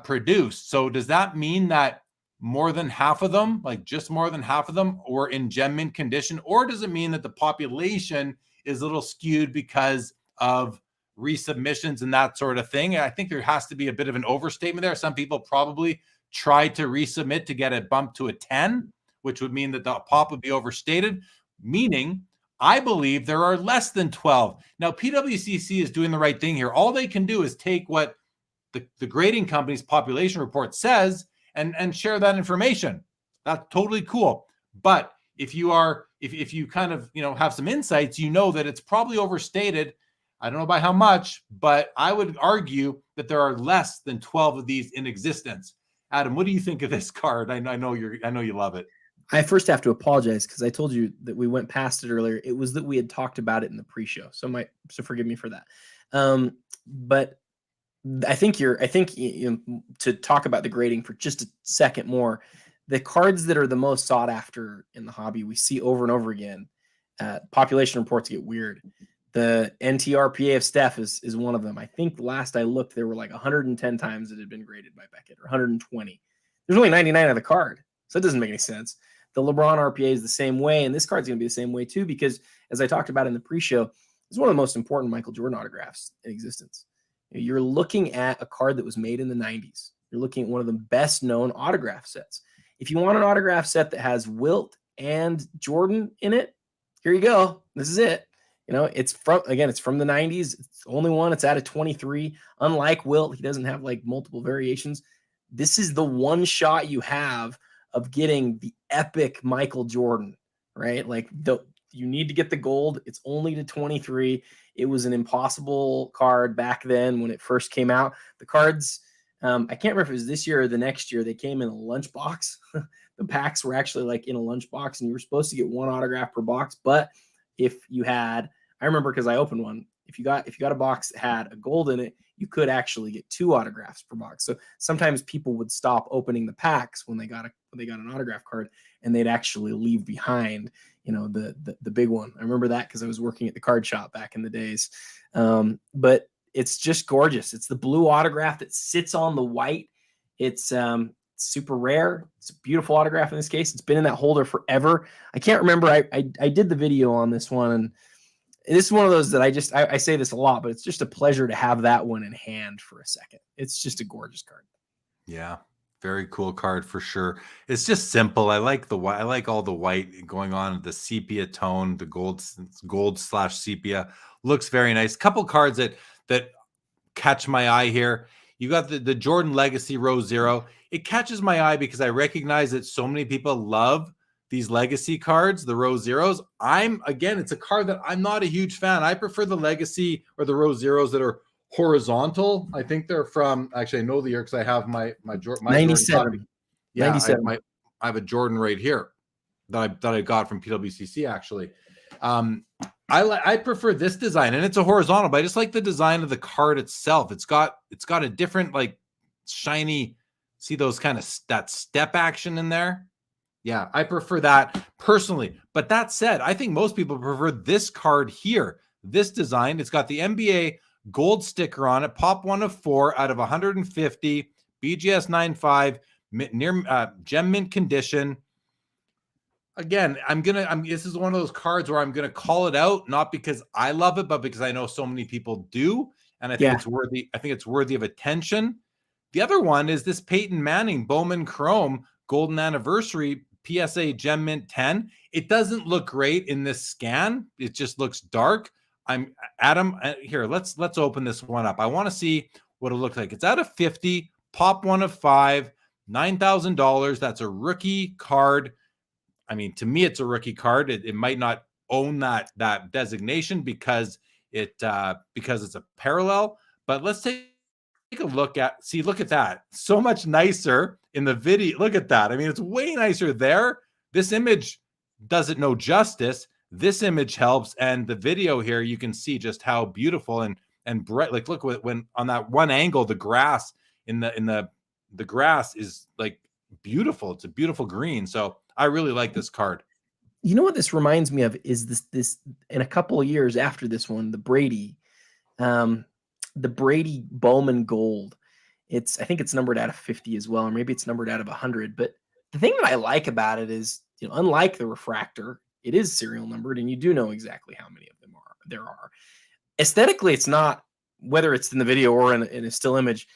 produced. So does that mean that more than half of them, like just more than half of them, were in gem mint condition? Or does it mean that the population is a little skewed because of resubmissions and that sort of thing? I think there has to be a bit of an overstatement there. Some people probably tried to resubmit to get it bumped to a 10, which would mean that the pop would be overstated, meaning I believe there are less than 12. Now, PWCC is doing the right thing here. All they can do is take what the grading company's population report says and share that information. That's totally cool. But if you kind of, have some insights, that it's probably overstated. I don't know by how much, but I would argue that there are less than 12 of these in existence. Adam, what do you think of this card? I know you love it. I first have to apologize because I told you that we went past it earlier. It was that we had talked about it in the pre-show, so forgive me for that. But I think to talk about the grading for just a second more, the cards that are the most sought after in the hobby, we see over and over again. Population reports get weird. The NTRPA of Steph is one of them. I think last I looked, there were like 110 times it had been graded by Beckett, or 120. There's only 99 of the card, so it doesn't make any sense. The LeBron RPA is the same way, and this card's going to be the same way too, because as I talked about in the pre-show, it's one of the most important Michael Jordan autographs in existence. You're looking at a card that was made in the 90s. You're looking at one of the best known autograph sets. If you want an autograph set that has Wilt and Jordan in it, here you go. This is it. It's from the 90s. It's the only one. It's out of 23. Unlike Wilt, he doesn't have like multiple variations. This is the one shot you have of getting the epic Michael Jordan, right? Like you need to get the gold. It's only to 23. It was an impossible card back then when it first came out. The cards, I can't remember if it was this year or the next year, they came in a lunchbox. The packs were actually like in a lunchbox, and you were supposed to get one autograph per box. But if you had, I remember because I opened one, if you got a box that had a gold in it, you could actually get 2 autographs per box. So sometimes people would stop opening the packs when they got an autograph card, and they'd actually leave behind, the big one. I remember that because I was working at the card shop back in the days. But it's just gorgeous. It's the blue autograph that sits on the white. It's super rare. It's a beautiful autograph in this case. It's been in that holder forever. I can't remember. I did the video on this one, and this is one of those that I say this a lot, but it's just a pleasure to have that one in hand for a second. It's just a gorgeous card. Yeah, very cool card for sure. It's just simple. I like the white. I like all the white going on, the sepia tone, the gold/sepia looks very nice. Couple cards that catch my eye here. You got the Jordan Legacy Row Zero. It catches my eye because I recognize that so many people love these legacy cards, the Row Zeros. It's a card that I'm not a huge fan. I prefer the Legacy or the Row Zeros that are horizontal. I think they're from, actually I know the year because I have my 97. Yeah, 97. I have a Jordan right here that I got from PWCC actually. I prefer this design, and it's a horizontal, but I just like the design of the card itself. It's got a different like shiny, see those kind of that step action in there. Yeah, I prefer that personally. But that said, I think most people prefer this card here. This design, it's got the NBA gold sticker on it, pop 1 of 4 out of 150, BGS 9.5, near gem mint condition. Again, this is one of those cards where I'm gonna call it out, not because I love it, but because I know so many people do, and I think it's worthy. I think it's worthy of attention. The other one is this Peyton Manning Bowman Chrome Golden Anniversary PSA Gem Mint 10. It doesn't look great in this scan. It just looks dark. Adam, here, let's open this one up. I want to see what it looks like. It's out of 50, pop 1 of 5, $9,000. That's a rookie card. I mean, to me, it's a rookie card. It might not own that designation because it's a parallel. But let's take a look at that. So much nicer in the video. Look at that. I mean, it's way nicer there. This image does it no justice. This image helps, and the video here you can see just how beautiful and bright. Like, look when on that one angle, the grass in the grass is like beautiful. It's a beautiful green. So I really like this card. You know what this reminds me of is this in a couple of years after this one, the Brady The Brady Bowman Gold. I think it's numbered out of 50 as well, or maybe it's numbered out of 100. But the thing that I like about it is, unlike the refractor, it is serial numbered, and you do know exactly how many of them there are. Aesthetically, it's not, whether it's in the video or in a still image,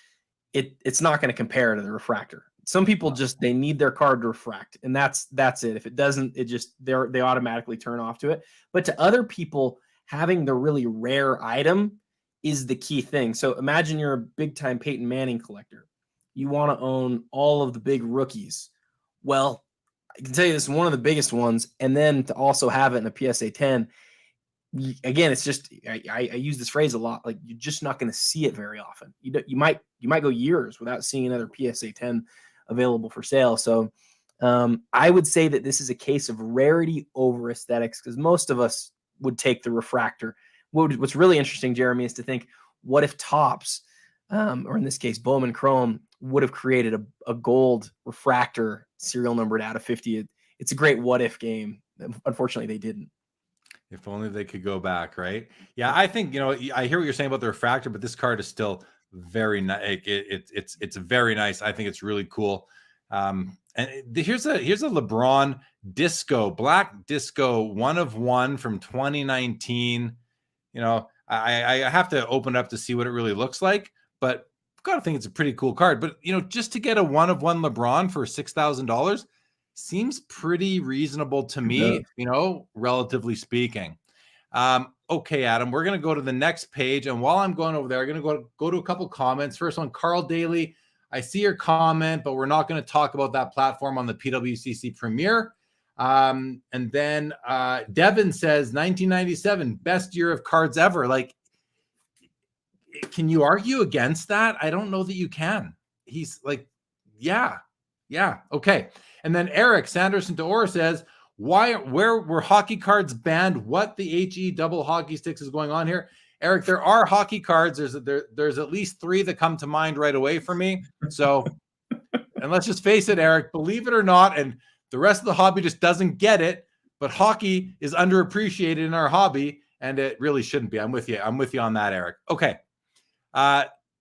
it's not going to compare to the refractor. Some people they need their card to refract, and that's it. If it doesn't, they automatically turn off to it. But to other people, having the really rare item is the key thing. So imagine you're a big time Peyton Manning collector. You want to own all of the big rookies. Well, I can tell you this is one of the biggest ones. And then to also have it in a PSA 10, again, it's just, I use this phrase a lot. Like, you're just not going to see it very often. You might go years without seeing another PSA 10 available for sale. So I would say that this is a case of rarity over aesthetics, because most of us would take the refractor. What's really interesting, Jeremy, is to think, what if Topps, or in this case, Bowman Chrome, would have created a gold refractor serial numbered out of 50? It's a great what if game. Unfortunately, they didn't. If only they could go back, right? Yeah, I think, I hear what you're saying about the refractor, but this card is still very nice. It's very nice. I think it's really cool. And here's a LeBron Disco, Black Disco 1 of 1 from 2019. I have to open it up to see what it really looks like, but I've got to think it's a pretty cool card. But just to get a 1 of 1 LeBron for $6,000 seems pretty reasonable to me, relatively speaking. Okay, Adam, we're going to go to the next page. And while I'm going over there, I'm going to go to a couple comments. First one, Carl Daly. I see your comment, but we're not going to talk about that platform on the PWCC Premier. And then Devin says 1997, best year of cards ever. Like, can you argue against that? I don't know that you can. He's like, yeah, okay. And then Eric Sanderson Deore says, where were hockey cards banned? What the HE double hockey sticks is going on here? Eric, there are hockey cards. There's at least 3 that come to mind right away for me. So, and let's just face it, Eric, believe it or not, and the rest of the hobby just doesn't get it, but hockey is underappreciated in our hobby, and it really shouldn't be. I'm with you on that, Eric. Okay.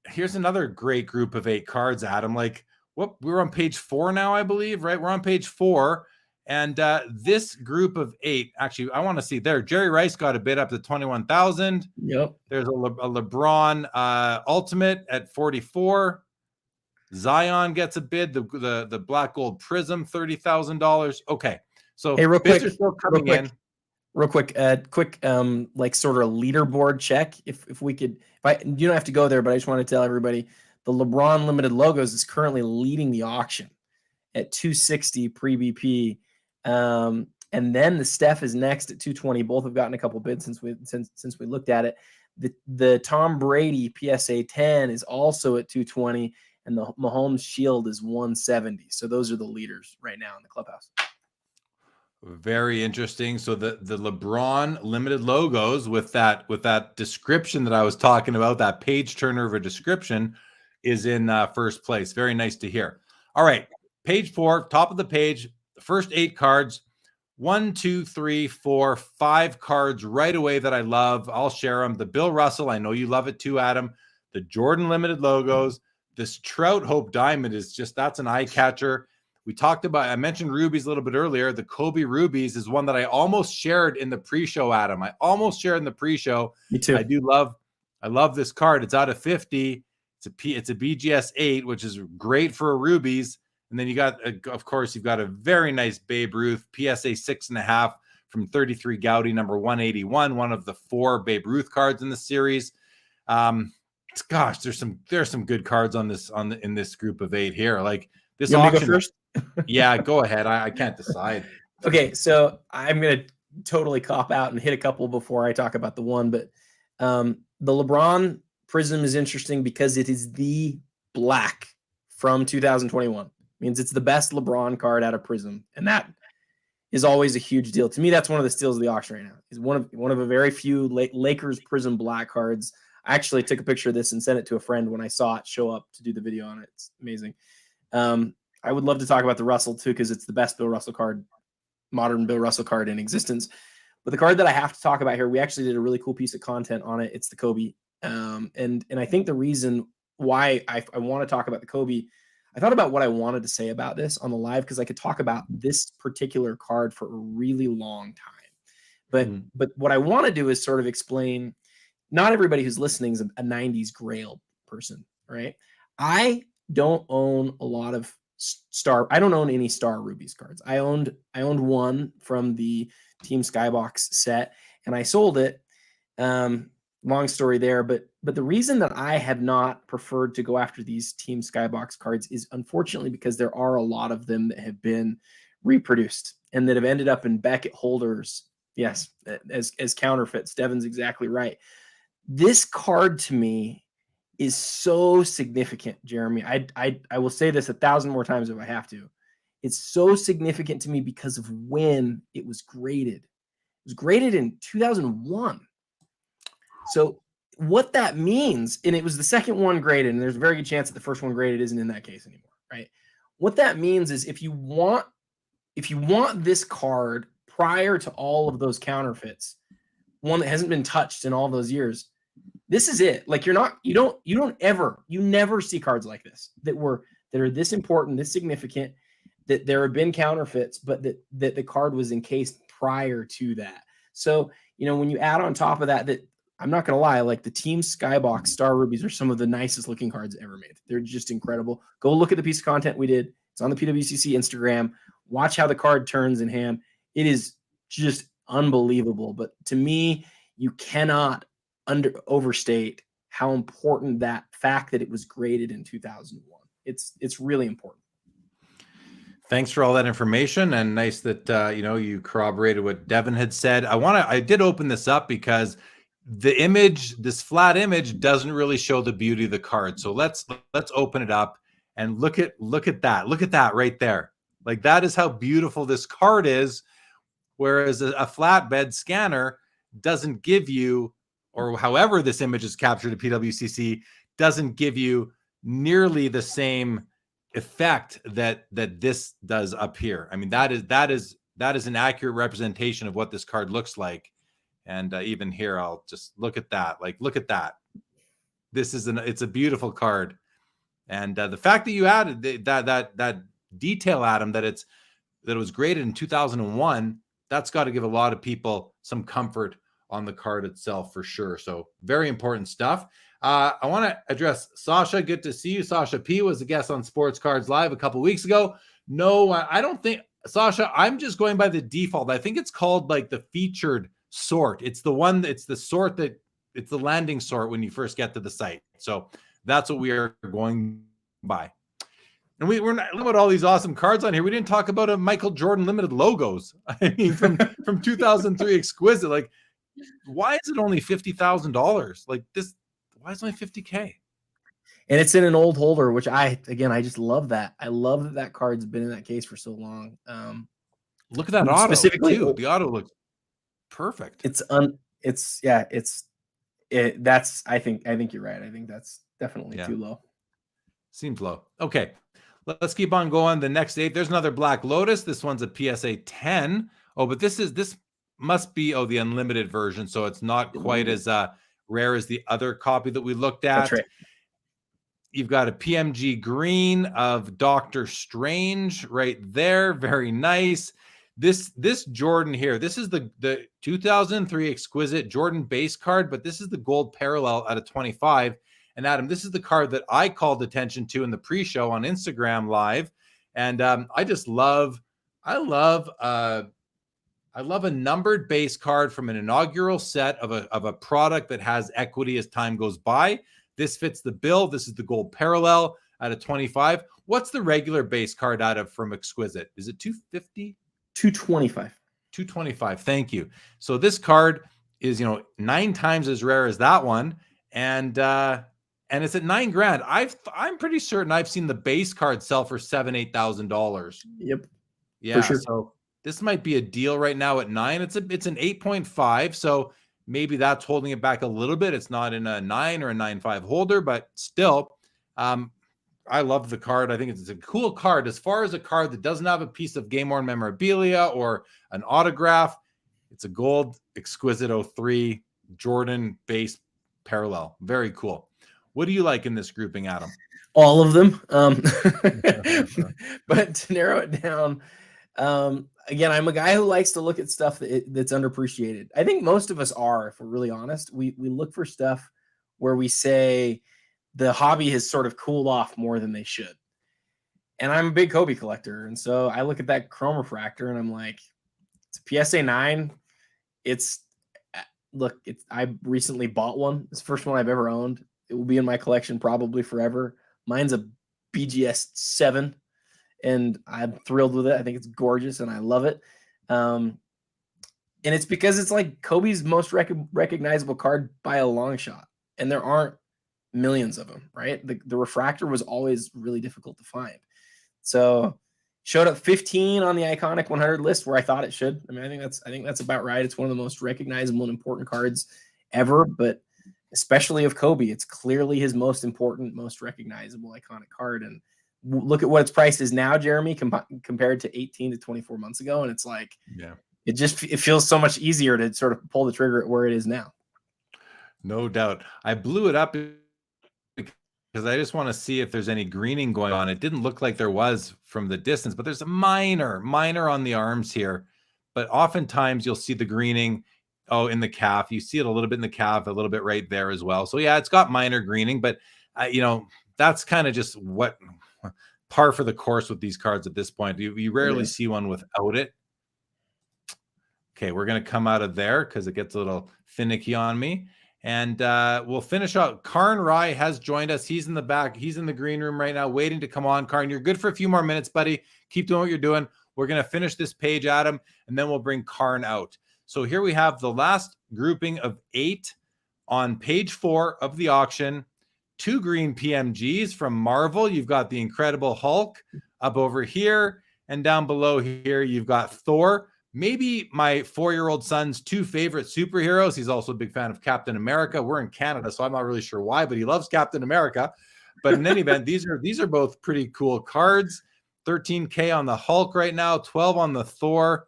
Here's another great group of 8 cards, Adam. Like, we're on page 4 now, I believe, right? We're on page 4. And this group of 8, actually, I want to see there. Jerry Rice got a bid up to 21,000. Yep. There's a LeBron Ultimate at 44. Zion gets a bid. The black gold prism, $30,000. Okay. So hey, real quick, are still coming in. Real quick, like sort of leaderboard check. If we could, you don't have to go there, but I just want to tell everybody the LeBron limited logos is currently leading the auction at 260 pre-BP. And then the Steph is next at 220. Both have gotten a couple bids since we looked at it. The Tom Brady PSA 10 is also at 220, and the Mahomes Shield is 170. So those are the leaders right now in the clubhouse. Very interesting. So the LeBron limited logos with that description that I was talking about, that page turner of a description, is in first place. Very nice to hear. All right, page 4, top of the page, the first 8 cards. 1, 2, 3, 4, 5 cards right away that I love. I'll share them. The Bill Russell, I know you love it too, Adam. The Jordan limited logos. This Trout Hope Diamond is that's an eye catcher. I mentioned rubies a little bit earlier. The Kobe rubies is one that I almost shared in the pre-show, Adam. I almost shared in the pre-show. Me too. I love this card. It's out of 50. It's a BGS 8, which is great for a rubies. And then you got, of course, you've got a very nice Babe Ruth PSA 6.5 from 33 Gaudy, number 181, one of the 4 Babe Ruth cards in the series. Gosh, there's some good cards in this group of 8 here. Like this auction. You want me to go first? Yeah, go ahead. I can't decide. Okay, so I'm gonna totally cop out and hit a couple before I talk about the one, but the LeBron Prism is interesting because it is the black from 2021. Means it's the best LeBron card out of Prism, and that is always a huge deal. To me, that's one of the steals of the auction right now. It's one of a very few Lakers Prism black cards. I actually took a picture of this and sent it to a friend when I saw it show up to do the video on it. It's amazing. I would love to talk about the Russell too, because it's the best Bill Russell card, modern Bill Russell card in existence. But the card that I have to talk about here, we actually did a really cool piece of content on it. It's the Kobe And I think the reason why I want to talk about the Kobe, I thought about what I wanted to say about this on the live because I could talk about this particular card for a really long time. But what I want to do is sort of explain. Not everybody who's listening is a 90s grail person, right? I don't own a lot of I don't own any Star Rubies cards. I owned one from the Team Skybox set and I sold it. Long story there, but the reason that I have not preferred to go after these Team Skybox cards is unfortunately because there are a lot of them that have been reproduced and that have ended up in Beckett holders. Yes, as counterfeits. Devin's exactly right. This card to me is so significant, Jeremy. I will say this 1,000 more times if I have to. It's so significant to me because of when it was graded. It was graded in 2001. So what that means, and it was the second one graded, and there's a very good chance that the first one graded isn't in that case anymore, right? What that means is if you want this card prior to all of those counterfeits, one that hasn't been touched in all those years, this is it. Like you never see cards like this that are this important, this significant, that there have been counterfeits, but that the card was encased prior to that. So, when you add on top of that I'm not going to lie, like the Team Skybox Star Rubies are some of the nicest looking cards ever made. They're just incredible. Go look at the piece of content we did. It's on the PWCC Instagram. Watch how the card turns in hand. It is just unbelievable. But to me, you cannot overstate how important that fact that it was graded in 2001. It's really important. Thanks for all that information, and nice that you corroborated what Devin had said. I did open this up because the image, this flat image, doesn't really show the beauty of the card. So let's open it up and look at that. Look at that right there. Like that is how beautiful this card is. Whereas a flatbed scanner doesn't give you, or however this image is captured at PWCC, doesn't give you nearly the same effect that this does up here. I mean, that is an accurate representation of what this card looks like. And even here, I'll just look at that. Like, look at that. It's a beautiful card. And the fact that you added that detail, Adam, that it was graded in 2001, that's got to give a lot of people some comfort on the card itself for sure. So very important stuff. I want to address Sasha. Good to see you. Sasha P was a guest on Sports Cards Live a couple weeks ago. No, I don't think, Sasha, I'm just going by the default. I think it's called like the featured sort. It's the landing sort when you first get to the site. So that's what we are going by. And we're not about all these awesome cards on here. We didn't talk about a Michael Jordan limited logos. I mean, from 2003 exquisite. Like, why is it only $50,000? Like this, why is it only $50K? And it's in an old holder, which I just love that. I love that card's been in that case for so long. Look at that auto specifically too. The auto looks perfect. I think you're right. I think that's definitely too low. Seems low. Okay. Let's keep on going. The next 8, there's another Black Lotus. This one's a PSA 10. Oh, but this must be the unlimited version, so it's not quite as rare as the other copy that we looked at. That's right. You've got a PMG green of Doctor Strange right there. Very nice. This Jordan here, this is the 2003 exquisite Jordan base card, but this is the gold parallel at a 25. And Adam, this is the card that I called attention to in the pre-show on Instagram Live. And I love a numbered base card from an inaugural set of a product that has equity as time goes by. This fits the bill. This is the gold parallel at a 25. What's the regular base card out of from Exquisite? Is it 250? 225. 225. Thank you. So this card is 9 times as rare as that one, and it's at $9,000. I'm pretty certain I've seen the base card sell for $7,000-$8,000. Yep. Yeah. For sure. So this might be a deal right now at 9. It's an 8.5. So maybe that's holding it back a little bit. It's not in a 9 or a 9.5 holder, but still, I love the card. I think it's a cool card. As far as a card that doesn't have a piece of game-worn memorabilia or an autograph, it's a gold exquisite 03 Jordan base parallel. Very cool. What do you like in this grouping, Adam? All of them. But to narrow it down, again, I'm a guy who likes to look at stuff that's underappreciated. I think most of us are, if we're really honest. We look for stuff where we say the hobby has sort of cooled off more than they should. And I'm a big Kobe collector. And so I look at that chrome refractor and I'm like, it's a PSA 9. I recently bought one. It's the first one I've ever owned. It will be in my collection probably forever. Mine's a BGS 7, and I'm thrilled with it. I think it's gorgeous, and I love it. And it's because it's like Kobe's most recognizable card by a long shot, and there aren't millions of them, right? The refractor was always really difficult to find. So showed up 15 on the iconic 100 list where I thought it should. I mean, I think that's about right. It's one of the most recognizable and important cards ever, but especially of Kobe, it's clearly his most important, most recognizable, iconic card. And look at what its price is now, Jeremy, compared to 18 to 24 months ago. And it's like, yeah, it feels so much easier to sort of pull the trigger at where it is now. No doubt. I blew it up because I just want to see if there's any greening going on. It didn't look like there was from the distance, but there's a minor on the arms here. But oftentimes you'll see the greening. Oh, in the calf. You see it a little bit in the calf, a little bit right there as well. So yeah, it's got minor greening, but that's kind of just what par for the course with these cards at this point. You rarely see one without it. Okay, we're going to come out of there because it gets a little finicky on me. And we'll finish out. Karn Rai has joined us. He's in the back. He's in the green room right now, waiting to come on. Karn, you're good for a few more minutes, buddy. Keep doing what you're doing. We're going to finish this page, Adam, and then we'll bring Karn out. So here we have the last grouping of 8 on page 4 of the auction. 2 green PMGs from Marvel. You've got the Incredible Hulk up over here, and down below here, you've got Thor. Maybe my 4-year-old son's 2 favorite superheroes. He's also a big fan of Captain America. We're in Canada, so I'm not really sure why, but he loves Captain America. But in any event, these are both pretty cool cards. 13K on the Hulk right now, 12 on the Thor.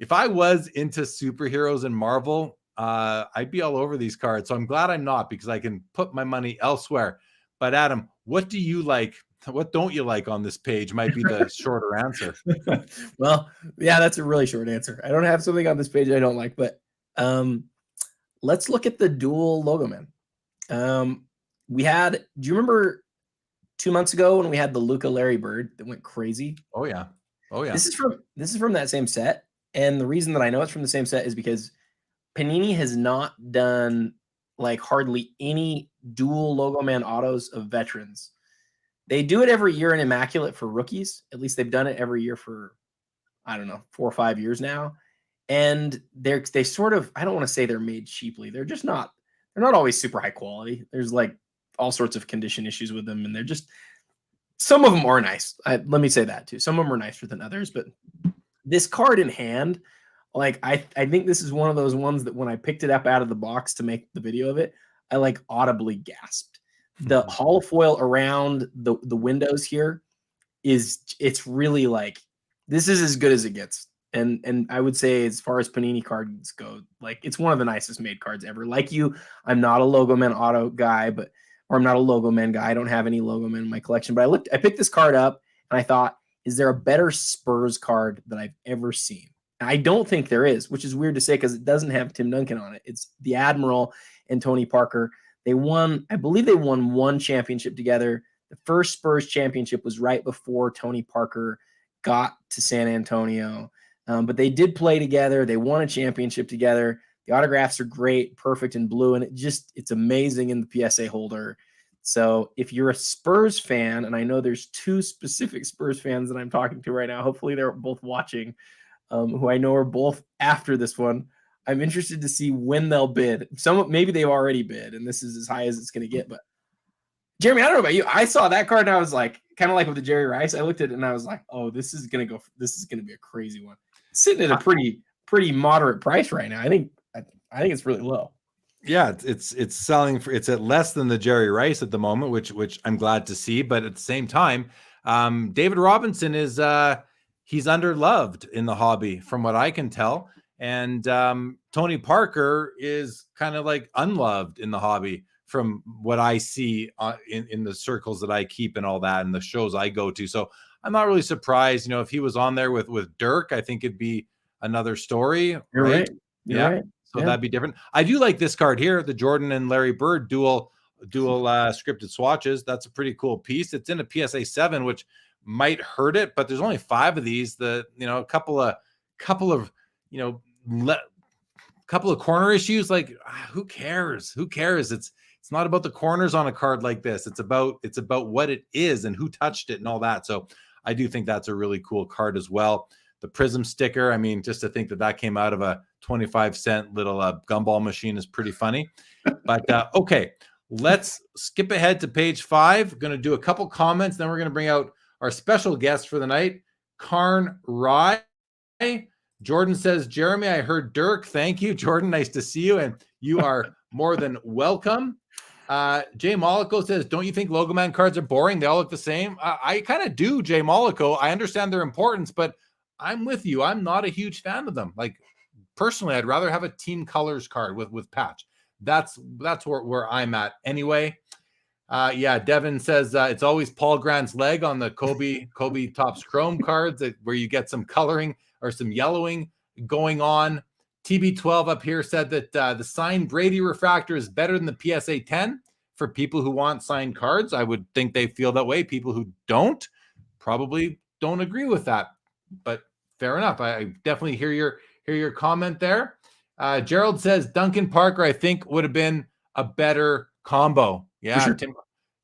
If I was into superheroes and Marvel, I'd be all over these cards. So I'm glad I'm not, because I can put my money elsewhere. But Adam, what do you like? What don't you like on this page might be the shorter answer. Well, yeah, that's a really short answer. I don't have something on this page I don't like, but let's look at the dual logo man. Do you remember 2 months ago when we had the Luca Larry Bird that went crazy? Oh yeah. This is from that same set. And the reason that I know it's from the same set is because Panini has not done like hardly any dual logo man autos of veterans. They do it every year in Immaculate for rookies. At least they've done it every year for, I don't know, 4 or 5 years now. And they sort of, I don't want to say they're made cheaply. They're not always super high quality. There's like all sorts of condition issues with them. And they're just, some of them are nice. Let me say that too. Some of them are nicer than others, but this card in hand, like I think this is one of those ones that when I picked it up out of the box to make the video of it, I like audibly gasped. The holofoil around the windows here it's really like, this is as good as it gets. And I would say as far as Panini cards go, like it's one of the nicest made cards ever. Like you, I'm not a Logo Man auto guy, or I'm not a Logo Man guy. I don't have any Logo Man in my collection, but I picked this card up and I thought, is there a better Spurs card that I've ever seen? I don't think there is, which is weird to say because it doesn't have Tim Duncan on it. It's the Admiral and Tony Parker. I believe they won 1 championship together. The first Spurs championship was right before Tony Parker got to San Antonio. But they did play together. They won a championship together. The autographs are great, perfect in blue, and it's amazing in the PSA holder. So if you're a Spurs fan, and I know there's 2 specific Spurs fans that I'm talking to right now, hopefully they're both watching, who I know are both after this one. I'm interested to see when they'll bid. Maybe they've already bid, and this is as high as it's going to get. But Jeremy, I don't know about you. I saw that card and I was like, kind of like with the Jerry Rice. I looked at it and I was like, oh, this is going to be a crazy one. It's sitting at a pretty moderate price right now. I think it's really low. Yeah, it's selling for, it's at less than the Jerry Rice at the moment, which I'm glad to see. But at the same time, David Robinson is he's underloved in the hobby, from what I can tell. And Tony Parker is kind of like unloved in the hobby from what I see in the circles that I keep and all that and the shows I go to. So I'm not really surprised. You know, if he was on there with Dirk, I think it'd be another story. You're right. You're right. So that'd be different. I do like this card here, the Jordan and Larry Bird dual scripted swatches. That's a pretty cool piece. It's in a PSA 7, which might hurt it, but there's only 5 of these. A couple of couple of corner issues. Like, who cares? It's not about the corners on a card like this. It's about what it is and who touched it and all that. So I do think that's a really cool card as well. The Prism sticker, I mean, just to think that came out of a 25-cent little gumball machine is pretty funny. But okay, let's skip ahead to page 5. Going to do a couple comments, then we're going to bring out our special guest for the night, Karn Rai. Jordan says, Jeremy, I heard Dirk. Thank you, Jordan. Nice to see you, and you are more than welcome. Jay Mollico says, don't you think Logo Man cards are boring? They all look the same. I kind of do, Jay Mollico. I understand their importance, but I'm with you. I'm not a huge fan of them. Like, personally, I'd rather have a team colors card with patch. That's where I'm at anyway. Devin says it's always Paul Grant's leg on the Kobe Topps Chrome cards where you get some coloring or some yellowing going on. TB12 up here said that the signed Brady refractor is better than the PSA 10 for people who want signed cards. I would think they feel that way. People who don't probably don't agree with that, but fair enough. I definitely hear your comment there. Gerald says Duncan Parker, I think, would have been a better combo. Yeah, sure.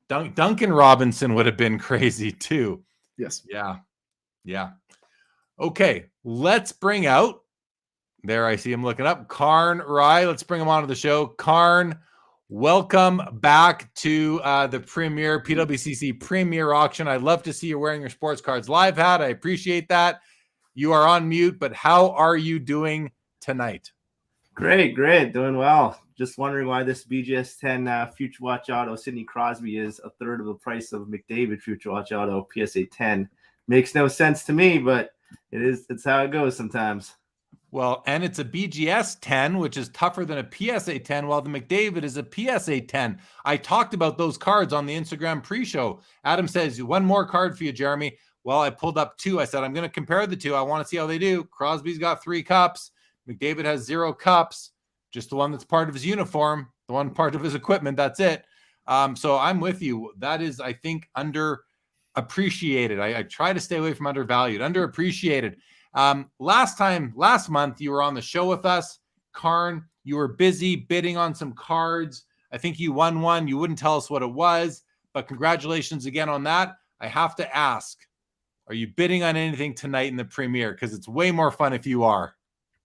Duncan Robinson would have been crazy too. Yes. Yeah. Okay, let's bring out, there I see him looking up, Karn Rai. Let's bring him onto the show. Karn, welcome back to the Premier PWCC Premier Auction. I'd love to see you wearing your Sports Cards Live hat. I appreciate that. You are on mute, but how are you doing tonight? Great. Doing well. Just wondering why this BGS 10 Future Watch Auto Sidney Crosby is a third of the price of McDavid Future Watch Auto PSA 10. Makes no sense to me, but it's how it goes sometimes. Well, and it's a BGS 10, which is tougher than a PSA 10, while the McDavid is a PSA 10. I talked about those cards on the Instagram pre-show. Adam says, one more card for you, Jeremy. Well, I pulled up 2. I said, I'm going to compare the 2. I want to see how they do. Crosby's got 3 cups. McDavid has 0 cups. Just the one that's part of his uniform, the one part of his equipment. That's it. So I'm with you. That is, I think, underappreciated. I try to stay away from undervalued, underappreciated. Last month, you were on the show with us, Karn. You were busy bidding on some cards. I think you won one. You wouldn't tell us what it was, but congratulations again on that. I have to ask, are you bidding on anything tonight in the premiere? Because it's way more fun if you are.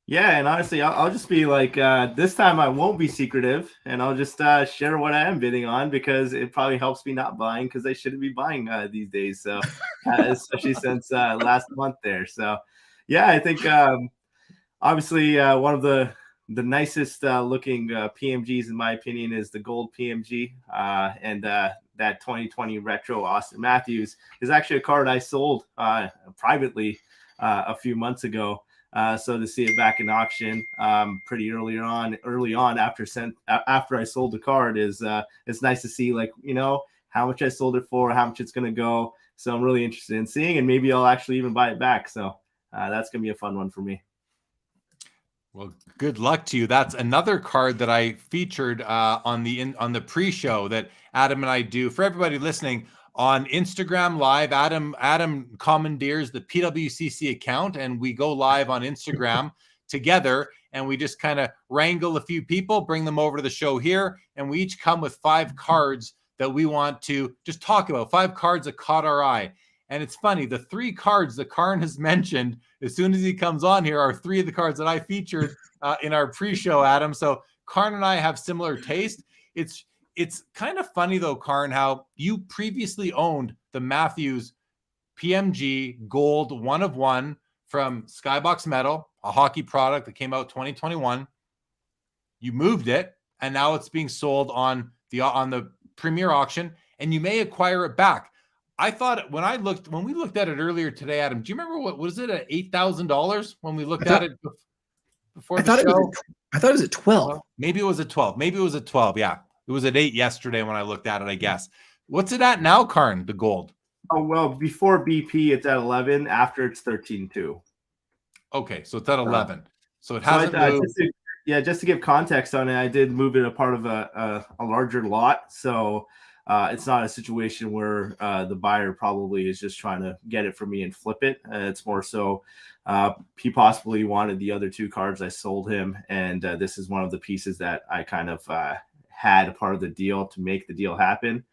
Yeah, and honestly, I'll just be like, this time I won't be secretive, and I'll just share what I am bidding on, because it probably helps me not buying, because I shouldn't be buying these days. So, especially since last month there. So, yeah, I think obviously one of the nicest looking PMGs, in my opinion, is the gold PMG, and that 2020 retro Austin Matthews is actually a card I sold privately a few months ago. So to see it back in auction pretty early on after I sold the card is it's nice to see, like, how much I sold it for, how much it's going to go. So I'm really interested in seeing, and maybe I'll actually even buy it back. So that's going to be a fun one for me. Well, good luck to you. That's another card that I featured on the pre-show that Adam and I do. For everybody listening on Instagram Live, Adam commandeers the PWCC account, and we go live on Instagram together, and we just kind of wrangle a few people, bring them over to the show here, and we each come with 5 cards that we want to just talk about, 5 cards that caught our eye. And it's funny, the 3 cards that Karn has mentioned as soon as he comes on here are 3 of the cards that I featured in our pre-show, Adam. So Karn and I have similar taste. It's kind of funny, though, Karn, how you previously owned the Matthews PMG Gold 1 of 1 from Skybox Metal, a hockey product that came out 2021. You moved it, and now it's being sold on the Premier Auction, and you may acquire it back. I thought when we looked at it earlier today, Adam, do you remember what was it at $8,000 when we looked at it? before I the thought it was. show. I thought it was at 12. Well, maybe it was at 12. Maybe it was at 12. Yeah, it was at 8 yesterday when I looked at it, I guess. What's it at now, Karn, the gold? Oh, well, before BP, it's at 11. After, it's 13.2. Okay, so it's at 11. So it So hasn't moved. just to give context on it, I did move it a part of a larger lot. So it's not a situation where the buyer probably is just trying to get it from me and flip it. It's more so he possibly wanted the other 2 cards I sold him. And this is one of the pieces that I kind of had a part of the deal to make the deal happen.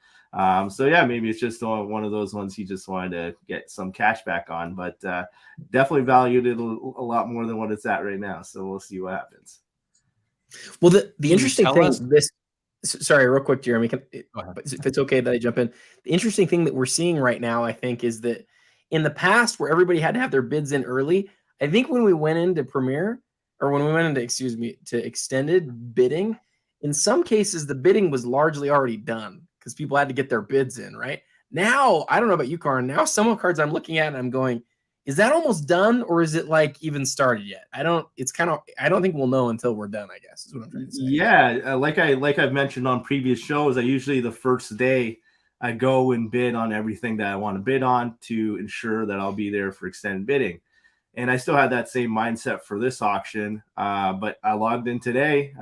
So yeah, maybe it's just one of those ones he just wanted to get some cash back on, but definitely valued it a lot more than what it's at right now. So we'll see what happens. Well, the interesting thing, sorry, real quick, Jeremy, if it's okay that I jump in, the interesting thing that we're seeing right now, I think, is that in the past where everybody had to have their bids in early, I think when we went into Premier, or when we went into, to extended bidding, in some cases, the bidding was largely already done because people had to get their bids in, right? Now, I don't know about you, Karn. Now, some of the cards I'm looking at and I'm going, is that almost done, or is it like even started yet? I don't think we'll know until we're done, I guess, is what I'm trying to say. Yeah, like I've mentioned on previous shows, I usually the first day I go and bid on everything that I want to bid on to ensure that I'll be there for extended bidding. And I still had that same mindset for this auction, but I logged in today,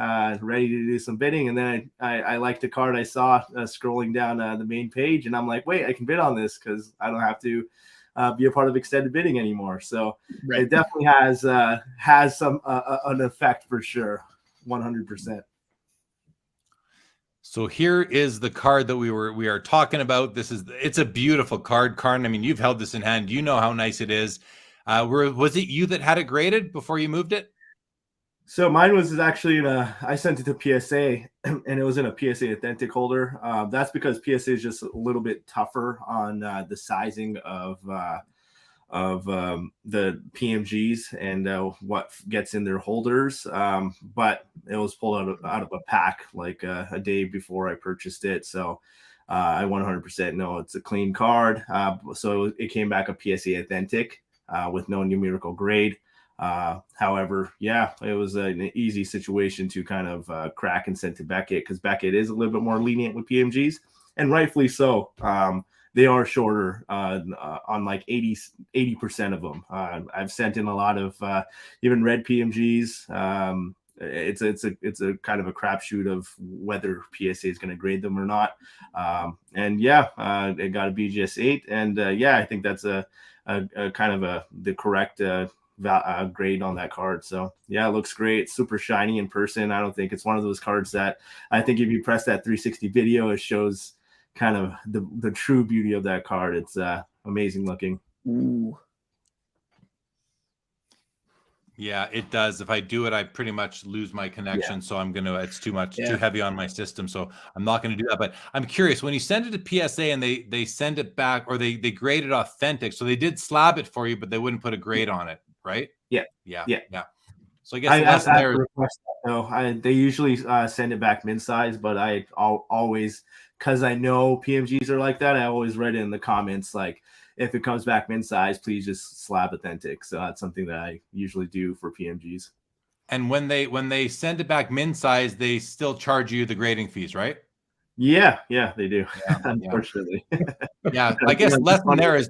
ready to do some bidding, and then I liked the card I saw scrolling down the main page, and I'm like, wait, I can bid on this because I don't have to be a part of extended bidding anymore. So It definitely has some an effect for sure, 100%. So here is the card that we are talking about. It's a beautiful card, Karn. I mean, you've held this in hand. You know how nice it is. Was it you that had it graded before you moved it? So mine was actually I sent it to PSA, and it was in a PSA authentic holder. That's because PSA is just a little bit tougher on the sizing of the PMGs and what gets in their holders. But it was pulled out of a pack like a day before I purchased it. So I 100% know it's a clean card. So it came back a PSA authentic with no numerical grade. However, yeah, it was an easy situation to kind of crack and send to Beckett because Beckett is a little bit more lenient with PMGs, and rightfully so. They are shorter on like 80% of them. I've sent in a lot of even red PMGs. It's a kind of a crapshoot of whether PSA is going to grade them or not. And yeah, it got a BGS 8, and yeah, I think that's a kind of the correct grade on that card. So yeah, it looks great. It's super shiny in person. I don't think it's one of those cards that I think if you press that 360 video, it shows kind of the true beauty of that card. It's amazing looking. Ooh. Yeah, it does. If I do it, I pretty much lose my connection. Yeah. So it's too heavy on my system. So I'm not going to do that. But I'm curious, when you send it to PSA and they send it back, or they grade it authentic. So they did slab it for you, but they wouldn't put a grade on it, right? Yeah. So I guess they usually send it back min size, but I always, because I know PMGs are like that, I always write it in the comments like, if it comes back min size, please just slab authentic. So that's something that I usually do for PMGs. And when they send it back min size, they still charge you the grading fees, right? Yeah, they do. Yeah, unfortunately. Yeah, I guess lesson there is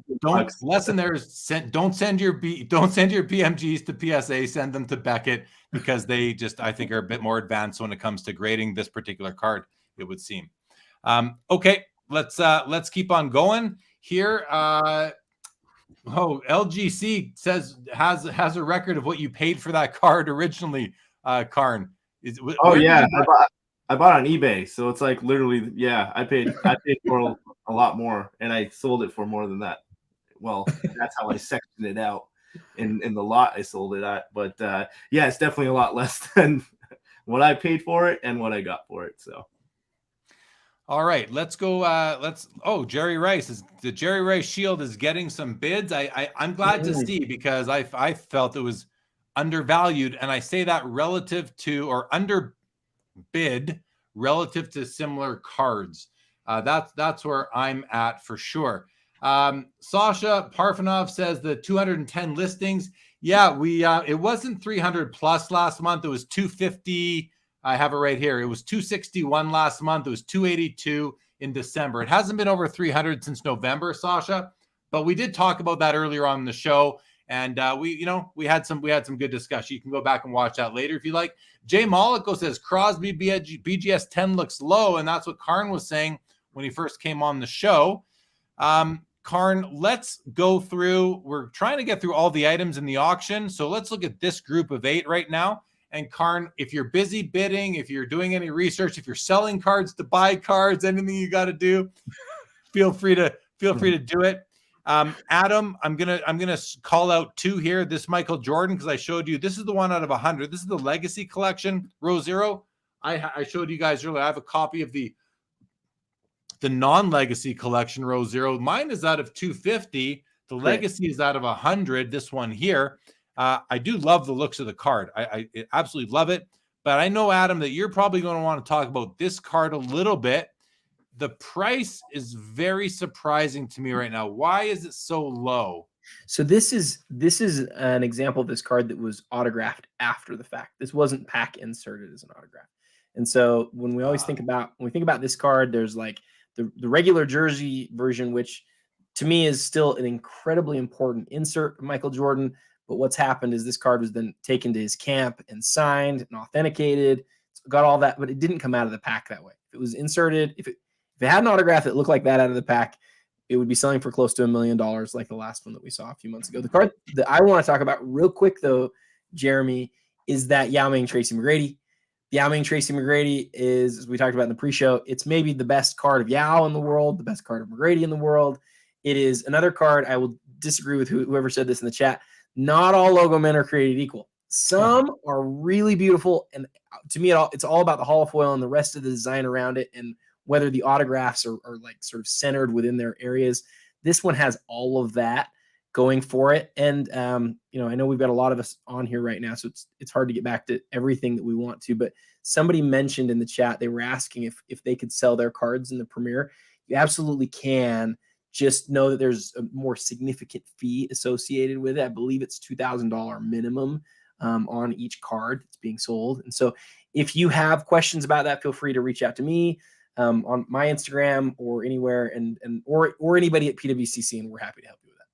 don't send your PMGs to PSA, send them to Beckett, because they just, I think, are a bit more advanced when it comes to grading this particular card, it would seem. Okay, let's keep on going here. LGC has a record of what you paid for that card originally, Karn. I bought on eBay, so it's like literally, yeah, I paid for a lot more, and I sold it for more than that. Well, that's how I sectioned it out in the lot I sold it at. But yeah, it's definitely a lot less than what I paid for it and what I got for it. So. All right, let's go. Jerry Rice the Jerry Rice Shield is getting some bids. I'm glad to see, because I felt it was undervalued, and I say that relative to, or underbid relative to similar cards. That's where I'm at for sure. Sasha Parfanov says the 210 listings. Yeah, we it wasn't 300 plus last month. It was 250. I have it right here. It was 261 last month. It was 282 in December. It hasn't been over 300 since November, Sasha, but we did talk about that earlier on the show. And we had some good discussion. You can go back and watch that later if you like. Jay Mollico says Crosby BGS 10 looks low, and that's what Karn was saying when he first came on the show. Karn, let's go through. We're trying to get through all the items in the auction, so let's look at this group of 8 right now. And Karn, if you're busy bidding, if you're doing any research, if you're selling cards to buy cards, anything you got to do, feel free to do it. Adam, I'm gonna call out 2 here. This Michael Jordan, because I showed you this is the one out of 100. This is the Legacy Collection row 0. I showed you guys earlier. I have a copy of the non-Legacy Collection row 0. Mine is out of 250. The Legacy is out of 100. This one here. I do love the looks of the card. I absolutely love it. But I know, Adam, that you're probably going to want to talk about this card a little bit. The price is very surprising to me right now. Why is it so low? So this is an example of this card that was autographed after the fact. This wasn't pack inserted as an autograph. And so when we always think about this card, there's like the regular jersey version, which to me is still an incredibly important insert of Michael Jordan. But what's happened is this card was then taken to his camp and signed and authenticated. It's got all that, but it didn't come out of the pack that way. If it was inserted, if it had an autograph that looked like that out of the pack, it would be selling for close to $1 million like the last one that we saw a few months ago. The card that I want to talk about real quick, though, Jeremy, is that Yao Ming Tracy McGrady. The Yao Ming Tracy McGrady is, as we talked about in the pre-show, it's maybe the best card of Yao in the world, the best card of McGrady in the world. It is another card. I will disagree with whoever said this in the chat. Not all logo men are created equal. Some are really beautiful, and to me, it's all about the hollow foil and the rest of the design around it, and whether the autographs are like sort of centered within their areas. This one has all of that going for it. And, I know we've got a lot of us on here right now, so it's hard to get back to everything that we want to, but somebody mentioned in the chat, they were asking if they could sell their cards in the Premier. You absolutely can. Just know that there's a more significant fee associated with it. I believe it's $2,000 minimum on each card that's being sold. And so if you have questions about that, feel free to reach out to me on my Instagram or anywhere, or anybody at PWCC, and we're happy to help you with that.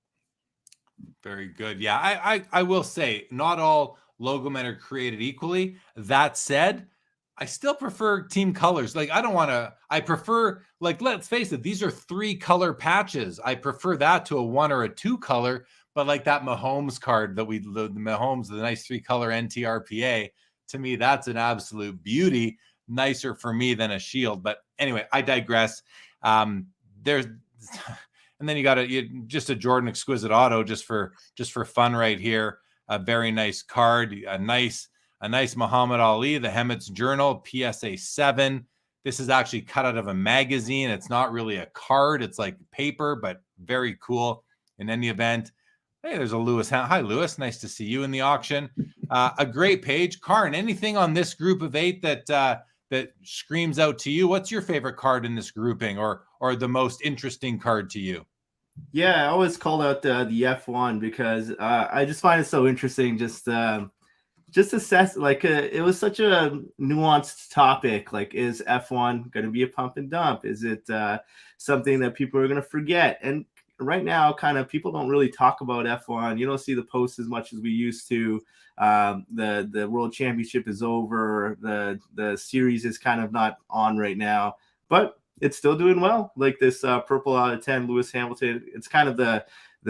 Very good. Yeah, I will say not all logo men are created equally. That said, I still prefer team colors. Like, I prefer, like, let's face it, these are 3 color patches. I prefer that to a 1 or a 2 color, but like that Mahomes card that the Mahomes, the nice 3 color NTRPA, to me, that's an absolute beauty. Nicer for me than a shield. But anyway, I digress. And then you got just a Jordan Exquisite Auto just for fun right here. A very nice card, a nice Muhammad Ali, the Hemet's Journal, PSA 7. This is actually cut out of a magazine. It's not really a card. It's like paper, but very cool. In any event, hey, there's a Lewis. Hi, Lewis. Nice to see you in the auction. A great page. Karn, anything on this group of 8 that screams out to you? What's your favorite card in this grouping, or the most interesting card to you? Yeah, I always called out the F1 because I just find it so interesting. Just assess, like, it was such a nuanced topic. Like, is F1 going to be a pump and dump? Is it something that people are going to forget? And right now, kind of, people don't really talk about F1. You don't see the posts as much as we used to. The World Championship is over. The series is kind of not on right now, but it's still doing well. Like this purple out of 10, Lewis Hamilton. It's kind of the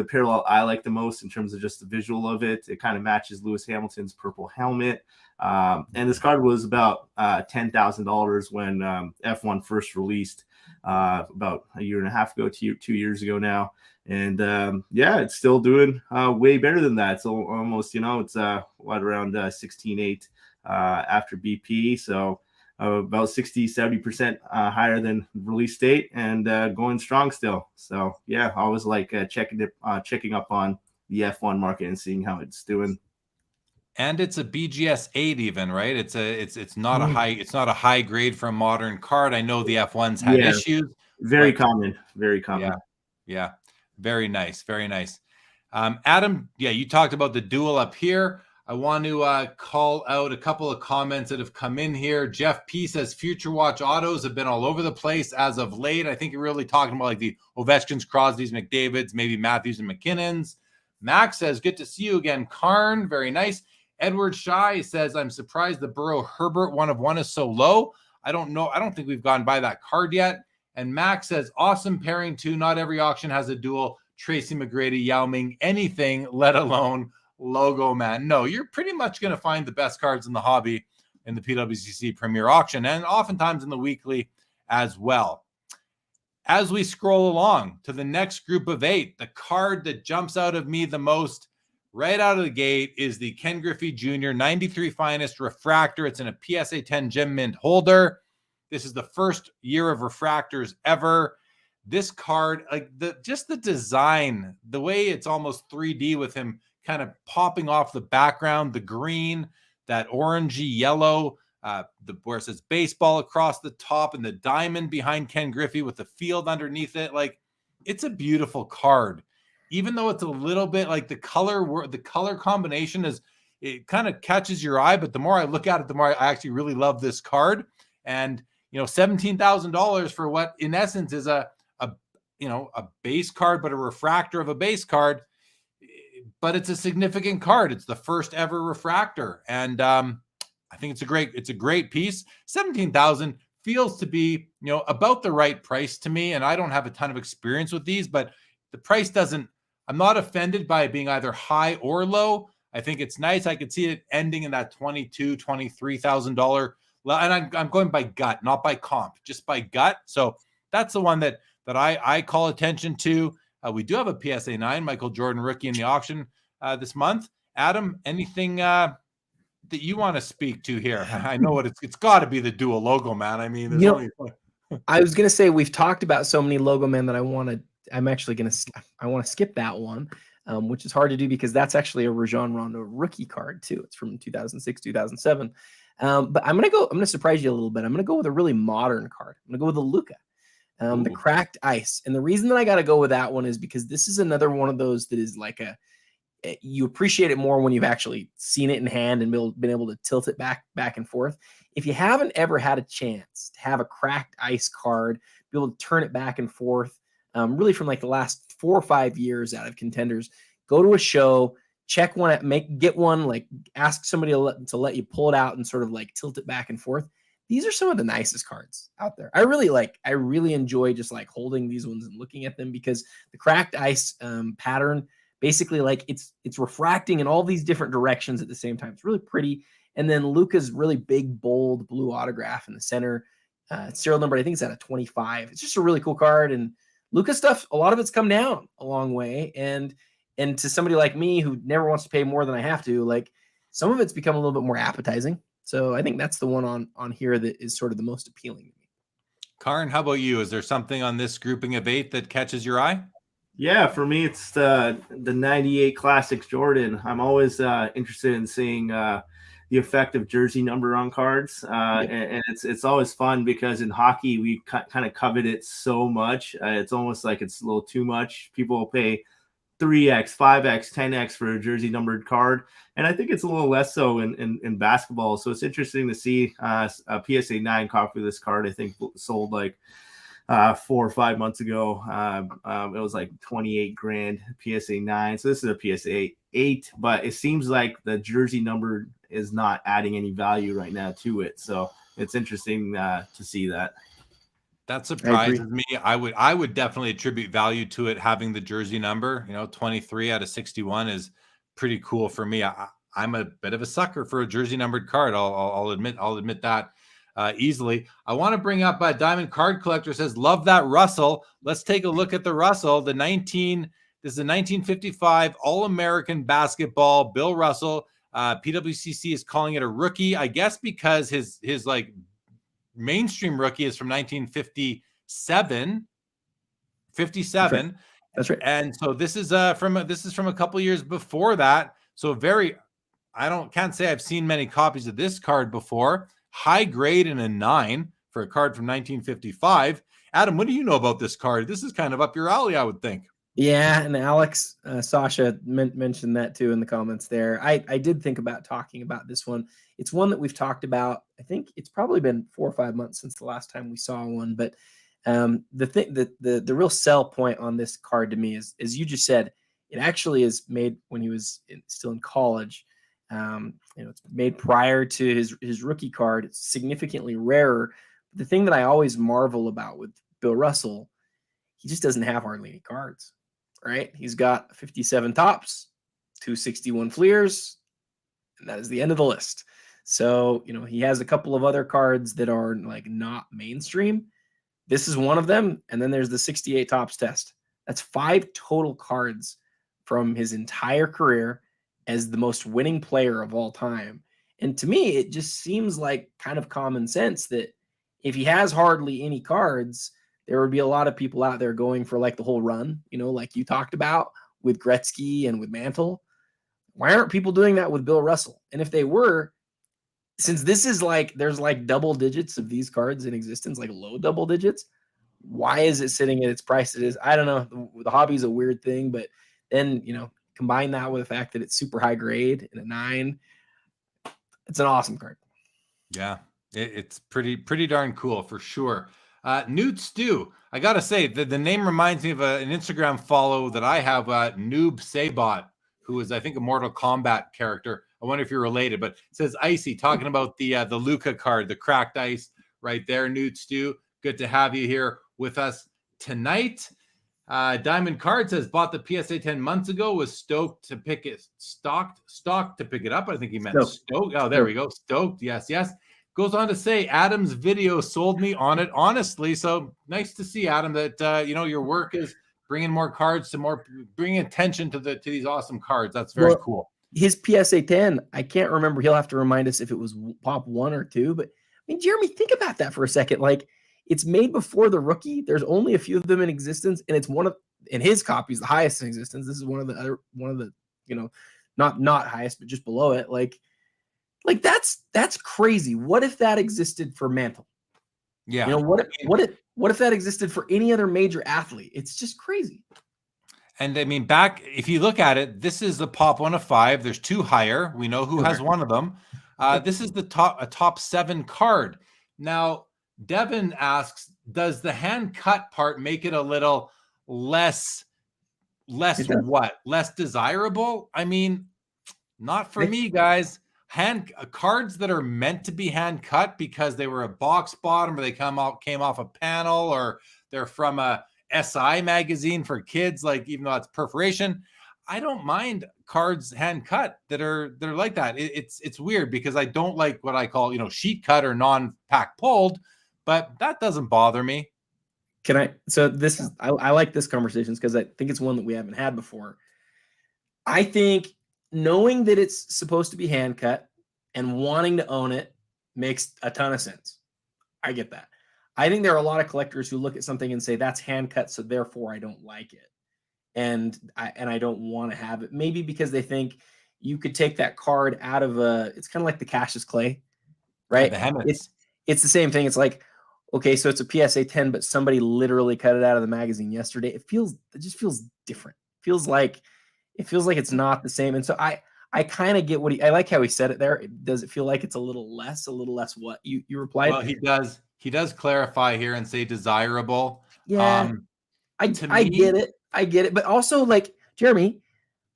parallel I like the most in terms of just the visual of it. It kind of matches Lewis Hamilton's purple helmet. And this card was about $10,000 when F1 first released about a year and a half ago, 2 years ago now. And it's still doing way better than that. So almost, it's around 16.8 after BP. So about 60-70% higher than release date, and going strong still. So yeah, I always like checking up on the F1 market and seeing how it's doing. And it's a BGS 8 even, right? It's not a high grade for a modern card. I know the F1s had issues. Very common. Yeah. Very nice. Very nice. Adam, yeah, you talked about the duel up here. I want to call out a couple of comments that have come in here. Jeff P says Future Watch autos have been all over the place as of late. I think you're really talking about like the Ovechkins, Crosbys, McDavids, maybe Matthews and McKinnons. Max says, good to see you again, Karn. Very nice. Edward Shy says, I'm surprised the Burrow Herbert 1/1 is so low. I don't know. I don't think we've gone by that card yet. And Max says, awesome pairing too. Not every auction has a duel. Tracy McGrady, Yao Ming, anything, let alone logo man. No, you're pretty much going to find the best cards in the hobby in the PWCC Premier Auction and oftentimes in the weekly as well. As we scroll along to the next group of 8, the card that jumps out of me the most right out of the gate is the Ken Griffey Jr. 93 Finest Refractor. It's in a PSA 10 Gem Mint holder. This is the first year of refractors ever. This card, like just the design, the way it's almost 3D with him kind of popping off the background, the green, that orangey yellow, where it says baseball across the top and the diamond behind Ken Griffey with the field underneath it. Like, it's a beautiful card, even though it's a little bit like the color combination it kind of catches your eye. But the more I look at it, the more I actually really love this card. And, $17,000 for what in essence is a base card, but a refractor of a base card. But it's a significant card. It's the first ever refractor. And I think it's a great piece. 17,000 feels to be, about the right price to me. And I don't have a ton of experience with these, but the price I'm not offended by it being either high or low. I think it's nice. I could see it ending in that $22,000, $23,000. And I'm going by gut, not by comp, just by gut. So that's the one that I call attention to. We do have a PSA 9, Michael Jordan rookie in the auction this month. Adam, anything that you want to speak to here? I know it's got to be the dual logo, man. I mean, I was going to say, we've talked about so many logo men that I want to skip that one, which is hard to do because that's actually a Rajon Rondo rookie card too. It's from 2006, 2007. But I'm going to surprise you a little bit. I'm going to go with a really modern card. I'm going to go with the Luka. The cracked ice. And the reason that I got to go with that one is because this is another one of those that is like you appreciate it more when you've actually seen it in hand and been able to tilt it back and forth. If you haven't ever had a chance to have a cracked ice card, be able to turn it back and forth, really from like the last 4 or 5 years out of Contenders, go to a show, check one get one, like ask somebody to let you pull it out and sort of like tilt it back and forth. These are some of the nicest cards out there. I really enjoy just like holding these ones and looking at them because the cracked ice pattern, basically like it's refracting in all these different directions at the same time. It's really pretty. And then Luka's really big, bold blue autograph in the center. Serial number, I think it's at a 25. It's just a really cool card. And Luka stuff, a lot of it's come down a long way. And to somebody like me who never wants to pay more than I have to, like some of it's become a little bit more appetizing. So I think that's the one on here that is sort of the most appealing to me. Karn, how about you? Is there something on this grouping of 8 that catches your eye? Yeah, for me, it's the 98 Classics Jordan. I'm always interested in seeing the effect of jersey number on cards. And it's always fun because in hockey, we kind of covet it so much. It's almost like it's a little too much. People will pay 3x, 5x, 10x for a jersey numbered card. And I think it's a little less so in basketball. So it's interesting to see a PSA 9 copy of this card. I think sold like 4 or 5 months ago. It was like 28 grand PSA 9. So this is a PSA 8, but it seems like the jersey number is not adding any value right now to it. So it's interesting to see that. That surprises me. I would definitely attribute value to it having the jersey number. 23 out of 61 is pretty cool for me. I'm a bit of a sucker for a jersey numbered card. I'll admit that easily. I want to bring up Diamond Card Collector says, love that Russell. Let's take a look at the Russell. This is a 1955 All-American basketball. Bill Russell. PWCC is calling it a rookie, I guess, because his like mainstream rookie is from 1957. 57. That's right. And so this is from a couple years before that. So can't say I've seen many copies of this card before. High grade and a 9 for a card from 1955. Adam, what do you know about this card? This is kind of up your alley, I would think. Yeah, and Alex, Sasha mentioned that too in the comments there. I did think about talking about this one. It's one that we've talked about. I think it's probably been 4 or 5 months since the last time we saw one. But the thing that the real sell point on this card to me is, as you just said, it actually is made when he was still in college. It's made prior to his rookie card. It's significantly rarer. The thing that I always marvel about with Bill Russell, he just doesn't have hardly any cards. Right? He's got 57 tops, 261 fleers, and that is the end of the list. So, he has a couple of other cards that are like not mainstream. This is one of them. And then there's the 68 tops test. That's 5 total cards from his entire career as the most winning player of all time. And to me, it just seems like kind of common sense that if he has hardly any cards, there would be a lot of people out there going for like the whole run, like you talked about with Gretzky and with Mantle. Why aren't people doing that with Bill Russell? And if they were, since this is like, there's like double digits of these cards in existence, like low double digits, why is it sitting at its price it is? I don't know. The hobby is a weird thing, but then, combine that with the fact that it's super high grade and a 9, it's an awesome card. Yeah, it's pretty darn cool for sure. Newt Stew, I gotta say the name reminds me of an Instagram follow that I have, Noob Sabot, who is I think a Mortal Kombat character. I wonder if you're related, but it says Icy talking about the Luca card, the cracked ice right there. Newt Stew, good to have you here with us tonight. Diamond Card says bought the PSA 10 months ago, was stoked to pick it, stocked to pick it up. I think he meant stoked. Oh, there we go. Stoked. Yes. Goes on to say, Adam's video sold me on it, honestly. So nice to see, Adam, that your work is bringing more cards bringing attention to these awesome cards. That's very cool. His PSA 10, I can't remember. He'll have to remind us if it was pop 1 or 2. But I mean, Jeremy, think about that for a second. Like, it's made before the rookie. There's only a few of them in existence, and it's in his copies, the highest in existence. This is one of the not highest, but just below it. Like that's crazy. What if that existed for Mantle? Yeah. What if that existed for any other major athlete? It's just crazy. And I mean, if you look at it, this is the pop 1 of 5. There's 2 higher. We know who has one of them. This is a top 7 card. Now, Devin asks, does the hand cut part make it a little less desirable? I mean, not for me, guys. Cards that are meant to be hand cut because they were a box bottom or they came off a panel or they're from a SI magazine for kids, like even though it's perforation, I don't mind cards hand cut that are like that. It's weird because I don't like what I call sheet cut or non-pack pulled, but that doesn't bother me. I like this conversation because I think it's one that we haven't had before. I think knowing that it's supposed to be hand cut and wanting to own it makes a ton of sense. I get that. I think there are a lot of collectors who look at something and say that's hand cut, so therefore I don't like it. And I don't want to have it. Maybe because they think you could take that card out of it's kind of like the Cassius Clay, right? It's the same thing. It's like, okay, so it's a PSA 10, but somebody literally cut it out of the magazine yesterday. It just feels different. It feels like it's not the same. And so I kind of get I like how he said it there. Does it feel like it's a little less what you replied? Well, he does clarify here and say desirable. Yeah. I get it. But also, like, Jeremy,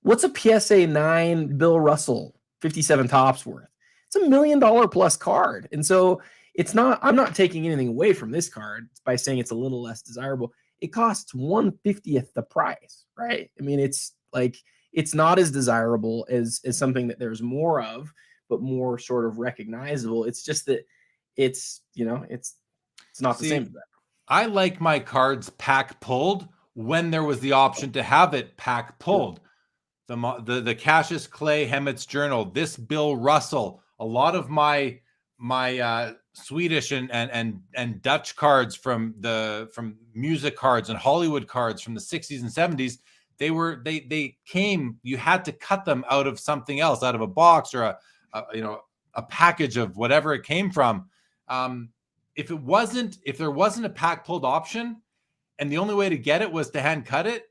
what's a PSA 9 Bill Russell 57 tops worth? It's $1 million plus card. And so I'm not taking anything away from this card by saying it's a little less desirable. It costs 1/50th the price, right? I mean, it's like, it's not as desirable as something that there's more of, but more sort of recognizable. It's just that it's not the same as that. I like my cards pack pulled when there was the option to have it pack pulled. The Cassius Clay Hemmett's Journal, this Bill Russell, a lot of my Swedish and Dutch cards from music cards and Hollywood cards from the 60s and 70s, they came, you had to cut them out of something else, out of a box or a package of whatever it came from. If there wasn't a pack pulled option and the only way to get it was to hand cut it,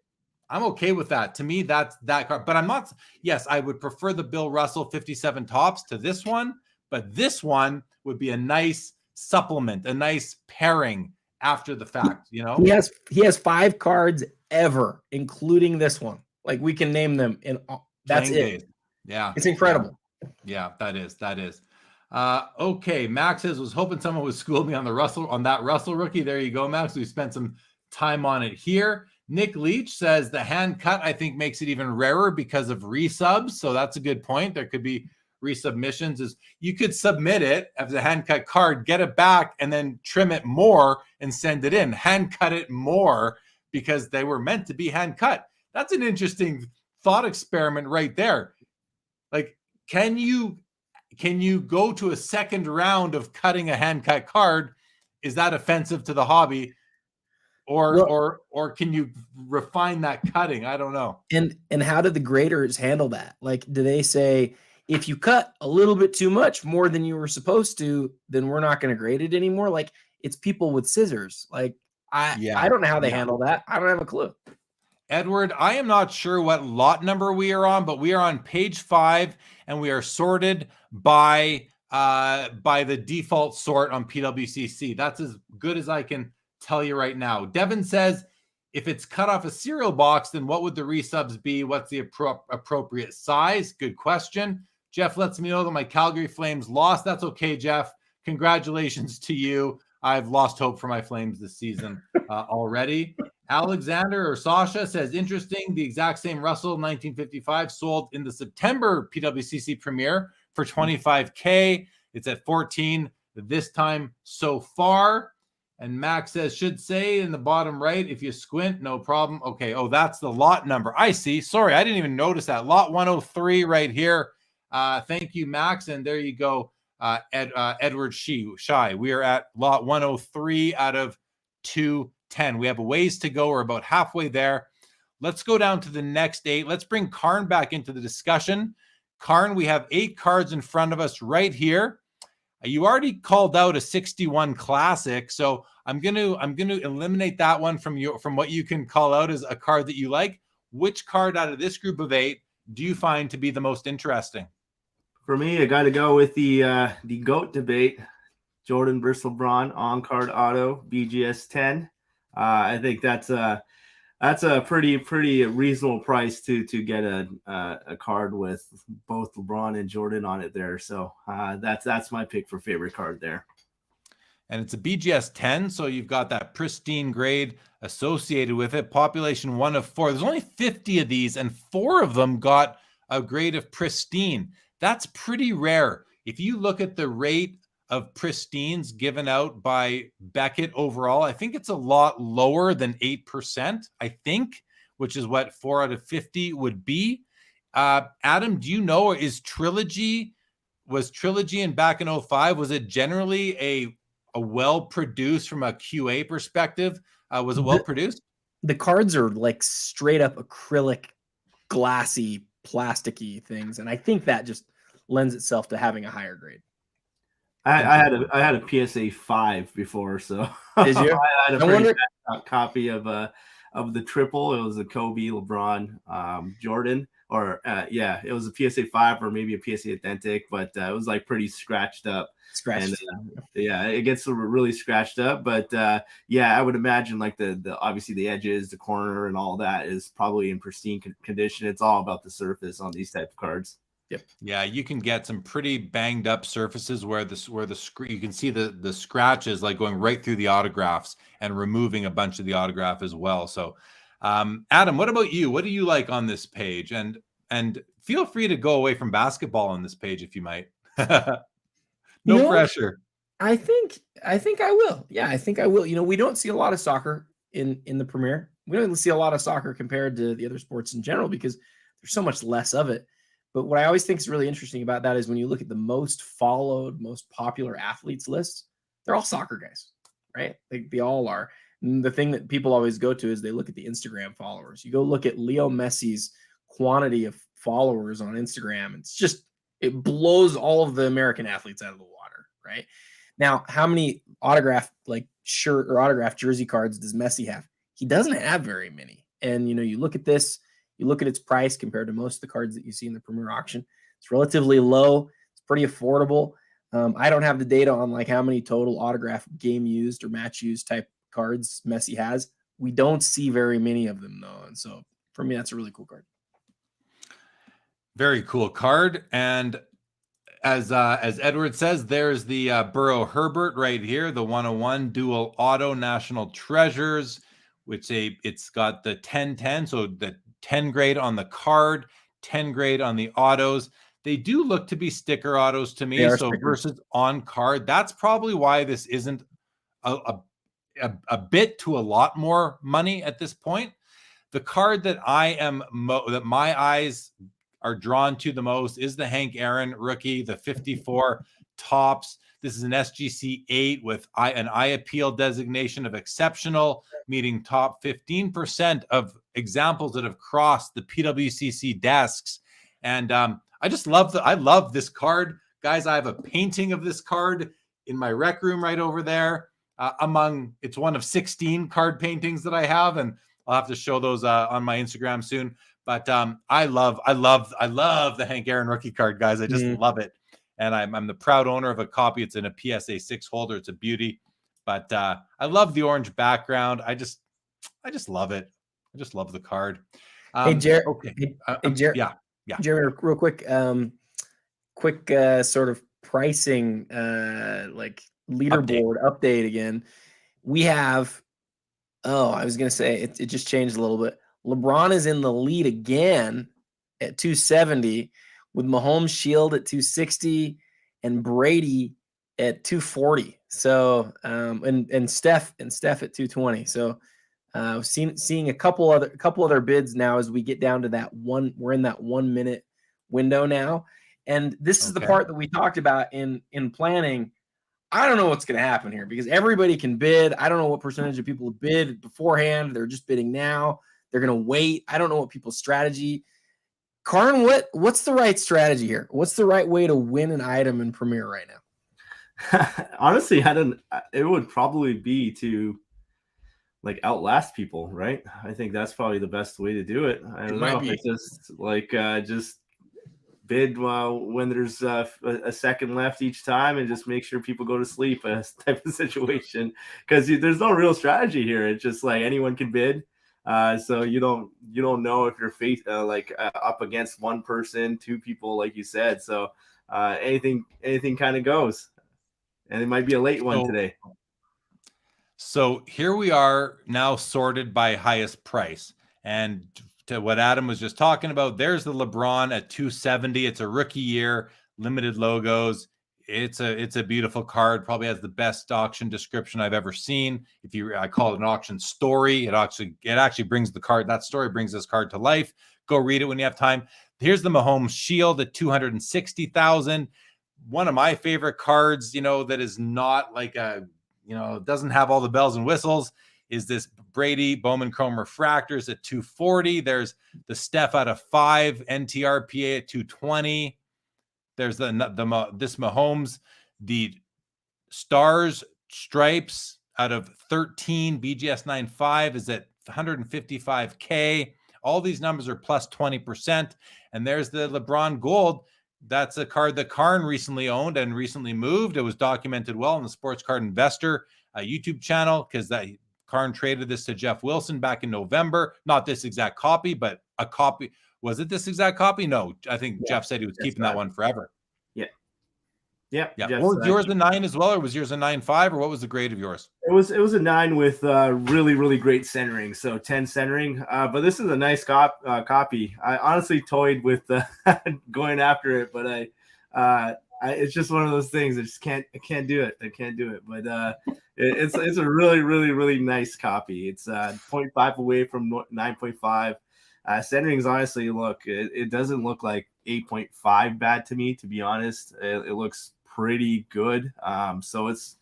I'm okay with that. To me, that's that card. But I'm not. Yes, I would prefer the Bill Russell 57 tops to this one. But this one would be a nice supplement, a nice pairing after the fact. You know, he has 5 cards ever, including this one. Like we can name them, and that's Playing it. days. Yeah, It's incredible. Yeah, that is. Okay, Max says, was hoping someone would school me on that Russell rookie. There you go, Max. We spent some time on it here. Nick Leach says the hand cut, I think, makes it even rarer because of resubs. So that's a good point. There could be resubmissions. Is you could submit it as a hand cut card, get it back, and then trim it more and send it in. Hand cut it more because they were meant to be hand cut. That's an interesting thought experiment right there. Like, can you go to a second round of cutting a hand cut card? Is that offensive to the hobby? Or can you refine that cutting? I don't know. And how did the graders handle that? Like, do they say, if you cut a little bit too much, more than you were supposed to, then we're not going to grade it anymore? Like, it's people with scissors. Like, I don't know how they handle that. I don't have a clue. Edward, I am not sure what lot number we are on, but we are on page 5 and we are sorted by the default sort on PWCC. That's as good as I can tell you right now. Devin says, if it's cut off a cereal box, then what would the resubs be? What's the appropriate size? Good question. Jeff lets me know that my Calgary Flames lost. That's okay, Jeff. Congratulations to you. I've lost hope for my Flames this season already. Alexander or Sasha says, interesting. The exact same Russell 1955 sold in the September PWCC Premier for $25K. It's at 14 this time so far. And Max says, should say in the bottom right, if you squint, no problem. Okay. Oh, that's the lot number. I see. Sorry, I didn't even notice that. Lot 103 right here. Thank you, Max. And there you go, Edward Shy. We are at lot 103 out of 210. We have a ways to go. We're about halfway there. Let's go down to the next 8. Let's bring Karn back into the discussion. Karn, we have 8 cards in front of us right here. You already called out a 61 classic, so I'm gonna eliminate that one from what you can call out as a card that you like. Which card out of this group of 8 do you find to be the most interesting? For me, I got to go with the GOAT debate. Jordan versus LeBron on card auto BGS 10. I think that's a pretty reasonable price to get a card with both LeBron and Jordan on it there. So that's my pick for favorite card there. And it's a BGS 10, so you've got that pristine grade associated with it. Population 1 of 4. There's only 50 of these, and 4 of them got a grade of pristine. That's pretty rare. If you look at the rate of pristines given out by Beckett overall, I think it's a lot lower than 8%, I think, which is what 4 out of 50 would be. Adam, do you know, was Trilogy in back in 05, was it generally a well-produced from a QA perspective? Was it well-produced? The cards are like straight up acrylic, glassy, plasticky things. And I think that just lends itself to having a higher grade. I had a PSA 5 before, so did you? I had a pretty bad copy of the triple. It was a Kobe, LeBron, Jordan, or it was a PSA 5 or maybe a PSA Authentic, but it was like pretty scratched up. And, it gets really scratched up, but I would imagine like the obviously the edges, the corner, and all that is probably in pristine condition. It's all about the surface on these type of cards. Yep. Yeah, you can get some pretty banged up surfaces where you can see the scratches like going right through the autographs and removing a bunch of the autograph as well. So, Adam, what about you? What do you like on this page? And feel free to go away from basketball on this page if you might. No pressure. I think I will. Yeah, I think I will. We don't see a lot of soccer in the Premier. We don't see a lot of soccer compared to the other sports in general because there's so much less of it. But what I always think is really interesting about that is when you look at the most followed, most popular athletes lists, they're all soccer guys, right? They all are. And the thing that people always go to is they look at the Instagram followers. You go look at Leo Messi's quantity of followers on Instagram. It blows all of the American athletes out of the water, right? Now, how many autographed shirt or autographed jersey cards does Messi have? He doesn't have very many. And, you look at this, you look at its price compared to most of the cards that you see in the Premier Auction. It's relatively low. It's pretty affordable. I don't have the data on like how many total autograph game used or match used type cards Messi has. We don't see very many of them though. And so for me, that's a really cool card. Very cool card. And as Edward says, there's the Burrow Herbert right here, the 101 dual auto national treasures, which it's got the 10-10, so the 10 grade on the card, 10 grade on the autos. They do look to be sticker autos to me. So stickers versus on card, that's probably why this isn't a bit to a lot more money at this point. The card that that my eyes are drawn to the most is the Hank Aaron rookie, the 54 tops. This is an SGC 8 with an eye appeal designation of exceptional, meeting top 15% of examples that have crossed the PWCC desks. And I just love I love this card. Guys, I have a painting of this card in my rec room right over there. It's one of 16 card paintings that I have, and I'll have to show those on my Instagram soon. But I love the Hank Aaron rookie card, guys. I just love it. And I'm the proud owner of a copy. It's in a PSA 6 holder. It's a beauty. But I love the orange background. I just love it. I just love the card. Hey, Jared. Okay. Hey, Jared. Yeah. Jared, real quick, sort of pricing, like leaderboard update again. We have, I was going to say it just changed a little bit. LeBron is in the lead again at 270 with Mahomes Shield at 260 and Brady at 240. So, and Steph at 220. So, seeing a couple other bids now as we get down to that one. We're in that 1 minute window now, and this is the part that we talked about in planning. I don't know what's going to happen here because everybody can bid. I don't know what percentage of people bid beforehand. They're just bidding now. They're going to wait. I don't know what people's strategy. Karn, what's the right strategy here? What's the right way to win an item in Premier right now? Honestly, it would probably be to like outlast people, right? I think that's probably the best way to do it. I don't know. It's just like just bid when there's a second left each time and just make sure people go to sleep type of situation, because there's no real strategy here. It's just like anyone can bid. So you don't know if you're up against one person, two people, like you said. So anything kind of goes, and it might be a late one today. So here we are now sorted by highest price, and to what Adam was just talking about, there's the LeBron at 270. It's a rookie year, limited logos. It's a beautiful card. Probably has the best auction description I've ever seen. I call it an auction story. It actually brings the card. That story brings this card to life. Go read it when you have time. Here's the Mahomes Shield at 260,000. One of my favorite cards, that is not like doesn't have all the bells and whistles, is this Brady Bowman Chrome Refractors at 240. There's the Steph out of 5 NTRPA at 220. There's this Mahomes, the Stars Stripes out of 13 BGS 95 is at 155K. All these numbers are plus 20%. And there's the LeBron Gold. That's a card that Karn recently owned and recently moved. It was documented well on the Sports Card Investor YouTube channel, because Karn traded this to Jeff Wilson back in November. Not this exact copy, but a copy. Was it this exact copy? No, I think Jeff said he was keeping that one forever. Yeah. Was yours a 9 as well, or was yours a 9.5, or what was the grade of yours? It was a 9 with really, really great centering, so 10 centering. But this is a nice copy. I honestly toyed with going after it, but it's just one of those things. I can't do it. I can't do it. But it's a really, really, really nice copy. It's 0.5 away from 9.5. Centerings, honestly, it doesn't look like 8.5 bad to me, to be honest. It looks pretty good. So it's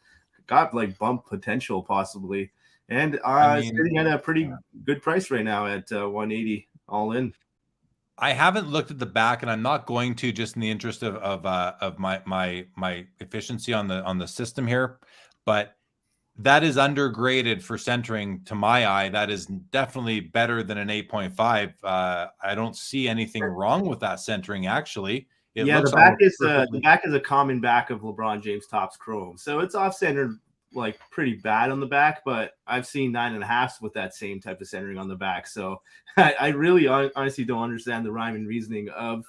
got like bump potential possibly. And it's sitting at a pretty good price right now at 180 all in. I haven't looked at the back, and I'm not going to, just in the interest of my efficiency on the system here. But That is undergraded for centering to my eye. That is definitely better than an 8.5. I don't see anything wrong with that centering, actually. It looks the back is perfectly. the back is a common back of LeBron James Topps Chrome, so it's off centered like pretty bad on the back. But I've seen 9.5s with that same type of centering on the back, so I really honestly don't understand the rhyme and reasoning of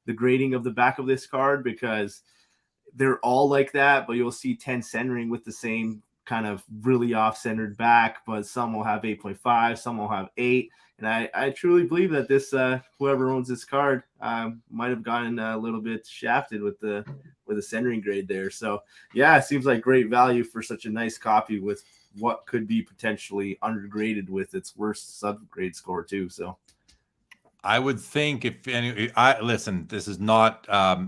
the grading of the back of this card, because they're all like that. But you'll see 10 centering with the same kind of really off-centered back, but some will have 8.5, some will have 8. And I truly believe that this whoever owns this card might have gotten a little bit shafted with the centering grade there. So yeah, it seems like great value for such a nice copy with what could be potentially undergraded with its worst subgrade score too. So I would think I listen, this is not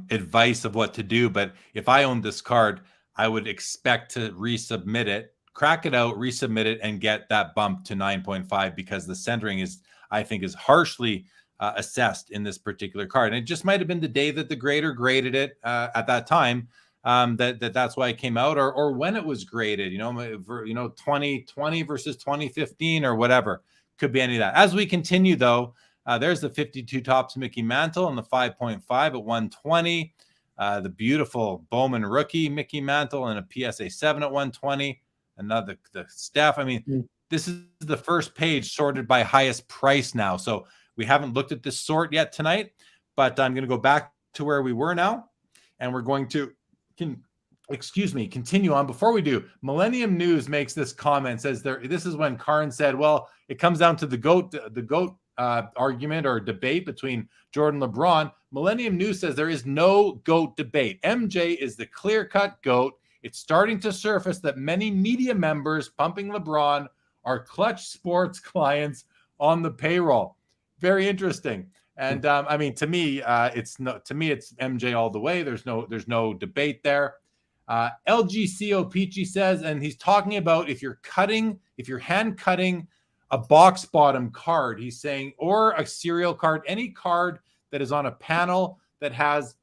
advice of what to do, but if I owned this card, I would expect to resubmit it, crack it out, resubmit it, and get that bump to 9.5, because the centering is, I think, is harshly assessed in this particular card. And it just might have been the day that the grader graded it at that time, that's why it came out, or when it was graded, 2020 versus 2015 or whatever. Could be any of that. As we continue, though, there's the 52 Topps Mickey Mantle and the 5.5 at 120. The beautiful Bowman rookie Mickey Mantle and a PSA 7 at 120. Another the staff. I mean, this is the first page sorted by highest price now. So we haven't looked at this sort yet tonight, but I'm going to go back to where we were now, and we're going to continue on. Before we do, Millennium News makes this comment, says this is when Karn said, well, it comes down to the GOAT argument or debate between Jordan and LeBron. Millennium News says there is no GOAT debate. MJ is the clear-cut GOAT. It's starting to surface that many media members pumping LeBron are Clutch Sports clients on the payroll. Very interesting. And I mean, to me, it's MJ all the way. There's no debate there. LGCO Peachy says, and he's talking about if you're hand cutting a box bottom card, he's saying, or a serial card, any card that is on a panel that has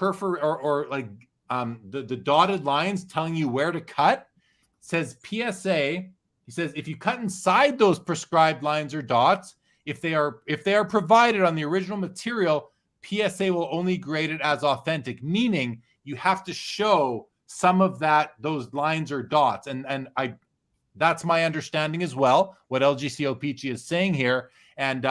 the dotted lines telling you where to cut, says PSA. He says if you cut inside those prescribed lines or dots, if they are provided on the original material, PSA will only grade it as authentic, meaning you have to show some of those lines or dots. And that's my understanding as well, what LGCO Peachy is saying here. And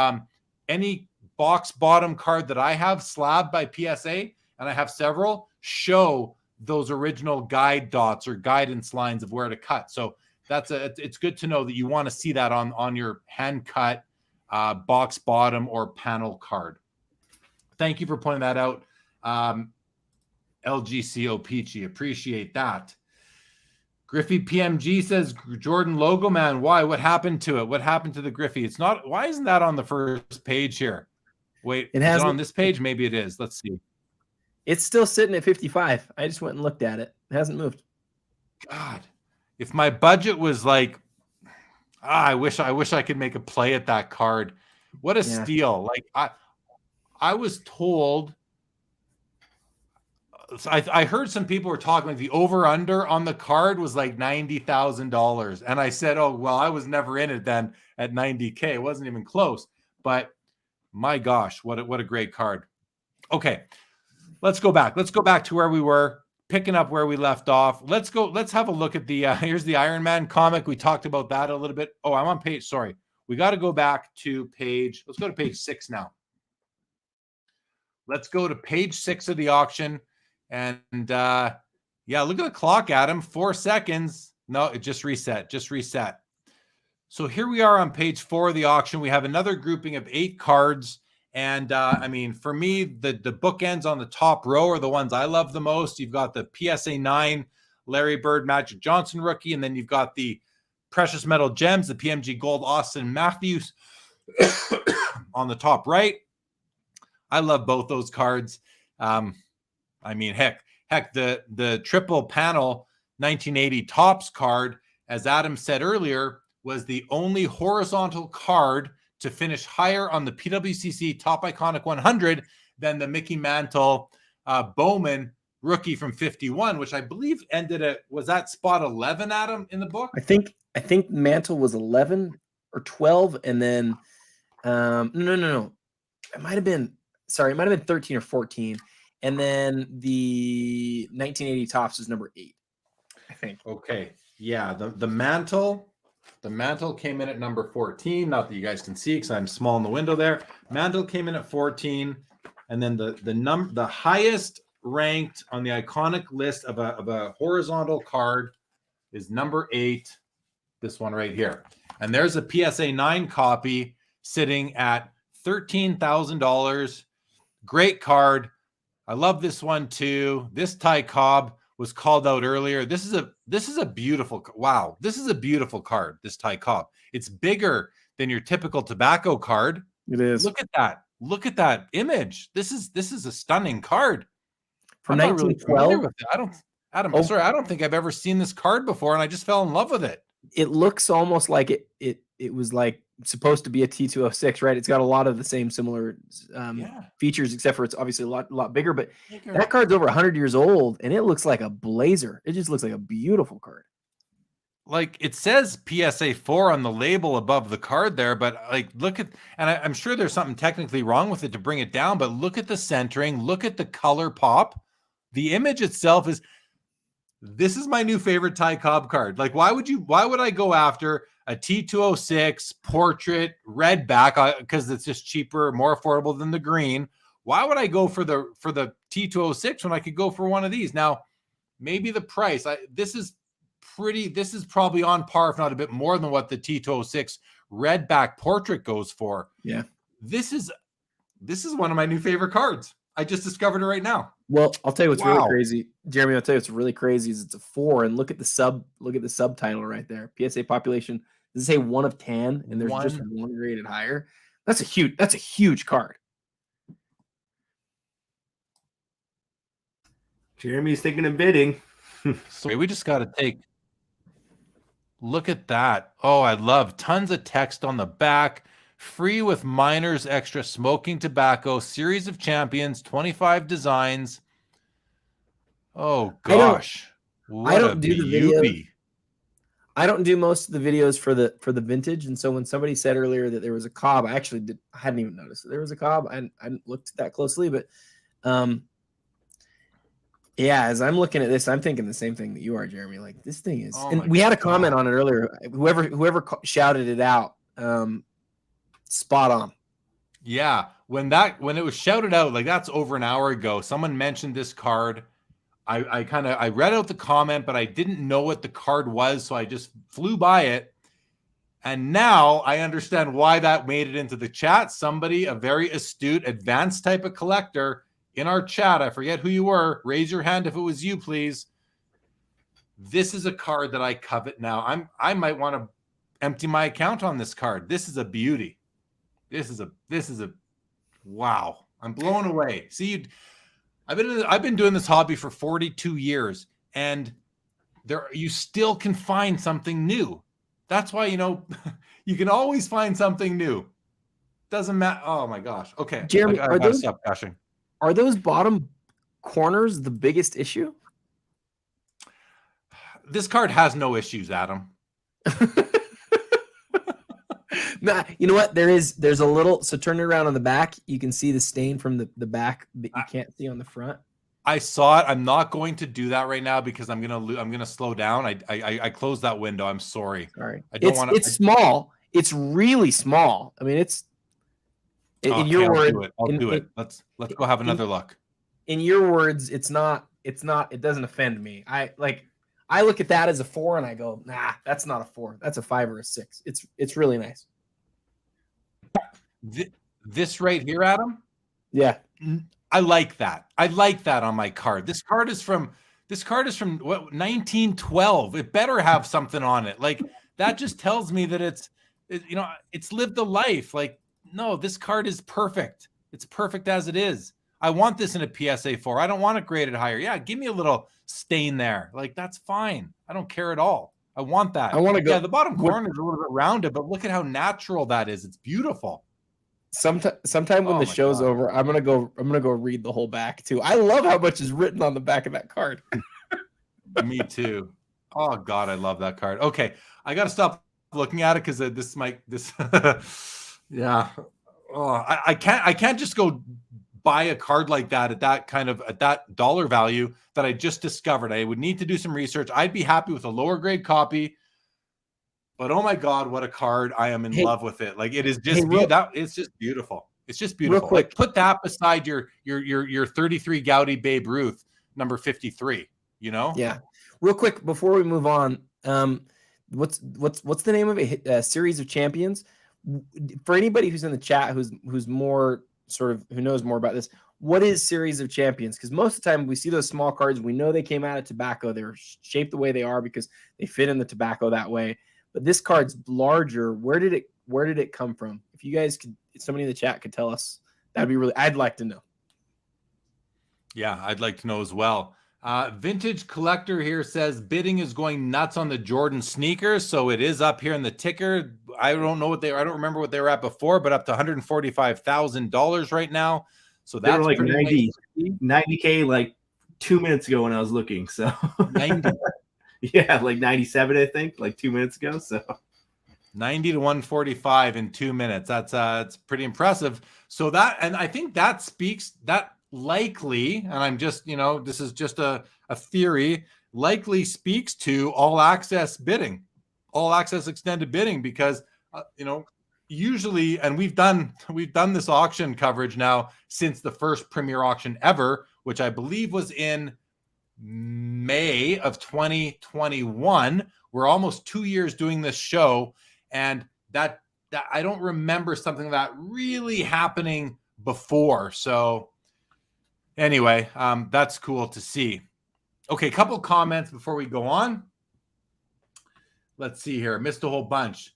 any box bottom card that I have slabbed by PSA, and I have several, show those original guide dots or guidance lines of where to cut. So it's good to know that you want to see that on your hand cut box bottom or panel card. Thank you for pointing that out, LGCO Peachy. Appreciate that. Griffey PMG says, Jordan logo man, why? What happened to it? What happened to the Griffey? It's not. Why isn't that on the first page here? Wait, is it on this page? Maybe it is. Let's see. It's still sitting at 55. I just went and looked at it. It hasn't moved. God, if my budget was like, I wish I could make a play at that card. What a steal! Like I was told. I heard some people were talking like the over under on the card was like $90,000, and I said, oh well, I was never in it then at 90K. It wasn't even close. But my gosh, what a great card. Okay, let's go back. Let's go back to where we were, picking up where we left off. Let's have a look at the here's the Iron Man comic. We talked about that a little bit. Oh, I'm on page. Sorry, we got to go back to page. Let's go to page 6 now. Let's go to page 6 of the auction. And look at the clock, Adam. 4 seconds. No, it just reset. So here we are on page 4 of the auction. We have another grouping of 8 cards. And I mean, for me, the bookends on the top row are the ones I love the most. You've got the PSA 9 Larry Bird Magic Johnson rookie, and then you've got the Precious Metal Gems, the PMG Gold Austin Matthews on the top right. I love both those cards. I mean, heck, the triple panel 1980 Topps card, as Adam said earlier, was the only horizontal card to finish higher on the PWCC Top Iconic 100 than the Mickey Mantle Bowman rookie from 51, which I believe ended at, was that spot 11, Adam, in the book? I think Mantle was 11 or 12, and then no. It might have been 13 or 14. And then the 1980 Topps was number 8, I think. Okay. Yeah. The mantle came in at number 14. Not that you guys can see because I'm small in the window there. Mantle came in at 14. And then the highest ranked on the iconic list of a horizontal card is number 8. This one right here. And there's a PSA 9 copy sitting at $13,000. Great card. I love this one too. This Ty Cobb was called out earlier. This is a beautiful, wow. This is a beautiful card, this Ty Cobb. It's bigger than your typical tobacco card. It is. Look at that. Look at that image. This is a stunning card. From I'm not really 1912. familiar with it. I don't think I've ever seen this card before, and I just fell in love with it. It looks almost like it was like supposed to be a T206, right? It's got a lot of the same similar features, except for it's obviously a lot bigger. But that card's over 100 years old, and it looks like a blazer. It just looks like a beautiful card. Like it says PSA 4 on the label above the card there, but like look at, and I'm sure there's something technically wrong with it to bring it down, but look at the centering, look at the color pop. The image itself this is my new favorite Ty Cobb card. Like, why would I go after a T206 portrait red back because it's just cheaper, more affordable than the green? Why would I go for the T206 when I could go for one of these? Now, maybe the price. This is probably on par, if not a bit more than what the T206 red back portrait goes for. Yeah. This is one of my new favorite cards. I just discovered it right now. Well, I'll tell you what's really crazy, Jeremy. I'll tell you what's really crazy is it's a 4, and look at the subtitle right there. PSA population. Does it say 1 of 10, and there's just one rated higher? That's a huge card. Jeremy's thinking of bidding. So we just got to take. Look at that. Oh, I love tons of text on the back. Free with minors extra smoking tobacco, series of champions, 25 designs. Oh gosh. I don't do the video. I don't do most of the videos for the vintage. And so when somebody said earlier that there was a Cobb, I hadn't even noticed that there was a Cobb. I hadn't looked that closely, but yeah, as I'm looking at this, I'm thinking the same thing that you are, Jeremy. Like this thing is, and we had a comment on it earlier. Whoever shouted it out, spot on. Yeah, when it was shouted out, like that's over an hour ago. Someone mentioned this card. I read out the comment, but I didn't know what the card was, so I just flew by it. And now I understand why that made it into the chat. Somebody, a very astute, advanced type of collector in our chat, I forget who you were. Raise your hand if it was you, please. This is a card that I covet now. I might want to empty my account on this card. This is a beauty. This is a wow. I'm blown away. See, I've been doing this hobby for 42 years, and you still can find something new. That's why, you can always find something new. Doesn't matter. Oh my gosh. Okay. Jeremy, I gotta stop gushing. Are those bottom corners the biggest issue? This card has no issues, Adam. Nah, you know what? There's a little, so turn it around on the back. You can see the stain from the back that you can't see on the front. I saw it. I'm not going to do that right now because I'm gonna slow down. I closed that window. I'm sorry. Sorry. I don't want to. It's small. It's really small. I mean, in your words, I'll do it. Let's go have another look. In your words, it doesn't offend me. I look at that as a 4 and I go, nah, that's not a 4. That's a 5 or a 6. It's really nice. This right here, Adam. Yeah. I like that. I like that on my card. This card is from what, 1912. It better have something on it. Like that just tells me that it's lived a life. Like, no, this card is perfect. It's perfect as it is. I want this in a PSA 4. I don't want it graded higher. Yeah, give me a little stain there. Like that's fine. I don't care at all. I want that. I want to go. Yeah, the bottom corner is a little bit rounded, but look at how natural that is. It's beautiful. sometime when Oh the my show's God. over, I'm gonna go read the whole back too. I love how much is written on the back of that card. Me too. Oh God, I love that card. Okay, I got to stop looking at it because yeah. Oh, I can't just go buy a card like that at that dollar value that I just discovered. I would need to do some research. I'd be happy with a lower grade copy. But oh my God, what a card. I am in love with it. Like it is just it's just beautiful. It's just beautiful. quick. Like put that beside your 33 Gaudy Babe Ruth number 53, you know? Yeah. Real quick before we move on, what's the name of it? Series of Champions. For anybody who's in the chat who's more sort of who knows more about this, what is Series of Champions? Because most of the time we see those small cards, we know they came out of tobacco. They're shaped the way they are because they fit in the tobacco that way. But this card's larger. Where did it come from? If you guys could, if somebody in the chat could tell us, that'd be really. I'd like to know. Yeah, I'd like to know as well. Vintage Collector here says bidding is going nuts on the Jordan sneakers, so it is up here in the ticker. I don't remember what they were at before, but up to $145,000 right now. So that's like pretty 90K like 2 minutes ago when I was looking. So 90. Yeah, like 97, I think, like 2 minutes ago. So 90 to 145 in 2 minutes. That's pretty impressive. So that, and I think that speaks that likely, and I'm just, this is just a theory, likely speaks to all access bidding, all access extended bidding, because, usually, and we've done this auction coverage now since the first Premier auction ever, which I believe was in May of 2021. We're almost 2 years doing this show, and that I don't remember something like that really happening before. So anyway, that's cool to see. Okay, a couple comments before we go on. Let's see here. Missed a whole bunch.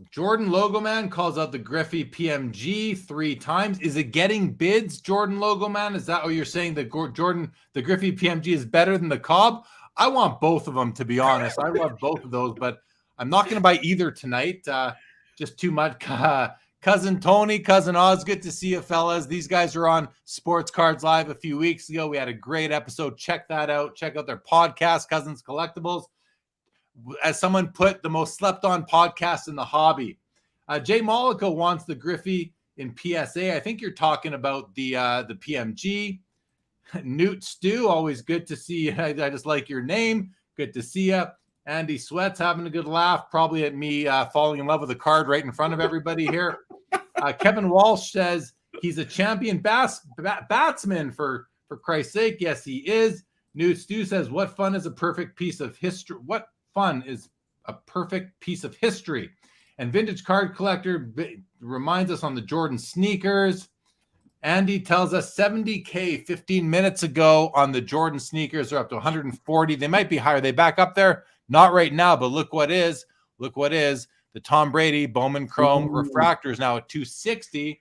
Jordan Logo Man calls out the Griffey PMG 3 times. Is it getting bids, Jordan Logo Man? Is that what you're saying? That the Griffey PMG is better than the Cobb? I want both of them, to be honest. I love both of those, but I'm not going to buy either tonight. Just too much. Cousin Tony, Cousin Oz, good to see you, fellas. These guys are on Sports Cards Live a few weeks ago. We had a great episode. Check that out. Check out their podcast, Cousins Collectibles. As someone put, the most slept on podcast in the hobby. Jay Mollico wants the Griffey in PSA. I think you're talking about the PMG. Newt Stew, always good to see you. I just like your name. Good to see you. Andy Sweat's having a good laugh, probably at me falling in love with a card right in front of everybody here. Kevin Walsh says he's a champion batsman for Christ's sake. Yes, he is. Newt Stew says, what fun is a perfect piece of history? What fun is a perfect piece of history? And Vintage Card Collector reminds us on the Jordan sneakers. Andy tells us 70K 15 minutes ago on the Jordan sneakers. They're up to 140. They might be higher. They back up there. Not right now, but look what is. Look what is. The Tom Brady Bowman Chrome refractor is now at 260.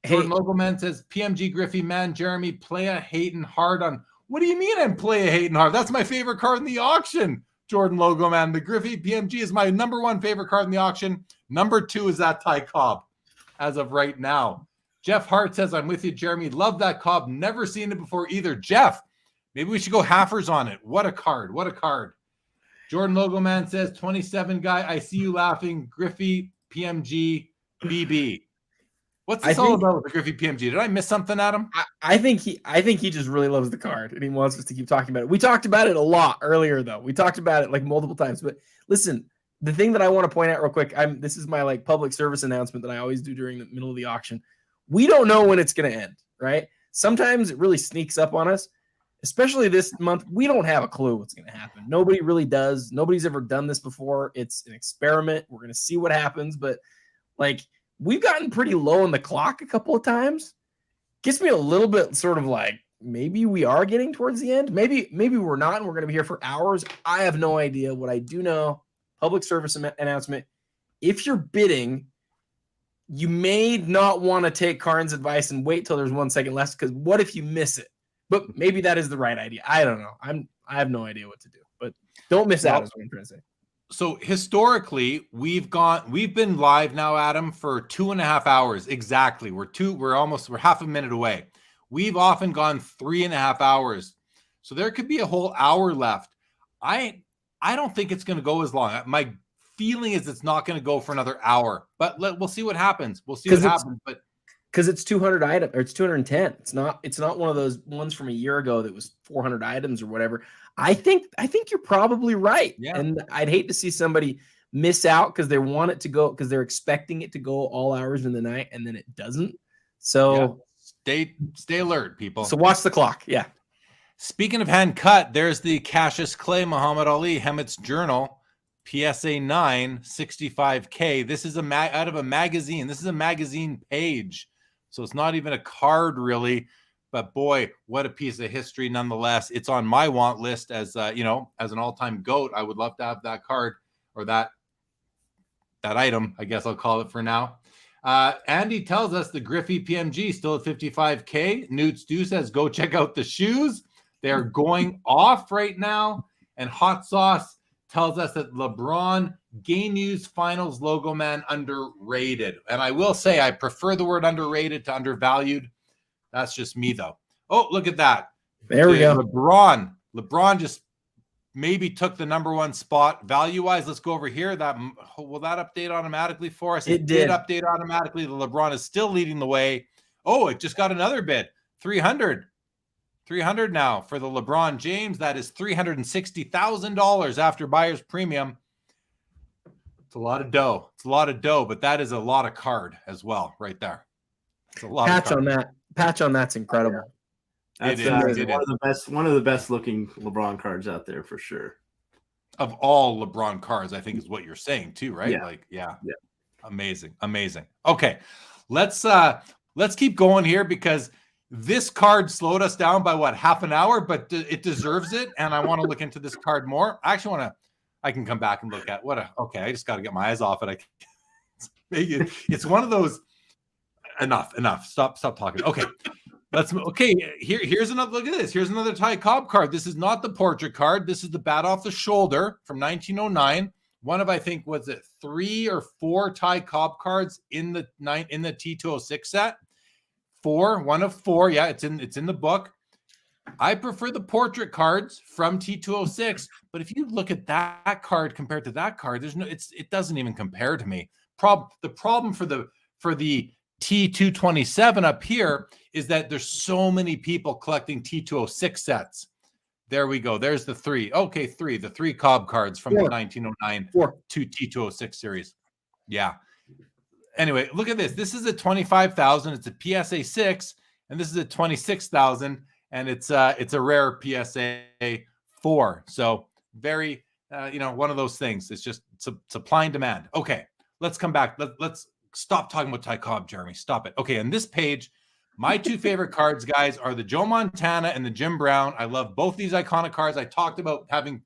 Jordan Logoman says, PMG Griffey, man, Jeremy, playa hating hard on. What do you mean I'm playa hating hard? That's my favorite card in the auction. Jordan Logoman. The Griffey PMG is my number one favorite card in the auction. Number 2 is that Ty Cobb as of right now. Jeff Hart says, I'm with you, Jeremy. Love that Cobb. Never seen it before either. Jeff, maybe we should go halfers on it. What a card. What a card. Jordan Logo Man says, 27 guy, I see you laughing. Griffey, PMG, BB. What's this all about with the Griffey PMG? Did I miss something, Adam? I think he just really loves the card and he wants us to keep talking about it. We talked about it a lot earlier, though. We talked about it like multiple times. But listen, the thing that I want to point out real quick, this is my like public service announcement that I always do during the middle of the auction. We don't know when it's going to end, right? Sometimes it really sneaks up on us. Especially this month, we don't have a clue what's going to happen. Nobody really does. Nobody's ever done this before. It's an experiment. We're going to see what happens. But like, we've gotten pretty low on the clock a couple of times. Gets me a little bit sort of like, maybe we are getting towards the end. Maybe we're not, and we're going to be here for hours. I have no idea. What I do know, public service announcement, if you're bidding, you may not want to take Karn's advice and wait till there's 1 second left, because what if you miss it? But maybe that is the right idea. I don't know. I have no idea what to do. But don't miss out is what I'm trying to say. So historically, we've been live now, Adam, for 2.5 hours exactly. We're half a minute away. We've often gone 3.5 hours, so there could be a whole hour left. I don't think it's going to go as long. My feeling is it's not going to go for another hour, but we'll see what happens. We'll see what happens. But because it's 200 items, or it's 210. It's not one of those ones from a year ago that was 400 items or whatever. I think you're probably right. Yeah. And I'd hate to see somebody miss out because they want it to go, because they're expecting it to go all hours in the night, and then it doesn't. So stay alert, people. So watch the clock. Yeah. Speaking of hand cut, there's the Cassius Clay Muhammad Ali Hemet's Journal PSA 9 65K. This is out of a magazine. This is a magazine page. So it's not even a card really, but boy, what a piece of history nonetheless. It's on my want list as as an all-time GOAT. I would love to have that card, or that item, I guess I'll call it for now. Andy tells us the Griffey PMG still at 55K. Newt Stu says go check out the shoes. They're going off right now. And Hot Sauce tells us that LeBron Game News Finals logo man underrated. And I will say I prefer the word underrated to undervalued. That's just me though. Oh, look at that. There we go. LeBron just maybe took the number one spot value-wise. Let's go over here. Will that update automatically for us? It did update automatically. The LeBron is still leading the way. Oh, it just got another bid. 300 now for the LeBron James. That is $360,000 after buyer's premium. It's a lot of dough. But that is a lot of card as well, right there. It's a lot. Patch on that's incredible. That's one of the best looking LeBron cards out there for sure. Of all LeBron cards, I think is what you're saying too, right? Yeah. Amazing. Okay, let's keep going here because this card slowed us down by half an hour, but it deserves it. And I want to look into this card more. I actually I can come back and look at okay. I just got to get my eyes off it. It's one of those. Enough. Stop talking. Okay. Here's another look at this. Here's another Ty Cobb card. This is not the portrait card. This is the bat off the shoulder from 1909. One of, I think, was it 3 or 4 Ty Cobb cards in the T206 set. 4, one of 4. Yeah, it's in the book. I prefer the portrait cards from T206, but if you look at that card compared to that card, it doesn't even compare to me. The problem for the T227 up here is that there's so many people collecting T206 sets. There we go. There's the 3. Okay, 3. The 3 Cobb cards from the 1909 to T206 series. Yeah. Anyway, look at this. This is a 25,000. It's a PSA 6, and this is a 26,000, and it's a rare PSA 4. So very, one of those things. It's just supply and demand. Okay, let's come back. Let's stop talking about Ty Cobb, Jeremy. Stop it. Okay, on this page, my 2 favorite cards, guys, are the Joe Montana and the Jim Brown. I love both these iconic cards. I talked about having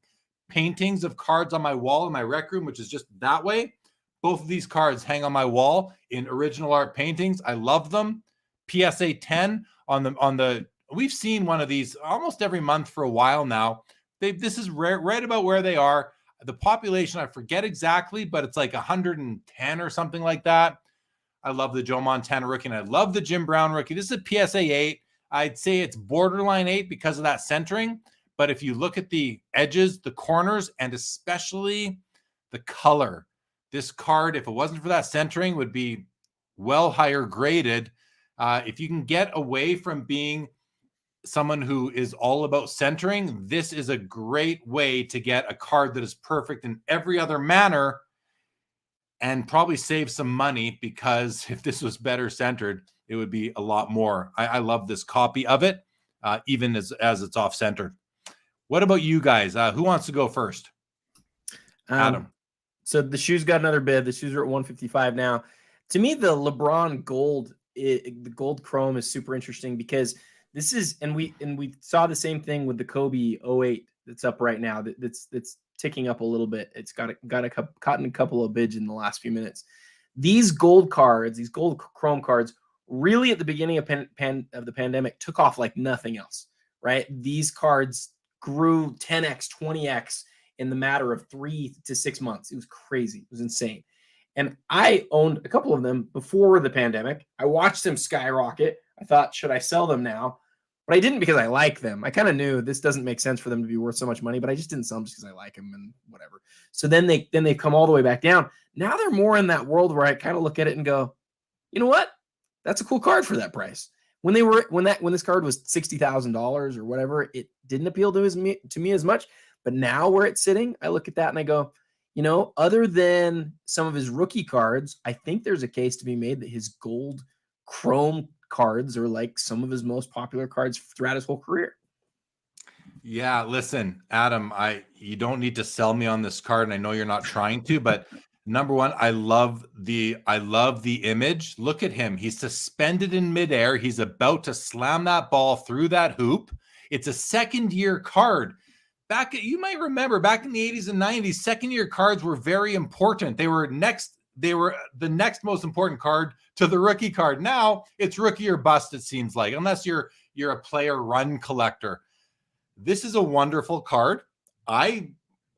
paintings of cards on my wall in my rec room, which is just that way. Both of these cards hang on my wall in original art paintings. I love them. PSA 10 on the we've seen one of these almost every month for a while now. This is right about where they are. The population, I forget exactly, but it's like 110 or something like that. I love the Joe Montana rookie, and I love the Jim Brown rookie. This is a PSA 8. I'd say it's borderline 8 because of that centering. But if you look at the edges, the corners, and especially the color, this card, if it wasn't for that centering, would be well higher graded. If you can get away from being someone who is all about centering, this is a great way to get a card that is perfect in every other manner and probably save some money, because if this was better centered, it would be a lot more. I love this copy of it, even as it's off centered. What about you guys? Who wants to go first? Adam. So the shoes got another bid. The shoes are at 155 now. To me, the LeBron gold, the gold chrome is super interesting because this is, and we saw the same thing with the Kobe 08 that's up right now. That's ticking up a little bit. It's caught in a couple of bids in the last few minutes. These gold cards, these gold chrome cards, really at the beginning of the pandemic took off like nothing else, right? These cards grew 10x, 20x in the matter of 3 to 6 months. It was crazy. It was insane. And I owned a couple of them before the pandemic. I watched them skyrocket. I thought, should I sell them now? But I didn't because I like them. I kind of knew this doesn't make sense for them to be worth so much money, but I just didn't sell them just because I like them and whatever. So then they've come all the way back down. Now they're more in that world where I kind of look at it and go, you know what? That's a cool card for that price. When this card was $60,000 or whatever, it didn't appeal to me as much. But now where it's sitting, I look at that and I go, you know, other than some of his rookie cards, I think there's a case to be made that his gold chrome cards are like some of his most popular cards throughout his whole career. Yeah, listen, Adam, you don't need to sell me on this card, and I know you're not trying to, but number one, I love the image. Look at him. He's suspended in midair. He's about to slam that ball through that hoop. It's a second-year card. You might remember back in the 80s and 90s, second-year cards were very important. They were the next most important card to the rookie card. Now it's rookie or bust, it seems like, unless you're a player run collector. This is a wonderful card. I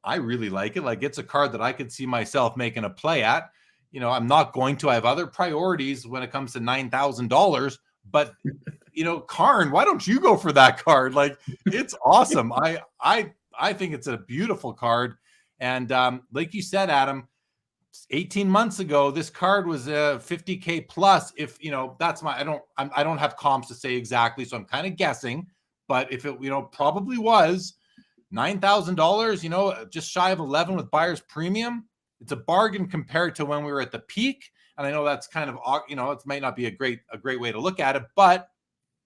really like it. Like, it's a card that I could see myself making a play at. You know, I'm not going to. I have other priorities when it comes to $9,000, but you know, Karn, why don't you go for that card? Like, it's awesome. I think it's a beautiful card. And like you said, Adam, 18 months ago, this card was $50K plus. If, you know, I don't have comps to say exactly, so I'm kind of guessing, but if it, you know, probably was $9,000, you know, just shy of 11 with buyer's premium, it's a bargain compared to when we were at the peak. And I know that's kind of, you know, it might not be a great way to look at it, but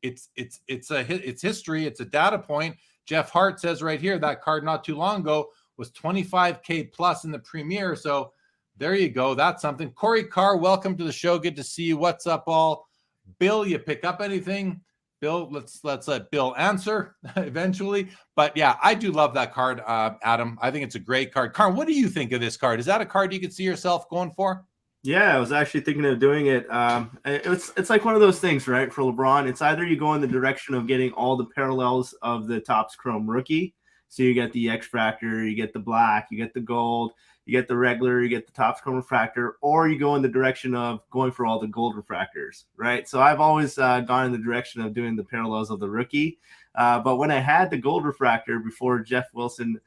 it's history. It's a data point. Jeff Hart says right here, that card not too long ago was 25K plus in the Premier. So there you go. That's something. Corey Carr, welcome to the show. Good to see you. What's up, all? Bill, you pick up anything? Bill, let's let Bill answer eventually. But yeah, I do love that card, Adam. I think it's a great card. Karn, what do you think of this card? Is that a card you could see yourself going for? Yeah, I was actually thinking of doing it. It's like one of those things, right? For LeBron, it's either you go in the direction of getting all the parallels of the Topps Chrome rookie. So you get the X Fractor, you get the black, you get the gold, you get the regular, you get the Topps Chrome refractor, or you go in the direction of going for all the gold refractors, right? So I've always gone in the direction of doing the parallels of the rookie. But when I had the gold refractor before Jeff Wilson,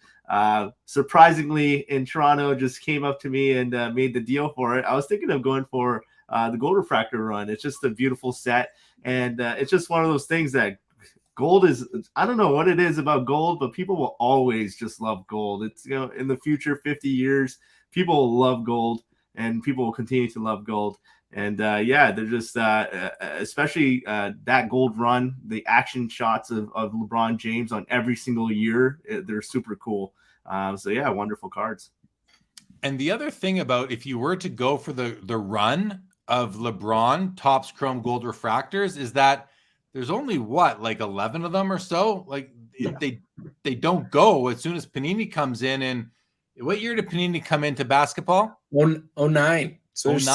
surprisingly in Toronto, just came up to me and made the deal for it, I was thinking of going for the gold refractor run. It's just a beautiful set. And it's just one of those things that gold is, I don't know what it is about gold, but people will always just love gold. It's, you know, in the future, 50 years, people will love gold and people will continue to love gold. And yeah, they're just, especially that gold run, the action shots of LeBron James on every single year, they're super cool. So yeah, wonderful cards. And the other thing about, if you were to go for the run of LeBron Topps Chrome Gold refractors, is that there's only like 11 of them or so. Like, yeah. They don't go as soon as Panini comes in. And what year did Panini come into basketball? 09. So there's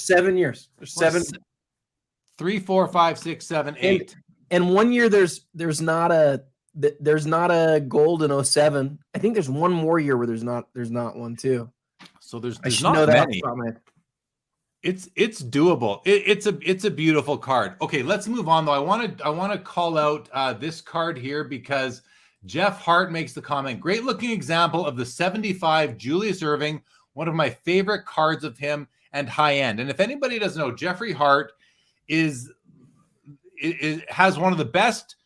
7 years. There's 7. 3, 4, 5, 6, 7, 8. And 1 year there's not a gold in 07. I think there's one more year where there's not one too. So there's not know that many. It's doable. It's a beautiful card. Okay, let's move on though. I want to call out this card here because Jeff Hart makes the comment. Great looking example of the 75 Julius Erving, one of my favorite cards of him, and high end. And if anybody doesn't know, Jeffrey Hart has one of the best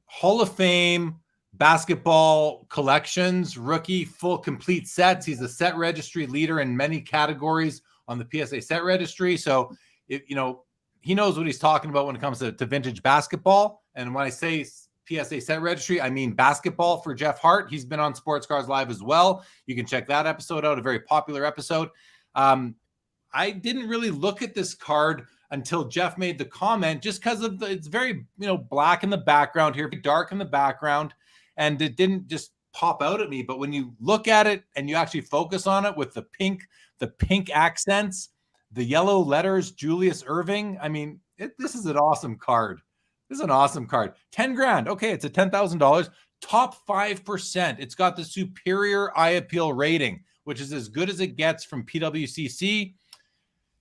Hall of Fame basketball collections, rookie full complete sets. He's a set registry leader in many categories on the PSA set registry. So, you know, he knows what he's talking about when it comes to vintage basketball. And when I say PSA set registry, I mean basketball for Jeff Hart. He's been on Sports Cars Live as well. You can check that episode out, a very popular episode. I didn't really look at this card until Jeff made the comment, just because of it's very, you know, black in the background here, dark in the background, and it didn't just pop out at me. But when you look at it and you actually focus on it with the pink accents, the yellow letters, Julius Erving, I mean, this is an awesome card. This is an awesome card. $10,000. Okay, it's a $10,000. top 5%. It's got the superior eye appeal rating, which is as good as it gets from PWCC.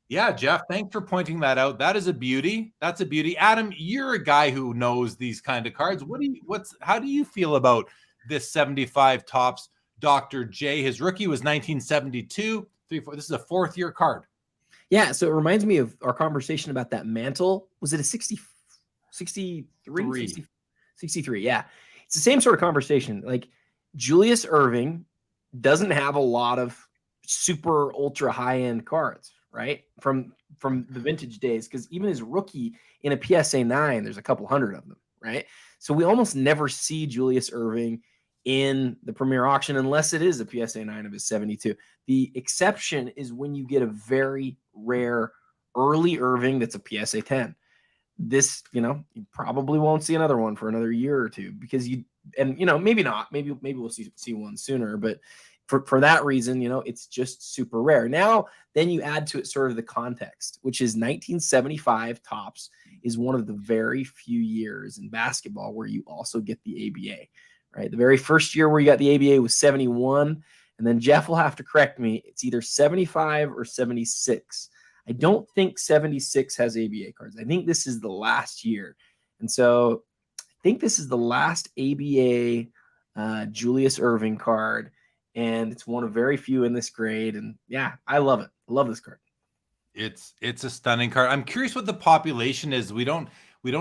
Yeah, Jeff, thanks for pointing that out. That is a beauty. That's a beauty. Adam, you're a guy who knows these kind of cards. How do you feel about this 75 tops Dr. J? His rookie was 1972. This is a 4th year card. Yeah, so it reminds me of our conversation about that mantle. Was it a 63? 63, yeah. It's the same sort of conversation. Like Julius Erving doesn't have a lot of super ultra high-end cards, right? From the vintage days, because even his rookie in a PSA 9, there's a couple hundred of them, right? So we almost never see Julius Erving in the Premier Auction unless it is a PSA 9 of his 72. The exception is when you get a very rare early Erving that's a PSA 10. This, you probably won't see another one for another year or two because maybe not. Maybe we'll see one sooner, but for that reason, it's just super rare. Now, then you add to it sort of the context, which is 1975 tops is one of the very few years in basketball where you also get the ABA, right? The very first year where you got the ABA was 71, and then Jeff will have to correct me. It's either 75 or 76. I don't think 76 has ABA cards. I think this is the last year. And so I think this is the last ABA Julius Erving card. And it's one of very few in this grade. And yeah, I love it. I love this card. It's a stunning card. I'm curious what the population is. We don't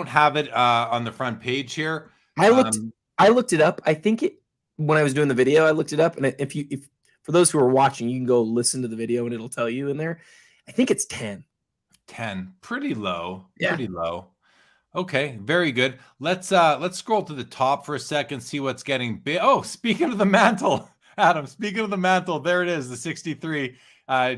have it on the front page here. I looked it up. I think when I was doing the video, I looked it up. And if for those who are watching, you can go listen to the video and it'll tell you in there. I think it's 10. 10. Pretty low. Yeah. Pretty low. Okay, very good. Let's scroll to the top for a second, see what's getting big. Oh, speaking of the mantle, Adam, speaking of the mantle, there it is, the 63.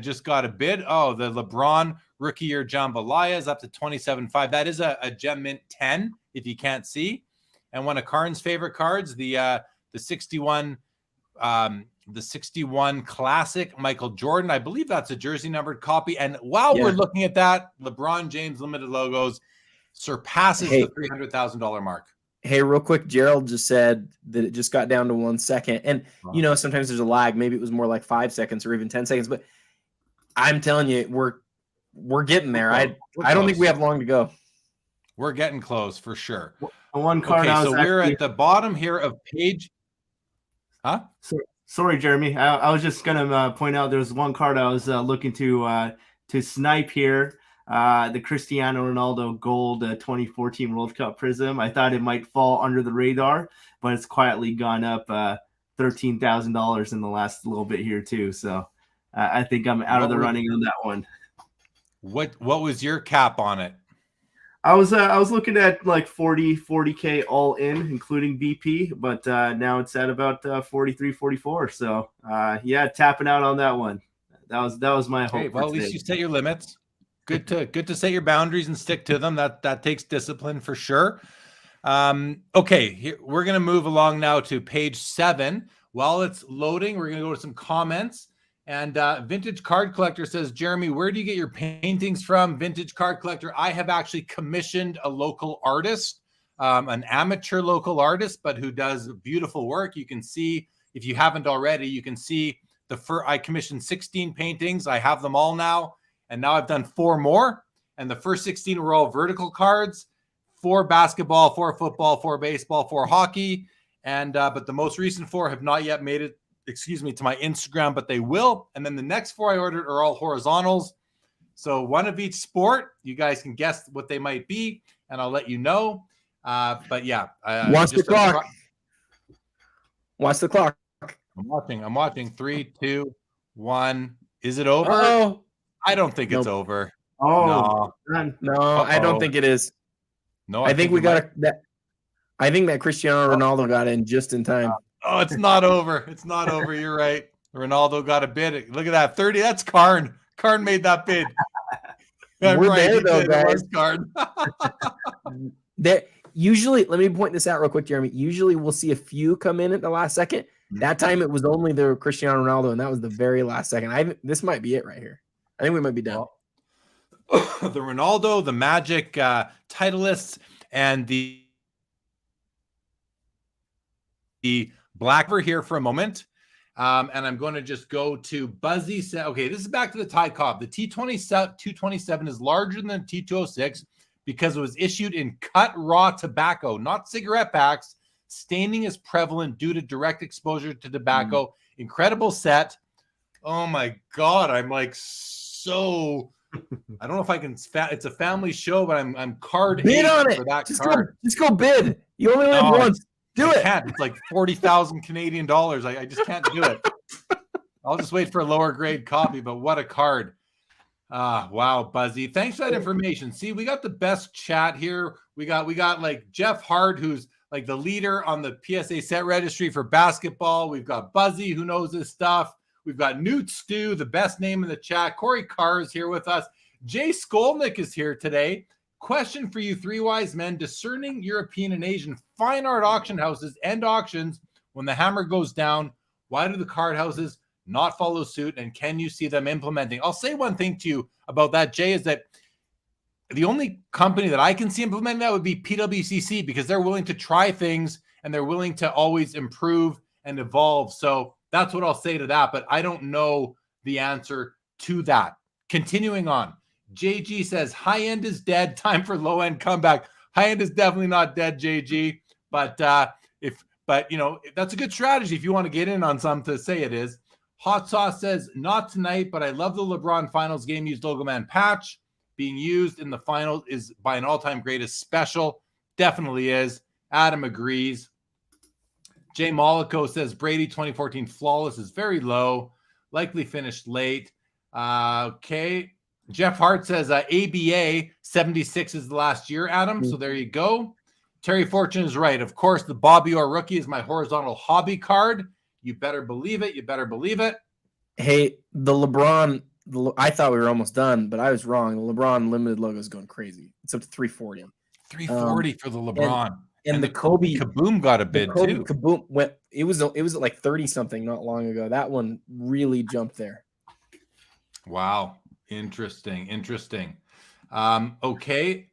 Just got a bid. Oh, the LeBron rookie year jambalaya is up to 27.5. That is a Gem Mint 10, if you can't see. And one of Karn's favorite cards, the 61 classic Michael Jordan. I believe that's a jersey numbered copy. And while we're looking at that, LeBron James limited logos surpasses the $300,000 mark. Hey, real quick, Gerald just said that it just got down to 1 second. And, sometimes there's a lag. Maybe it was more like 5 seconds or even 10 seconds. But I'm telling you, we're getting there. I don't think we have long to go. We're getting close for sure. One card. Okay, so we're at the bottom here of page. Huh? Sorry, Jeremy. I was just gonna point out there's one card I was looking to snipe here. The Cristiano Ronaldo Gold 2014 World Cup Prism. I thought it might fall under the radar, but it's quietly gone up $13,000 in the last little bit here too. So I think I'm out of the running on that one. What was your cap on it? I was looking at like 40K all in, including BP, but now it's at about 43, 44. So tapping out on that one. That was my hope. Okay, well, at least you set your limits. Good to set your boundaries and stick to them. That takes discipline for sure. Okay, here we're gonna move along now to page 7. While it's loading, we're gonna go to some comments. And Vintage Card Collector says, Jeremy, where do you get your paintings from? Vintage Card Collector, I have actually commissioned a local artist, an amateur local artist, but who does beautiful work. You can see, if you haven't already, you can see I commissioned 16 paintings. I have them all now. And now I've done 4 more. And the first 16 were all vertical cards, 4 basketball, 4 football, 4 baseball, 4 hockey. And but the most recent 4 have not yet made it, to my Instagram, but they will. And then the next 4 I ordered are all horizontals. So one of each sport. You guys can guess what they might be, and I'll let you know. But yeah. Watch the clock. Watch the clock. I'm watching. 3, 2, 1. Is it over? Uh-oh. I don't think it's over. Oh, no, I don't think it is. No, I think we got that. I think that Cristiano Ronaldo got in just in time. Oh, it's not over. It's not over. You're right. Ronaldo got a bid. Look at that. 30. That's Karn. Karn made that bid. We're right, there, though, guys. Karn. Usually, let me point this out real quick, Jeremy. Usually, we'll see a few come in at the last second. That time, it was only the Cristiano Ronaldo, and that was the very last second. This might be it right here. I think we might be done. The Ronaldo, the Magic Titleists, and the black over here for a moment. And I'm going to just go to Buzzy. Okay, this is back to the Ty Cobb. The T227 is larger than the T206 because it was issued in cut raw tobacco, not cigarette packs. Staining is prevalent due to direct exposure to tobacco. Incredible set. Oh my God, I'm like so. I don't know if I can. It's a family show, but I'm card bid on it for that just card. just go bid. You only live once. Do I it. can't. It's like 40,000 Canadian dollars. I just can't do it. I'll just wait for a lower grade copy, but what a card. Wow, Buzzy. Thanks for that information. See, we got the best chat here. We got like Jeff Hart, who's like the leader on the PSA set registry for basketball. We've got Buzzy, who knows his stuff. We've got Newt Stew, the best name in the chat. Corey Carr is here with us. Jay Skolnick is here today. Question for you three wise men: discerning European and Asian fine art auction houses and auctions when the hammer goes down, why do the card houses not follow suit, and can you see them implementing? I'll say one thing to you about that, Jay, is that the only company that I can see implementing that would be PWCC, because they're willing to try things and they're willing to always improve and evolve. So that's what I'll say to that, but I don't know the answer to that. Continuing on. JG says high end is dead. Time for low end comeback. High end is definitely not dead, JG. But you know, that's a good strategy if you want to get in on something to say it is. Hot Sauce says not tonight, but I love the LeBron Finals game used Logo Man patch being used in the finals is by an all-time greatest special. Definitely is. Adam agrees. Jay Mollico says Brady 2014 flawless is very low, likely finished late. Okay. Jeff Hart says ABA 76 is the last year, Adam. So there you go. Terry Fortune is right. Of course, the Bobby Orr rookie is my horizontal hobby card. You better believe it. You better believe it. Hey, the LeBron, I thought we were almost done, but I was wrong. The LeBron limited logo is going crazy. It's up to 340. 340 for the LeBron. And the Kobe Kaboom got a bid too. Kaboom went. It was at like 30 something not long ago. That one really jumped there. Wow. Interesting. Okay.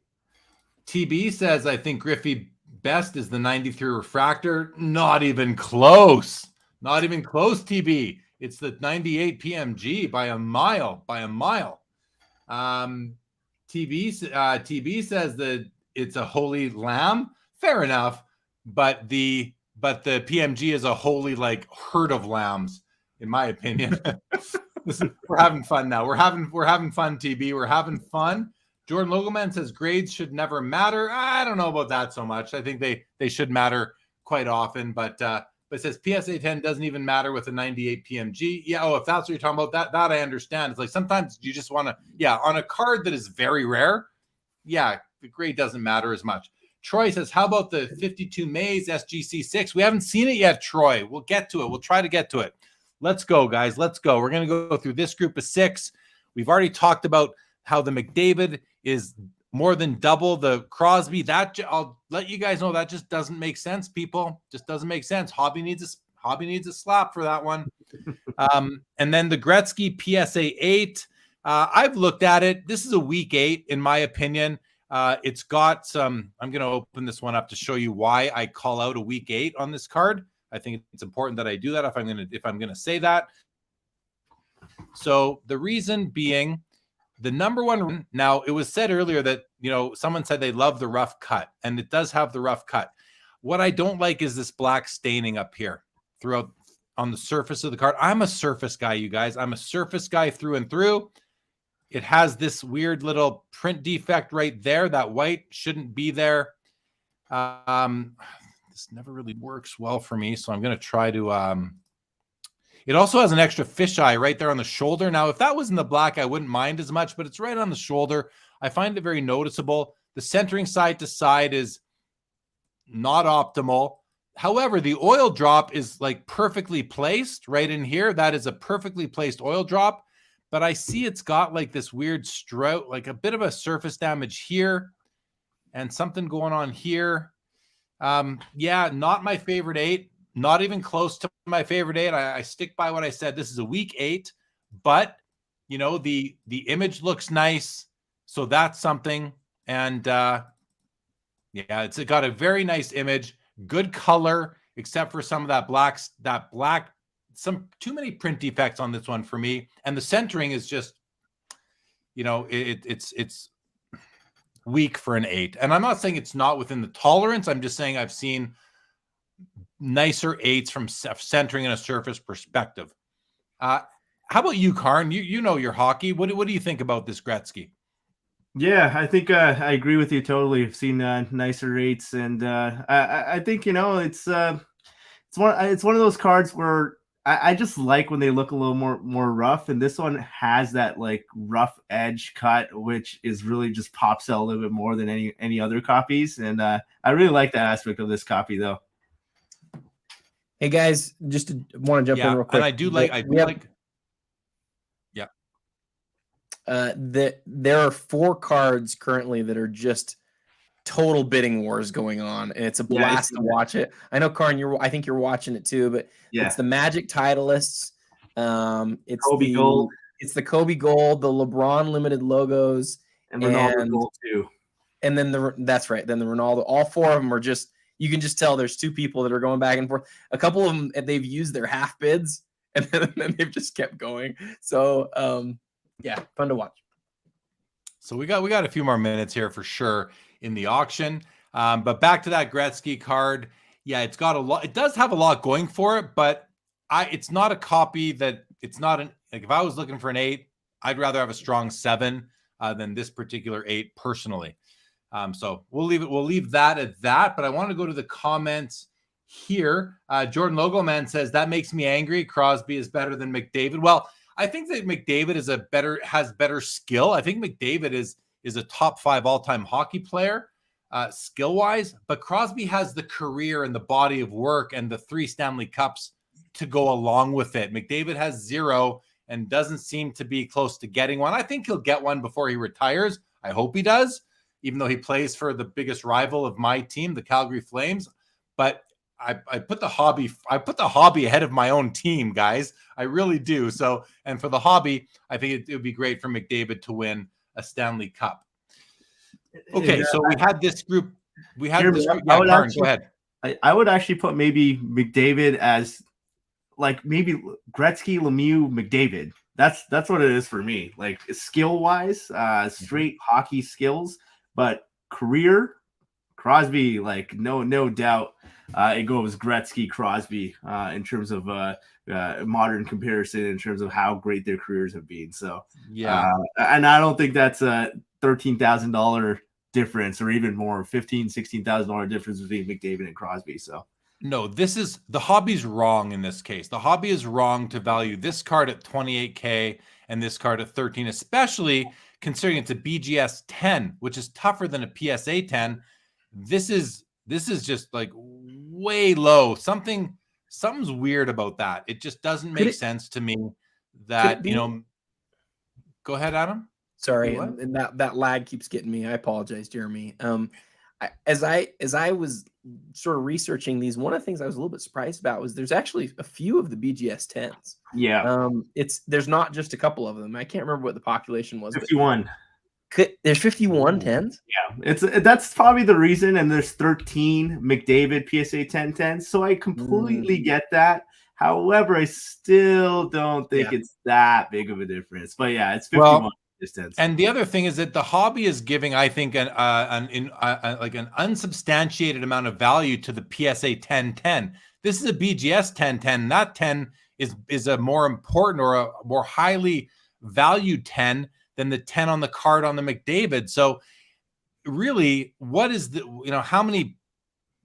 TB says, I think Griffey best is the 93 refractor. Not even close. Not even close, TB. It's the 98 PMG by a mile. TB says that it's a holy lamb. Fair enough. But the PMG is a holy like herd of lambs, in my opinion. Listen, we're having fun now. We're having fun, TB. We're having fun. Jordan Logoman says grades should never matter. I don't know about that so much. I think they should matter quite often, but it says PSA 10 doesn't even matter with a 98 PMG. Yeah, if that's what you're talking about, that I understand. It's like sometimes you just want to, on a card that is very rare, the grade doesn't matter as much. Troy says, how about the 52 Mays SGC6? We haven't seen it yet, Troy. We'll get to it. We'll try to get to it. Let's go, guys. Let's go. We're going to go through this group of 6. We've already talked about how the McDavid is more than double the Crosby. That I'll let you guys know that just doesn't make sense, people. Just doesn't make sense. Hobby needs a slap for that one. And then the Gretzky PSA 8. I've looked at it. This is a week 8, in my opinion. It's got some. I'm going to open this one up to show you why I call out a week 8 on this card. I think it's important that I do that if I'm going to say that. So the reason being, the number one. Now it was said earlier that someone said they love the rough cut, and it does have the rough cut. What I don't like is this black staining up here throughout on the surface of the card. I'm a surface guy, you guys. I'm a surface guy through and through. It has this weird little print defect right there. That white shouldn't be there. This never really works well for me, so I'm going to try to it also has an extra fisheye right there on the shoulder. Now, if that was in the black, I wouldn't mind as much, but it's right on the shoulder. I find it very noticeable. The centering side to side is not optimal. However, the oil drop is like perfectly placed right in here. That is a perfectly placed oil drop, but I see it's got like this weird stroke, like a bit of a surface damage here and something going on here. Not my favorite 8. Not even close to my favorite 8. I stick by what I said. This is a week 8, but the image looks nice, so that's something. And it's got a very nice image, good color. except for some of that black, some too many print defects on this one for me. And the centering is just, you know, it's weak for an 8. And I'm not saying it's not within the tolerance. I'm just saying I've seen nicer 8s from centering in a surface perspective. How about you, Karn? You know your hockey. What do you think about this Gretzky? Yeah, I think I agree with you totally. I've seen nicer 8s, and I think, you know, it's one of those cards where I just like when they look a little more rough, and this one has that like rough edge cut, which is really just pops out a little bit more than any other copies, and I really like that aspect of this copy though. Hey guys, just want to jump in real quick. And I do like. There are 4 cards currently that are just total bidding wars going on, and it's a blast to watch it. I know, Karn, I think you're watching it too, but it's the Magic Titleists. It's Kobe Gold. It's the Kobe Gold, the LeBron limited logos, and Ronaldo Gold too. And then that's right. Then the Ronaldo. All 4 of them are just. You can just tell there's 2 people that are going back and forth. A couple of them, they've used their half bids, and then they've just kept going. So, yeah, fun to watch. So we got a few more minutes here for sure in the auction. But back to that Gretzky card. Yeah, it's got a lot. It does have a lot going for it, but it's not a copy that it's not like if I was looking for an 8, I'd rather have a strong 7 than this particular 8 personally. So we'll leave that at that. But I want to go to the comments here. Jordan Logoman says that makes me angry. Crosby is better than McDavid. Well, I think that McDavid has better skill. I think McDavid is a top 5 all-time hockey player, skill-wise, but Crosby has the career and the body of work and the 3 Stanley Cups to go along with it. McDavid has 0 and doesn't seem to be close to getting one. I think he'll get one before he retires. I hope he does, even though he plays for the biggest rival of my team, the Calgary Flames. But I put the hobby ahead of my own team, guys. I really do. So, and for the hobby, I think it would be great for McDavid to win a Stanley Cup. Okay, so we had this group. We had this group. Yeah, Karn, go ahead. I would actually put maybe McDavid as like maybe Gretzky, Lemieux, McDavid. That's what it is for me. Like skill wise, straight hockey skills, but career, Crosby, like no doubt. It goes Gretzky, Crosby in terms of modern comparison in terms of how great their careers have been. So yeah, and I don't think that's a $13,000 difference or even more, $16,000 difference between McDavid and Crosby. So no, the hobby's wrong in this case. The hobby is wrong to value this card at $28K and this card at 13, especially considering it's a BGS 10, which is tougher than a PSA 10. This is just like way low. Something's weird about that. It just doesn't make sense to me that, you know, go ahead, Adam. Sorry. And that lag keeps getting me. I apologize, Jeremy. As I was sort of researching these, one of the things I was a little bit surprised about was there's actually a few of the BGS 10s. Yeah. There's not just a couple of them. I can't remember what the population was. 51. There's 51 10s. Yeah, that's probably the reason. And there's 13 McDavid PSA 10s. So I completely get that. However, I still don't think it's that big of a difference. But yeah, it's 51. And the other thing is that the hobby is giving, I think, an unsubstantiated amount of value to the PSA 1010. This is a BGS 1010. That 10 is a more important or a more highly valued 10 than the 10 on the card on the McDavid. So really, what is how many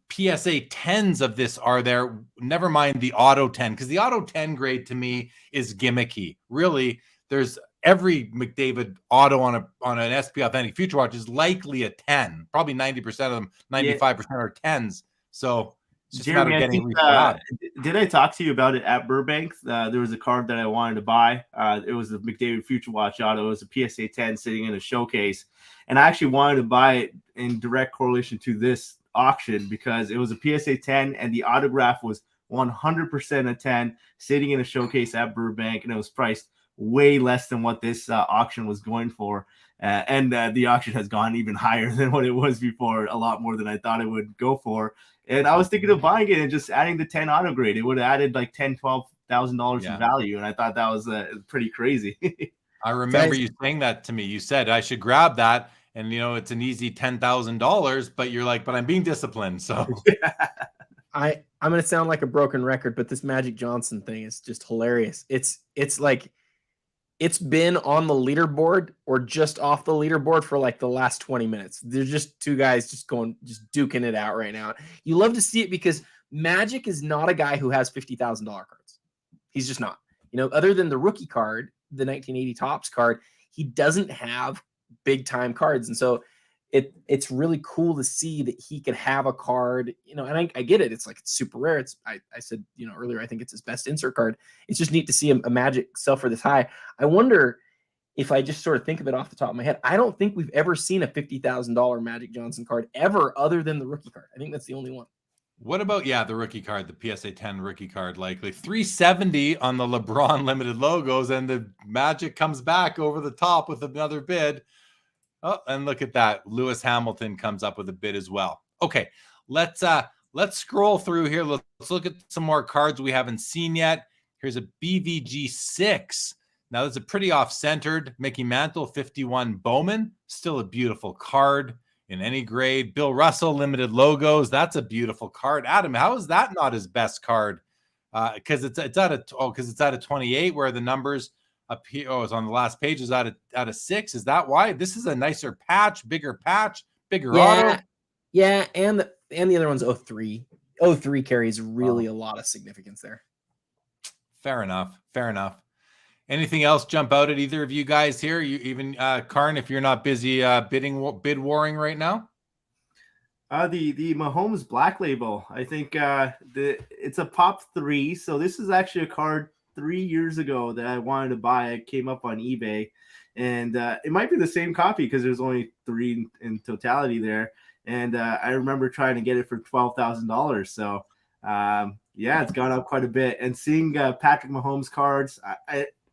PSA 10s of this are there? Never mind the auto 10, because the auto 10 grade to me is gimmicky. Really, there's every McDavid auto on an SP Authentic Future Watch is likely a 10. Probably 90% of them, 95% are 10s. So it's just Jeremy, a matter of getting did I talk to you about it at Burbank? There was a card that I wanted to buy. It was a McDavid Future Watch auto. It was a PSA 10 sitting in a showcase. And I actually wanted to buy it in direct correlation to this auction because it was a PSA 10 and the autograph was 100% a 10 sitting in a showcase at Burbank, and it was priced way less than what this auction was going for. And the auction has gone even higher than what it was before, a lot more than I thought it would go for. And I was thinking of buying it and just adding the 10 auto grade. It would have added like $10,000-$12,000 in value. And I thought that was pretty crazy. I remember you saying that to me. You said I should grab that. And, it's an easy $10,000, but you're like, but I'm being disciplined. So I'm going to sound like a broken record, but this Magic Johnson thing is just hilarious. It's like, it's been on the leaderboard or just off the leaderboard for like the last 20 minutes. There's just two guys just duking it out right now. You love to see it because Magic is not a guy who has $50,000 cards. He's just not. Other than the rookie card, the 1980 Topps card, he doesn't have big time cards. And so it's really cool to see that he could have a card, and I get it. It's super rare. I said, earlier, I think it's his best insert card. It's just neat to see a Magic sell for this high. I wonder if I just sort of think of it off the top of my head, I don't think we've ever seen a $50,000 Magic Johnson card ever other than the rookie card. I think that's the only one. What about, the rookie card, the PSA 10 rookie card, likely $370 on the LeBron limited logos, and the Magic comes back over the top with another bid. Oh, and look at that. Lewis Hamilton comes up with a bid as well. Okay, let's scroll through here. Let's look at some more cards we haven't seen yet. Here's a BVG 6. Now, that's a pretty off-centered Mickey Mantle 51 Bowman. Still a beautiful card in any grade. Bill Russell limited logos. That's a beautiful card. Adam, how is that not his best card? Because it's out of 28 where the numbers up here. Oh, it's on the last page. Is out of 6. Is that why? This is a nicer patch, bigger auto. Yeah, and the other one's 03. 03 carries really a lot of significance there. Fair enough. Anything else jump out at either of you guys here? You even Karn, if you're not busy bid warring right now. The Mahomes Black Label. I think it's a pop 3. So this is actually a card 3 years ago that I wanted to buy. It came up on eBay, and it might be the same copy because there's only 3 in totality there. And I remember trying to get it for $12,000. So it's gone up quite a bit. And seeing Patrick Mahomes cards,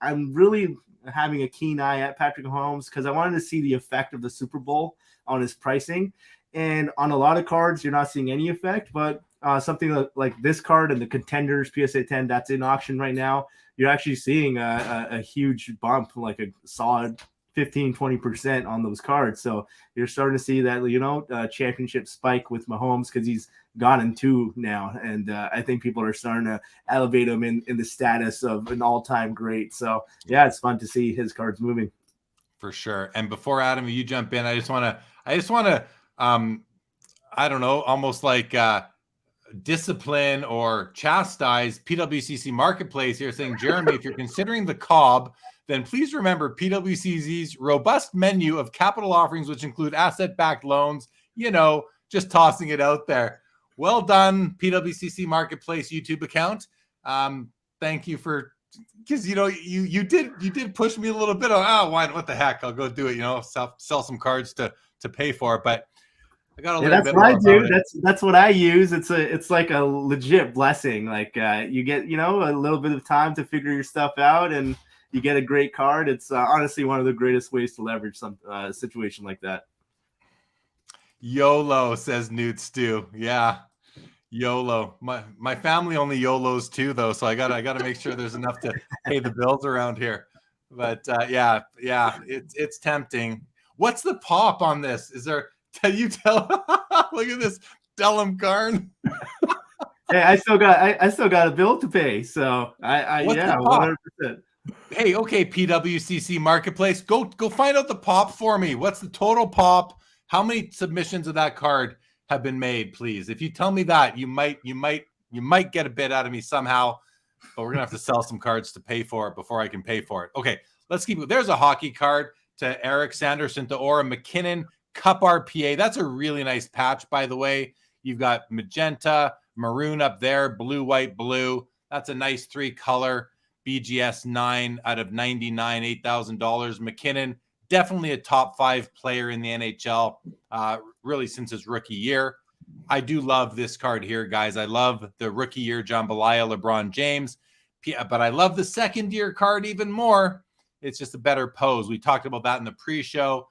I'm really having a keen eye at Patrick Mahomes because I wanted to see the effect of the Super Bowl on his pricing. And on a lot of cards, you're not seeing any effect, but something like this card and the Contenders PSA 10 that's in auction right now, you're actually seeing a huge bump, like a solid 15-20% on those cards. So you're starting to see that championship spike with Mahomes because he's gotten 2 now, and I think people are starting to elevate him in the status of an all-time great. So it's fun to see his cards moving for sure. And before Adam, you jump in, I just want to I don't know, almost like discipline or chastise PWCC Marketplace here, saying, Jeremy, if you're considering the Cobb, then please remember PWCC's robust menu of capital offerings, which include asset-backed loans, just tossing it out there. Well done, PWCC Marketplace YouTube account. Thank you because you did push me a little bit on, what the heck, I'll go do it, sell some cards to pay for it, but I got a little that's bit what I do. it. That's what I use. It's like a legit blessing. Like you get a little bit of time to figure your stuff out, and you get a great card. It's honestly one of the greatest ways to leverage some situation like that. YOLO, says Newt Stew. Yeah, YOLO. My family only YOLOs too, though, so I gotta make sure there's enough to pay the bills around here. But it's tempting. What's the pop on this? Is there? You tell. Look at this. Tell him, Karn. Hey, I still got a bill to pay. So I 100%. Hey, okay, PWCC Marketplace, go find out the pop for me. What's the total pop? How many submissions of that card have been made, please? If you tell me that, you might get a bid out of me somehow, but we're gonna have to sell some cards to pay for it before I can pay for it. Okay, let's keep it. There's a hockey card to Eric Sanderson to Aura McKinnon. Cup RPA. That's a really nice patch, by the way. You've got magenta, maroon up there, blue, white, blue. That's a nice 3-color BGS 9 out of 99, $8,000. McKinnon, definitely a top 5 player in the NHL, really since his rookie year. I do love this card here, guys. I love the rookie year jambalaya LeBron James, but I love the second year card even more. It's just a better pose. We talked about that in the pre-show.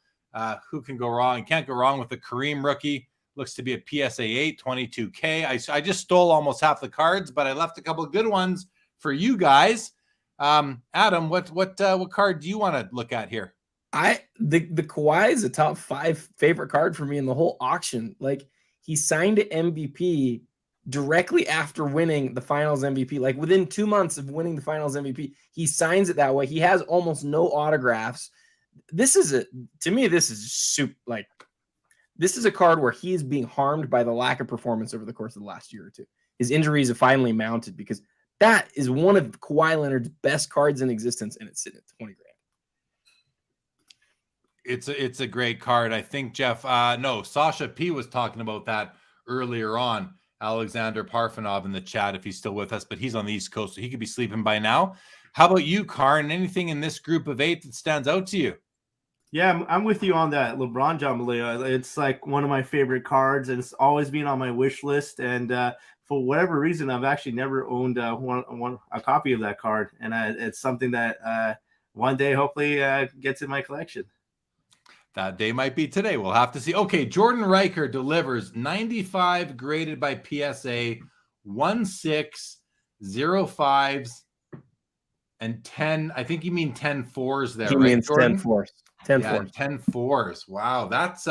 Who can go wrong? You can't go wrong with the Kareem rookie. Looks to be a PSA 8, 22K. I just stole almost half the cards, but I left a couple of good ones for you guys. Adam, what card do you want to look at here? The Kawhi is a top 5 favorite card for me in the whole auction. Like, he signed an MVP directly after winning the finals MVP, like within 2 months of winning the finals MVP, he signs it that way. He has almost no autographs. This is a card where he is being harmed by the lack of performance over the course of the last year or two. His injuries have finally mounted, because that is one of Kawhi Leonard's best cards in existence, and it's sitting at 20 grand. It's a great card. I think Jeff, Sasha P was talking about that earlier on. Alexander Parfanov in the chat, if he's still with us, but he's on the East Coast, so he could be sleeping by now. How about you, Karn? Anything in this group of 8 that stands out to you? Yeah, I'm with you on that. LeBron Jambalaya. It's like one of my favorite cards, and it's always been on my wish list. And for whatever reason, I've actually never owned a copy of that card, and it's something that one day hopefully gets in my collection. That day might be today. We'll have to see. Okay, Jordan Riker delivers 95 graded by PSA, 1/6, 0/5s, and 10. I think you mean 10 4s there, He right, means Jordan? 10 fours. 10 fours. 10 4s. Wow, that's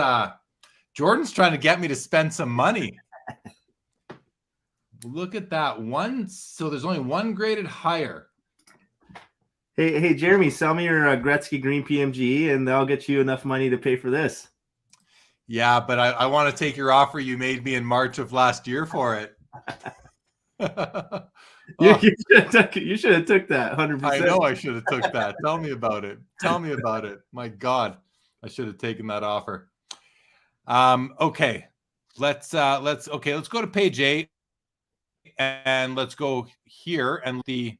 Jordan's trying to get me to spend some money. Look at that one. So there's only one graded higher. Hey, Jeremy, sell me your Gretzky Green PMG, and I'll get you enough money to pay for this. Yeah, but I want to take your offer you made me in March of last year for it. You should have took that 100%. I know I should have took that. Tell me about it. Tell me about it. My God, I should have taken that offer. Okay, let's go to page 8, and let's go here and the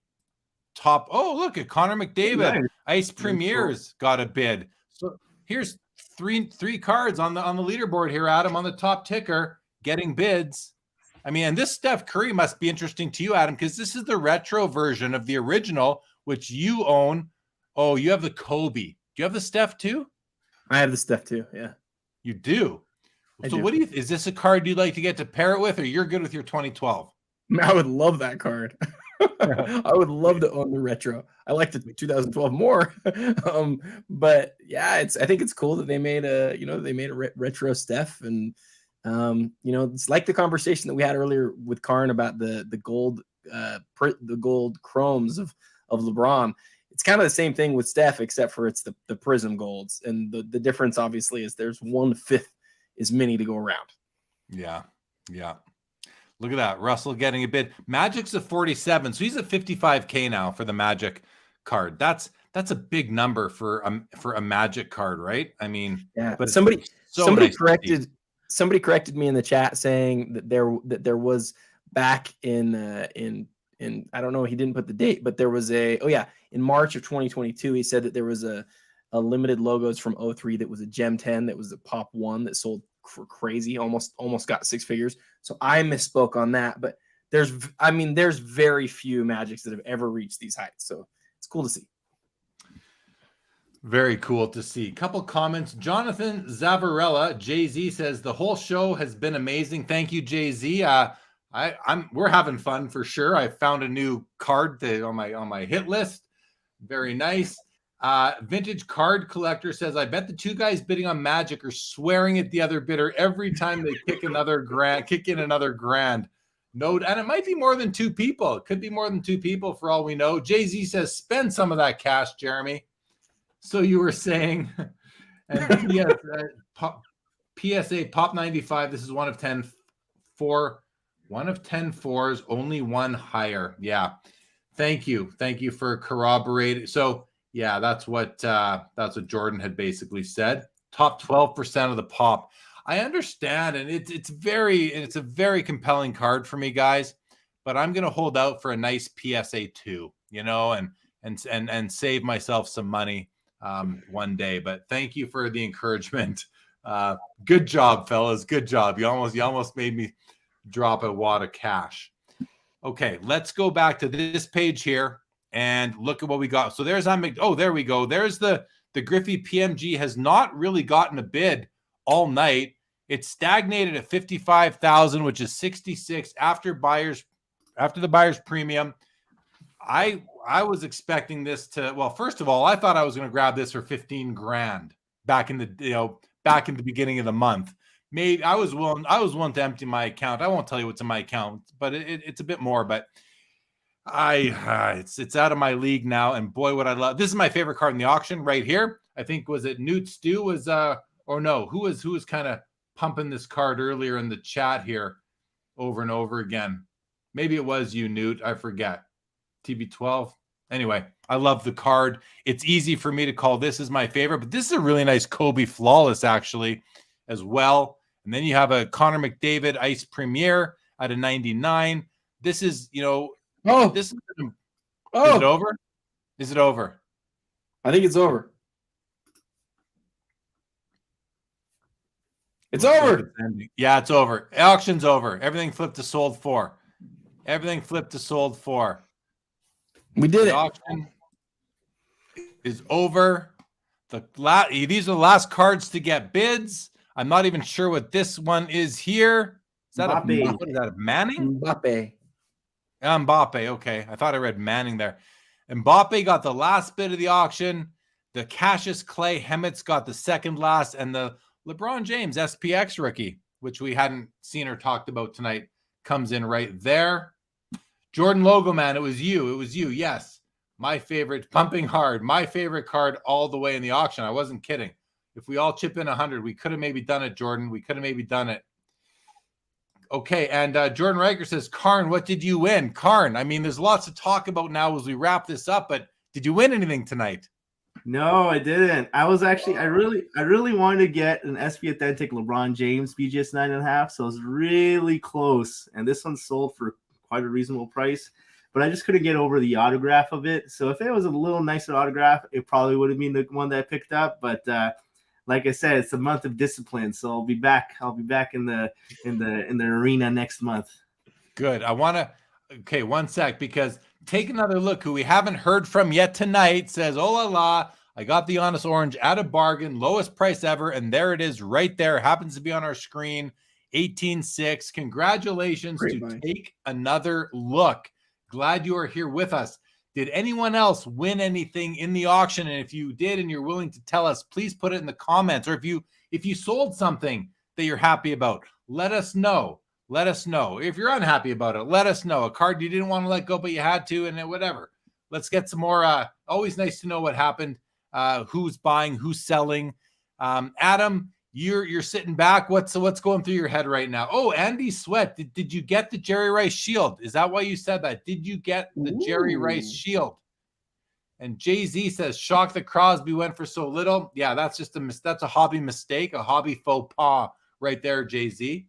top. Oh, look at Connor McDavid. Nice. Ice Premiers got a bid. So here's three cards on the leaderboard here, Adam, on the top ticker getting bids. I mean, and this Steph Curry must be interesting to you, Adam, because this is the retro version of the original, which you own. Oh, you have the Kobe. Do you have the Steph too? I have the Steph too. Yeah, you do. So what do you? Is this a card you'd like to get to pair it with, or you're good with your 2012? I would love that card. I would love to own the retro. I like the 2012 more, but yeah, I think it's cool that they made a retro Steph, and it's like the conversation that we had earlier with Karn about the gold chromes of LeBron. It's kind of the same thing with Steph, except for it's the prism golds, and the difference obviously is there's 1/5 as many to go around. Yeah. Look at that. Russell getting a bid. Magic's a 47. So he's at 55K now for the Magic card. That's a big number for a Magic card, right? I mean, yeah, but somebody corrected me in the chat saying that there was back in I don't know, he didn't put the date, but there was in March of 2022, he said that there was a limited logos from 03 that was a Gem 10 that was a pop 1 that sold for crazy, almost got 6 figures. So I misspoke on that, but there's very few Magics that have ever reached these heights. So it's cool to see. Very cool to see. Couple comments. Jonathan Zavarella, Jay-Z says the whole show has been amazing. Thank you, Jay-Z. We're having fun for sure. I found a new card on my hit list. Very nice. Vintage Card Collector says, I bet the two guys bidding on Magic are swearing at the other bidder every time they kick in another grand. Note, and it might be more than 2 people. It could be more than 2 people for all we know. Jay-Z says, spend some of that cash, Jeremy. So you were saying, and yes, PSA Pop 95. This is one of 10 4s, only one higher. Yeah. Thank you for corroborating. So yeah, that's what Jordan had basically said. Top 12% of the pop. I understand, and it's a very compelling card for me, guys. But I'm gonna hold out for a nice PSA 2, and save myself some money one day. But thank you for the encouragement. Good job, fellas. Good job. You almost made me drop a wad of cash. Okay, let's go back to this page here and look at what we got. So there's there we go. There's the Griffey PMG has not really gotten a bid all night. It stagnated at 55,000, which is 66 after the buyer's premium. I was expecting this to, well, first of all, I thought I was going to grab this for 15 grand back in the beginning of the month. Maybe I was willing to empty my account. I won't tell you what's in my account, but it's a bit more, but it's out of my league now. And boy, what I love, this is my favorite card in the auction right here. I think, was it Newt Stew was, or no, who was kind of pumping this card earlier in the chat here over and over again. Maybe it was you, Newt. I forget. TB12. Anyway, I love the card. It's easy for me to call this as my favorite, but this is a really nice Kobe Flawless actually as well. And then you have a Connor McDavid Ice Premier at a 99. This is, is it over? Is it over? I think it's over. It's over. Yeah, it's over. Auction's over. Everything flipped to sold for. Everything flipped to sold for. We did it. Auction is over. These are the last cards to get bids. I'm not even sure what this one is here. Is that what is that, a Manning? Mbappe. Okay. I thought I read Manning there. Mbappe got the last bid of the auction. The Cassius Clay Hemmett's got the second last, and the LeBron James SPX rookie, which we hadn't seen or talked about tonight, comes in right there. Jordan Logo, man, it was you. It was you. Yes. My favorite, pumping hard. My favorite card all the way in the auction. I wasn't kidding. If we all chip in 100, we could have maybe done it, Jordan. We could have maybe done it. Okay, and Jordan Riker says, Karn, what did you win? Karn, I mean, there's lots to talk about now as we wrap this up, but did you win anything tonight? No, I didn't. I really wanted to get an SP Authentic LeBron James BGS 9.5, so it was really close. And this one sold for quite a reasonable price, but I just couldn't get over the autograph of it. So if it was a little nicer autograph, it probably would have been the one that I picked up. But like I said, it's a month of discipline, so I'll be back. I'll be back in the arena next month. Good. Okay, one sec, because take another look. Who we haven't heard from yet tonight says, oh la la, I got the Honest Orange at a bargain, lowest price ever, and there it is right there. Happens to be on our screen, 18.6. Congratulations. Great, to take another look. Glad you are here with us. Did anyone else win anything in the auction? And if you did and you're willing to tell us, please put it in the comments. Or if you sold something that you're happy about, let us know. Let us know. If you're unhappy about it, let us know. A card you didn't want to let go, but you had to, and whatever. Let's get some more. Always nice to know what happened. Who's buying, who's selling. Adam, you're sitting back. What's going through your head right now? Oh, Andy Sweat. Did you get the Jerry Rice shield? Is that why you said that? Did you get the Jerry Rice shield? And Jay-Z says, shocked that Crosby went for so little. Yeah, that's just that's a hobby mistake, a hobby faux pas right there, Jay-Z.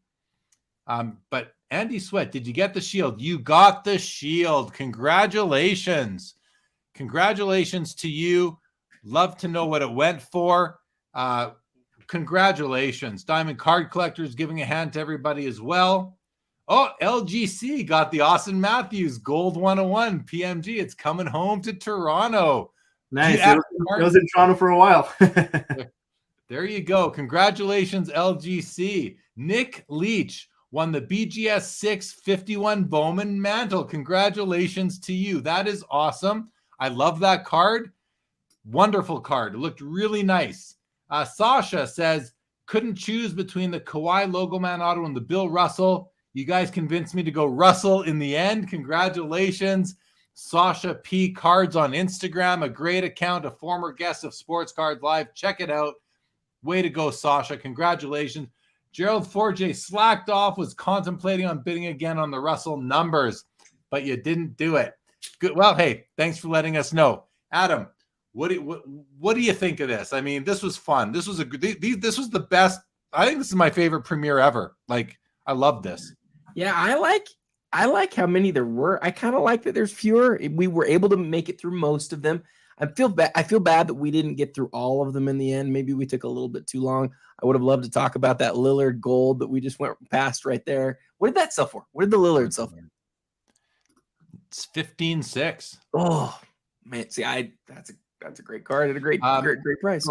But Andy Sweat, did you get the shield? You got the shield. Congratulations. Congratulations to you. Love to know what it went for. Congratulations. Diamond Card Collectors giving a hand to everybody as well. Oh, LGC got the Austin Matthews Gold 101 PMG. It's coming home to Toronto. Nice. It was in Toronto for a while. There you go. Congratulations, LGC. Nick Leach won the BGS 651 Bowman Mantle. Congratulations to you. That is awesome. I love that card. Wonderful card. It looked really nice. Sasha says, couldn't choose between the Kawhi Logo Man auto and the Bill Russell. You guys convinced me to go Russell in the end. Congratulations. Sasha P. Cards on Instagram, a great account, a former guest of Sports Cards Live. Check it out. Way to go, Sasha. Congratulations. Gerald Forge slacked off, was contemplating on bidding again on the Russell numbers, but you didn't do it. Good. Well, hey, thanks for letting us know. Adam, what do you think of this? I mean, this was fun. This was this was the best. I think this is my favorite premiere ever. Like, I love this. Yeah, I like how many there were. I kind of like that there's fewer. We were able to make it through most of them. I feel bad that we didn't get through all of them in the end. Maybe we took a little bit too long. I would have loved to talk about that Lillard gold that we just went past right there. What did that sell for? What did the Lillard sell for? It's 15.6. Oh man, see, that's a great card at a great price.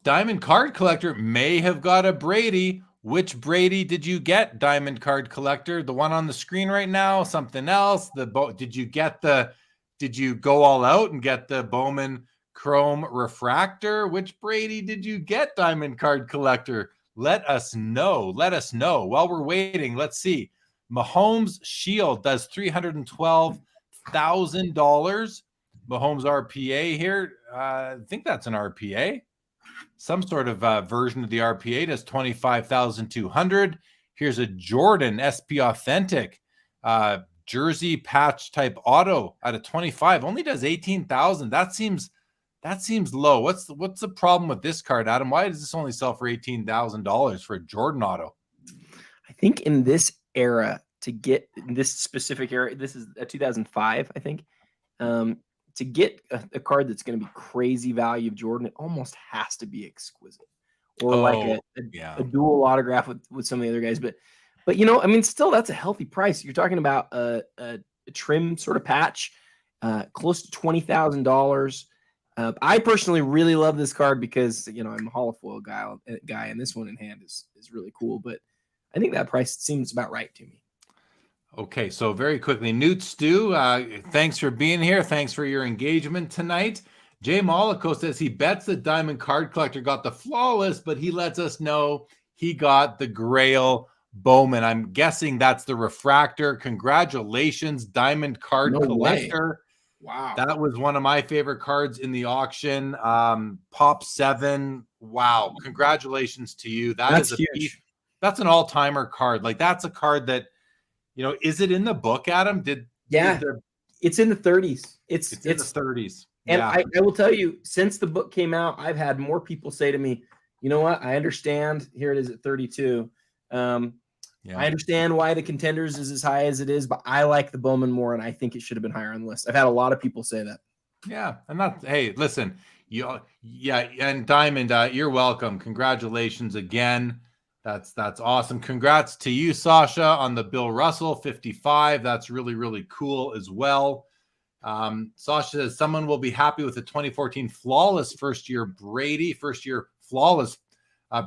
Diamond card collector may have got a Brady. Which Brady did you get, Diamond card collector? The one on the screen right now? Something else? Did you get the? Did you go all out and get the Bowman Chrome Refractor? Which Brady did you get, Diamond card collector? Let us know. Let us know. While we're waiting, let's see. Mahomes Shield does $312,000. Mahomes RPA here. I think that's an RPA. Some sort of version of the RPA does 25,200. Here's a Jordan SP Authentic jersey patch type auto out of 25. Only does 18,000. That seems low. What's the problem with this card, Adam? Why does this only sell for $18,000 for a Jordan auto? I think in this era, to get this specific era, this is a 2005, I think. To get a card that's going to be crazy value of Jordan, it almost has to be exquisite, or like a dual autograph with some of the other guys. But I mean, still, that's a healthy price. You're talking about a trim sort of patch, close to $20,000. I personally really love this card because I'm a holofoil guy, and this one in hand is really cool. But I think that price seems about right to me. Okay, so very quickly, Newt Stew, thanks for being here. Thanks for your engagement tonight. Jay Mollico says he bets the Diamond card collector got the flawless, but he lets us know he got the Grail Bowman. I'm guessing that's the refractor. Congratulations, Diamond card collector. Wow. That was one of my favorite cards in the auction. Pop 7. Wow. Congratulations to you. That's huge. That's an all-timer card. Like, that's a card that, is it in the book, Adam? It's in the 30s. It's in the 30s. And I will tell you, since the book came out, I've had more people say to me, you know what? I understand. Here it is at 32. I understand why the Contenders is as high as it is, but I like the Bowman more, and I think it should have been higher on the list. I've had a lot of people say that. Yeah, hey, listen, and Diamond, you're welcome. Congratulations again. That's awesome. Congrats to you, Sasha, on the Bill Russell 55. That's really, really cool as well. Sasha says someone will be happy with the 2014 flawless first-year Brady, first-year flawless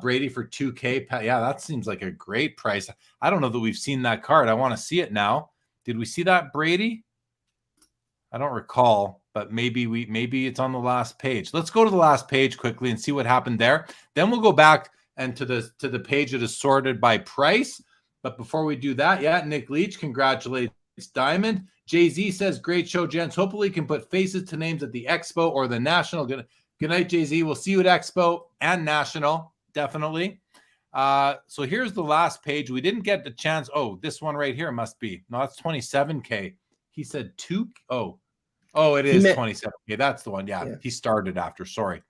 Brady for 2K. Yeah, that seems like a great price. I don't know that we've seen that card. I want to see it now. Did we see that Brady? I don't recall, but maybe it's on the last page. Let's go to the last page quickly and see what happened there. Then we'll go back and to the page that is sorted by price. But before we do that, Nick Leach, congratulations, Diamond. Jay-Z says, great show, gents. Hopefully can put faces to names at the Expo or the National. Good night, Jay-Z. We'll see you at Expo and National, definitely. So here's the last page. We didn't get the chance. Oh, this one right here must be. No, that's 27K. He said it is 27K. That's the one. Yeah, he started after. Sorry.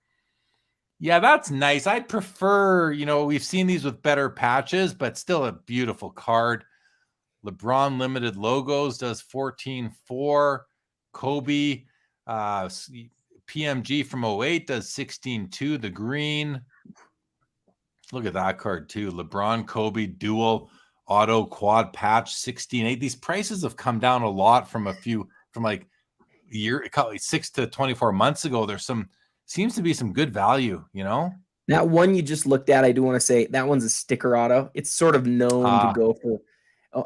Yeah, that's nice. I'd prefer, we've seen these with better patches, but still a beautiful card. LeBron Limited Logos does 14.4. Kobe PMG from 08 does 16.2. The green. Look at that card too. LeBron Kobe dual auto quad patch 16.8. These prices have come down a lot from like 6 to 24 months ago. Seems to be some good value, That one you just looked at, I do want to say that one's a sticker auto. It's sort of known to go for.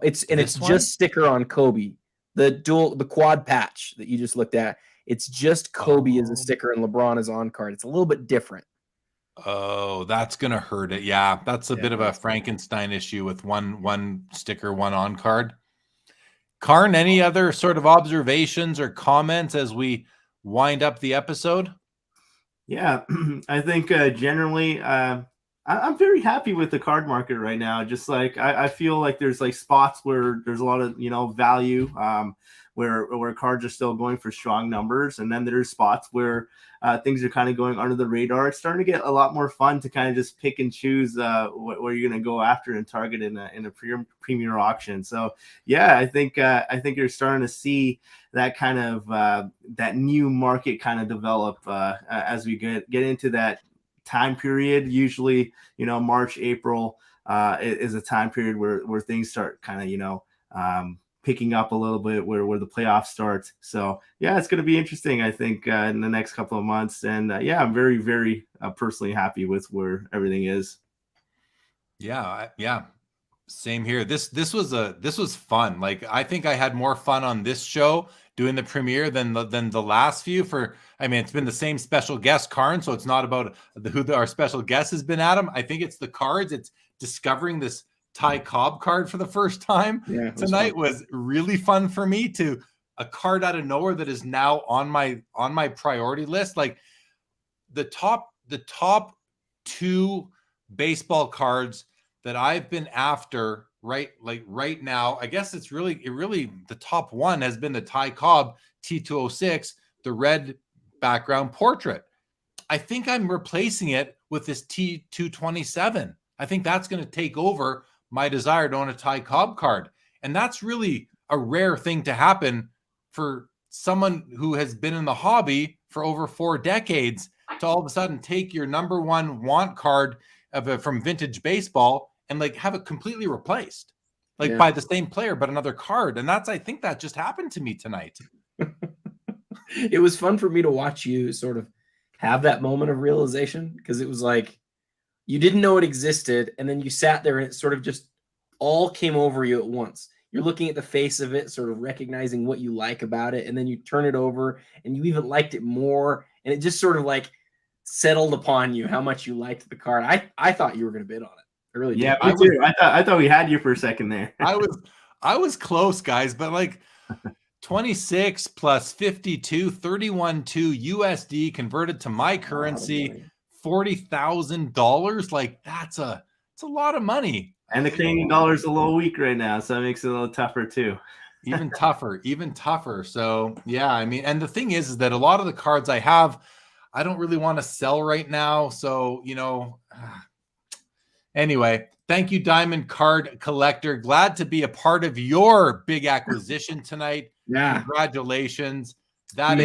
It's just sticker on Kobe. The quad patch that you just looked at. It's just Kobe as a sticker and LeBron is on card. It's a little bit different. Oh, that's gonna hurt it. Yeah, that's a bit of a Frankenstein issue with one sticker, one on card. Karn, any other sort of observations or comments as we wind up the episode? Yeah, I think generally I'm very happy with the card market right now. Just like I feel like there's like spots where there's a lot of value, where cards are still going for strong numbers, and then there's spots where things are kind of going under the radar. It's starting to get a lot more fun to kind of just pick and choose where you're going to go after and target in a premier auction. So yeah, I think you're starting to see that kind of that new market kind of develop as we get into that time period. Usually, March, April is a time period where things start kind of picking up a little bit where the playoffs starts. So yeah, it's going to be interesting, I think, in the next couple of months. And yeah, I'm very, very personally happy with where everything is. Yeah. Same here. This was fun. Like, I think I had more fun on this show doing the premiere than the last few. It's been the same special guest, Karn, so it's not about our special guest has been, Adam. I think it's the cards. It's discovering this Ty Cobb card for the first time. Yeah, Tonight was really fun for me, to a card out of nowhere that is now on my priority list. Like, the top 2 baseball cards that I've been after right now. I guess it really the top one has been the Ty Cobb T206, the red background portrait. I think I'm replacing it with this T227. I think that's going to take over my desire to own a Ty Cobb card. And that's really a rare thing to happen for someone who has been in the hobby for over 4 decades, to all of a sudden take your number one want card from vintage baseball and like have it completely replaced, like by the same player, but another card. And I think that just happened to me tonight. It was fun for me to watch you sort of have that moment of realization, because it was like you didn't know it existed, and then you sat there and it sort of just all came over you at once. You're looking at the face of it, sort of recognizing what you like about it, and then you turn it over and you even liked it more, and it just sort of like settled upon you how much you liked the card. I thought you were going to bid on it. I really did. Yeah, me too. I thought we had you for a second there. I was close, guys, but like 26 plus 52, 31.2 USD converted to my currency, $40,000. Like, it's a lot of money. And the Canadian dollar is a little weak right now, so that makes it a little tougher too. even tougher. So yeah, and the thing is that a lot of the cards I have, I don't really want to sell right now. So, anyway, thank you, Diamond Card Collector. Glad to be a part of your big acquisition tonight. Yeah. Congratulations. That's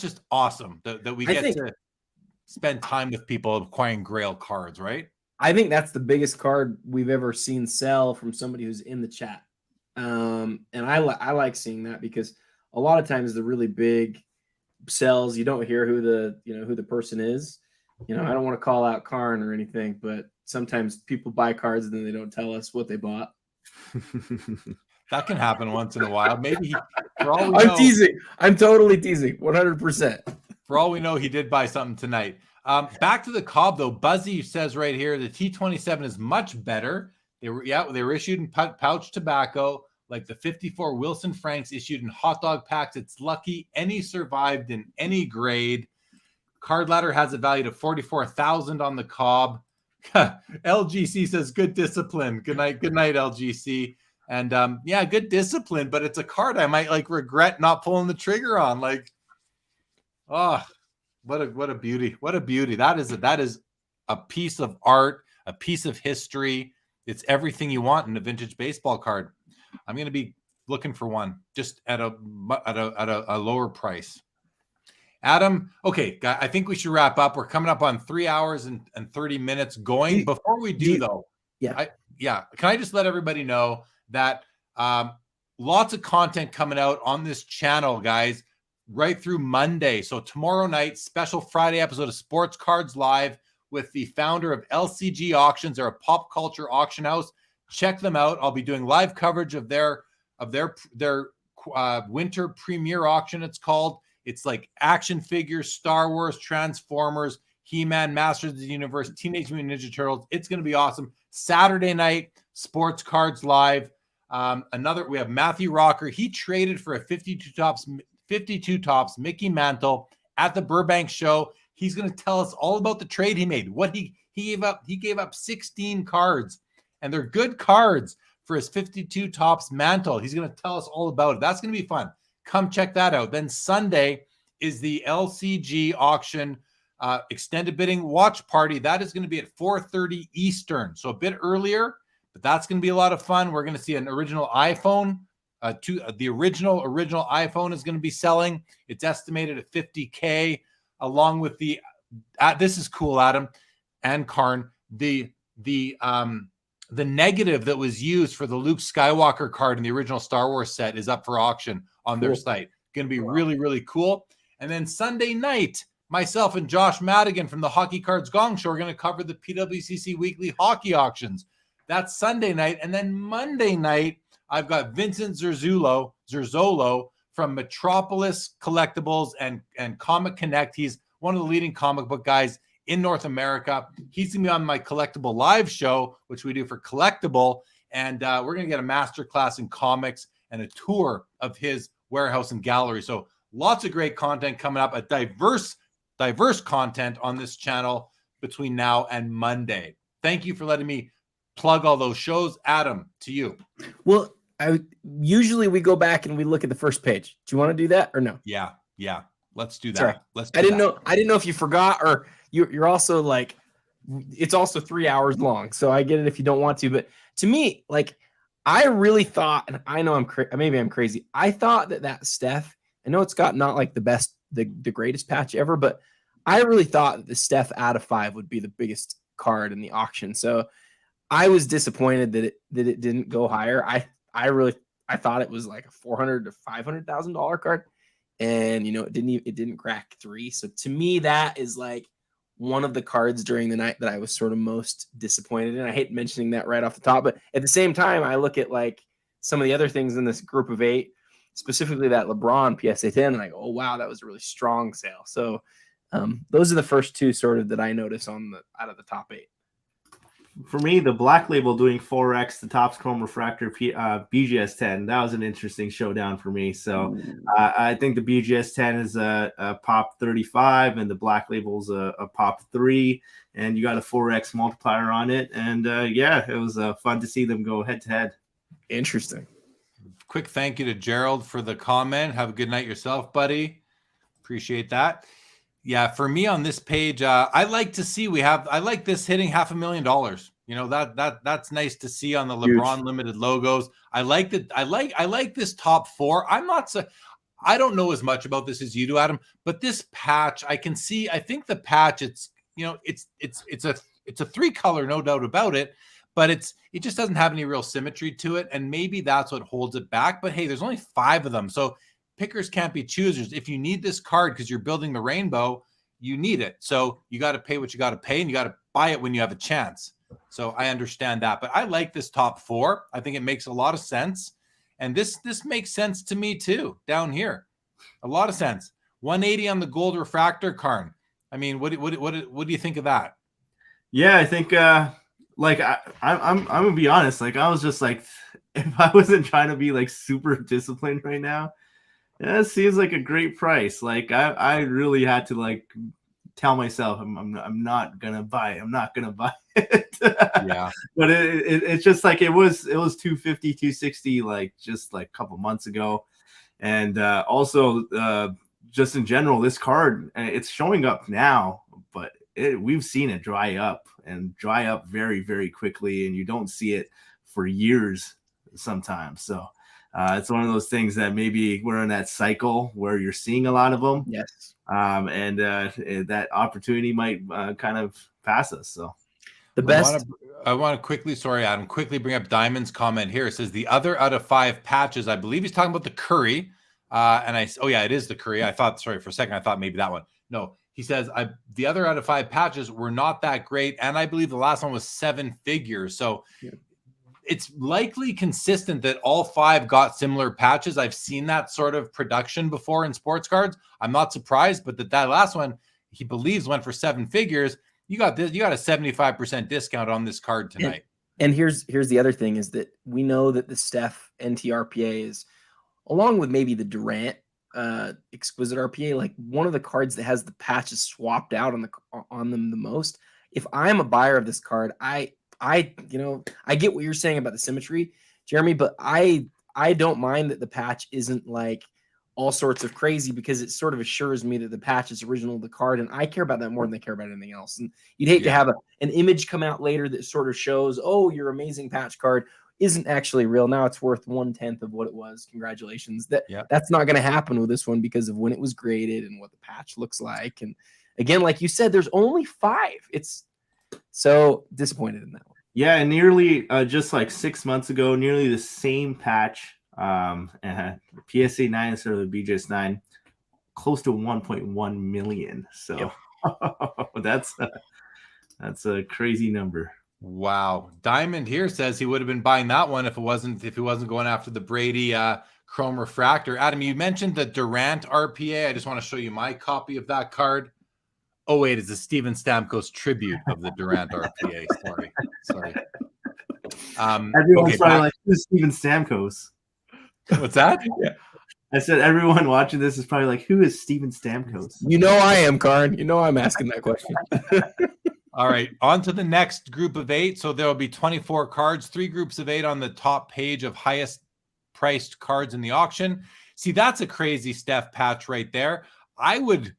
just awesome that we get to spend time with people acquiring Grail cards, right? I think that's the biggest card we've ever seen sell from somebody who's in the chat. And I like seeing that, because a lot of times the really big sells, you don't hear who the person is. I don't want to call out Karn or anything, but sometimes people buy cards and then they don't tell us what they bought. That can happen once in a while. Maybe I'm teasing. I'm totally teasing. 100%. For all we know, he did buy something tonight. Back to the Cobb, though. Buzzy says right here, the T27 is much better. They were issued in pouch tobacco, like the 54 Wilson Franks issued in hot dog packs. It's lucky any survived in any grade. Card Ladder has it valued at $44,000 on the Cobb. LGC says good discipline. Good night, LGC. And good discipline, but it's a card I might like regret not pulling the trigger on. Like, what a beauty. What a beauty. That is a piece of art, a piece of history. It's everything you want in a vintage baseball card. I'm going to be looking for one just at a lower price. Adam, okay, I think we should wrap up. We're coming up on 3 hours and 30 minutes going. Before we do, though, can I just let everybody know that lots of content coming out on this channel, guys, right through Monday. So tomorrow night, special Friday episode of Sports Cards Live with the founder of LCG Auctions. They're a pop culture auction house. Check them out. I'll be doing live coverage of their winter premiere auction, it's called. It's like action figures, Star Wars, Transformers, He-Man, Masters of the Universe, Teenage Mutant Ninja Turtles. It's going to be awesome. Saturday night, Sports Cards Live. We have Matthew Rocker. He traded for a 52 tops Mickey Mantle at the Burbank show. He's going to tell us all about the trade he made. What he gave up. He gave up 16 cards, and they're good cards for his 52 tops Mantle. He's going to tell us all about it. That's going to be fun. Come check that out. Then Sunday is the LCG auction extended bidding watch party. That is going to be at 4:30 Eastern, so a bit earlier, but that's going to be a lot of fun. We're going to see an original iPhone. The original iPhone is going to be selling. It's estimated at $50K, along with this is cool, Adam and Karn. The the negative that was used for the Luke Skywalker card in the original Star Wars set is up for auction on their site. Going to be really, really cool. And then Sunday night, myself and Josh Madigan from the Hockey Cards Gong Show are going to cover the PWCC weekly hockey auctions. That's Sunday night. And then Monday night, I've got Vincent Zerzolo from Metropolis Collectibles and Comic Connect. He's one of the leading comic book guys in North America. He's going to be on my Collectible live show, which we do for Collectible. And we're going to get a masterclass in comics and a tour of his warehouse and gallery. So lots of great content coming up, a diverse content on this channel between now and Monday. Thank you for letting me plug all those shows. Adam, to you. Well, usually we go back and we look at the first page. Do you want to do that or no? Yeah. Let's do that. Sorry. I didn't know if you forgot, or you're also like, it's also 3 hours long. So I get it if you don't want to, but to me, like, I really thought, and I know maybe I'm crazy. I thought that Steph, I know it's got not like the best, the greatest patch ever, but I really thought that the Steph out of 5 would be the biggest card in the auction. So I was disappointed that it didn't go higher. I thought it was like a $400,000 to $500,000 card, and it didn't crack 3. So to me, that is like one of the cards during the night that I was sort of most disappointed in. I hate mentioning that right off the top, but at the same time, I look at like some of the other things in this group of 8, specifically that LeBron PSA 10, and I go, oh wow, that was a really strong sale. So those are the first 2 sort of that I notice out of the top 8. For me, the Black Label doing 4X, the Topps Chrome Refractor BGS 10, that was an interesting showdown for me. So I think the BGS 10 is a pop 35 and the Black Label's a pop 3, and you got a 4X multiplier on it. And it was fun to see them go head to head. Interesting. Quick thank you to Gerald for the comment. Have a good night yourself, buddy. Appreciate that. Yeah, for me on this page, I like to see I like this hitting $500,000. That's nice to see on the LeBron Huge. limited logos. I like that. I like this top 4. I don't know as much about this as you do, Adam, but this patch I can see. I think the patch, it's a 3 color, no doubt about it, but it just doesn't have any real symmetry to it, and maybe that's what holds it back. But hey, there's only 5 of them, so pickers can't be choosers. If you need this card because you're building the rainbow, you need it. So you got to pay what you got to pay, and you got to buy it when you have a chance. So I understand that, but I like this top 4. I think it makes a lot of sense. And this makes sense to me too, down here. A lot of sense. 180 on the gold refractor, Karn. I mean, what do you think of that? Yeah, I think I'm gonna be honest. Like, I was just like, if I wasn't trying to be like super disciplined right now, yeah, it seems like a great price. Like, I really had to like tell myself I'm not gonna buy it. I'm not gonna buy it. Yeah. But it's just like it was 250, 260 like just like a couple months ago. And also just in general, this card, it's showing up now, but we've seen it dry up very, very quickly, and you don't see it for years sometimes. So it's one of those things that maybe we're in that cycle where you're seeing a lot of them. Yes. And that opportunity might kind of pass us. So the best. I want to quickly, sorry, Adam, quickly bring up Diamond's comment here. It says the other out of 5 patches, I believe he's talking about the Curry. It is the Curry. I thought, sorry, for a second, I thought maybe that one. No, he says the other out of 5 patches were not that great. And I believe the last one was 7 figures. So it's likely consistent that all 5 got similar patches. I've seen that sort of production before in sports cards. I'm not surprised, but that last one he believes went for 7 figures. You got a 75% discount on this card tonight. And here's the other thing is that we know that the Steph NT-RPA is, along with maybe the Durant exquisite RPA, like one of the cards that has the patches swapped out on them the most. If I'm a buyer of this card, I get what you're saying about the symmetry, Jeremy, but I don't mind that the patch isn't like all sorts of crazy, because it sort of assures me that the patch is original to the card, and I care about that more than I care about anything else. And you'd hate to have an image come out later that sort of shows, oh, your amazing patch card isn't actually real. Now it's worth 1/10 of what it was. Congratulations. That's not going to happen with this one because of when it was graded and what the patch looks like. And again, like you said, there's only 5. It's so disappointed in that one. Yeah, and nearly just like 6 months ago, nearly the same patch, PSA 9 instead of the BJS 9, close to 1.1 million. So that's a crazy number. Wow. Diamond here says he would have been buying that one if he wasn't going after the Brady Chrome Refractor. Adam, you mentioned the Durant RPA. I just want to show you my copy of that card. Oh, wait, it's a Steven Stamkos tribute of the Durant RPA. Sorry. Everyone's probably like, who's Steven Stamkos? What's that? Yeah. I said everyone watching this is probably like, who is Steven Stamkos? You know I am, Karn. You know I'm asking that question. All right, on to the next group of 8. So there will be 24 cards, 3 groups of 8 on the top page of highest priced cards in the auction. See, that's a crazy Steph patch right there. I would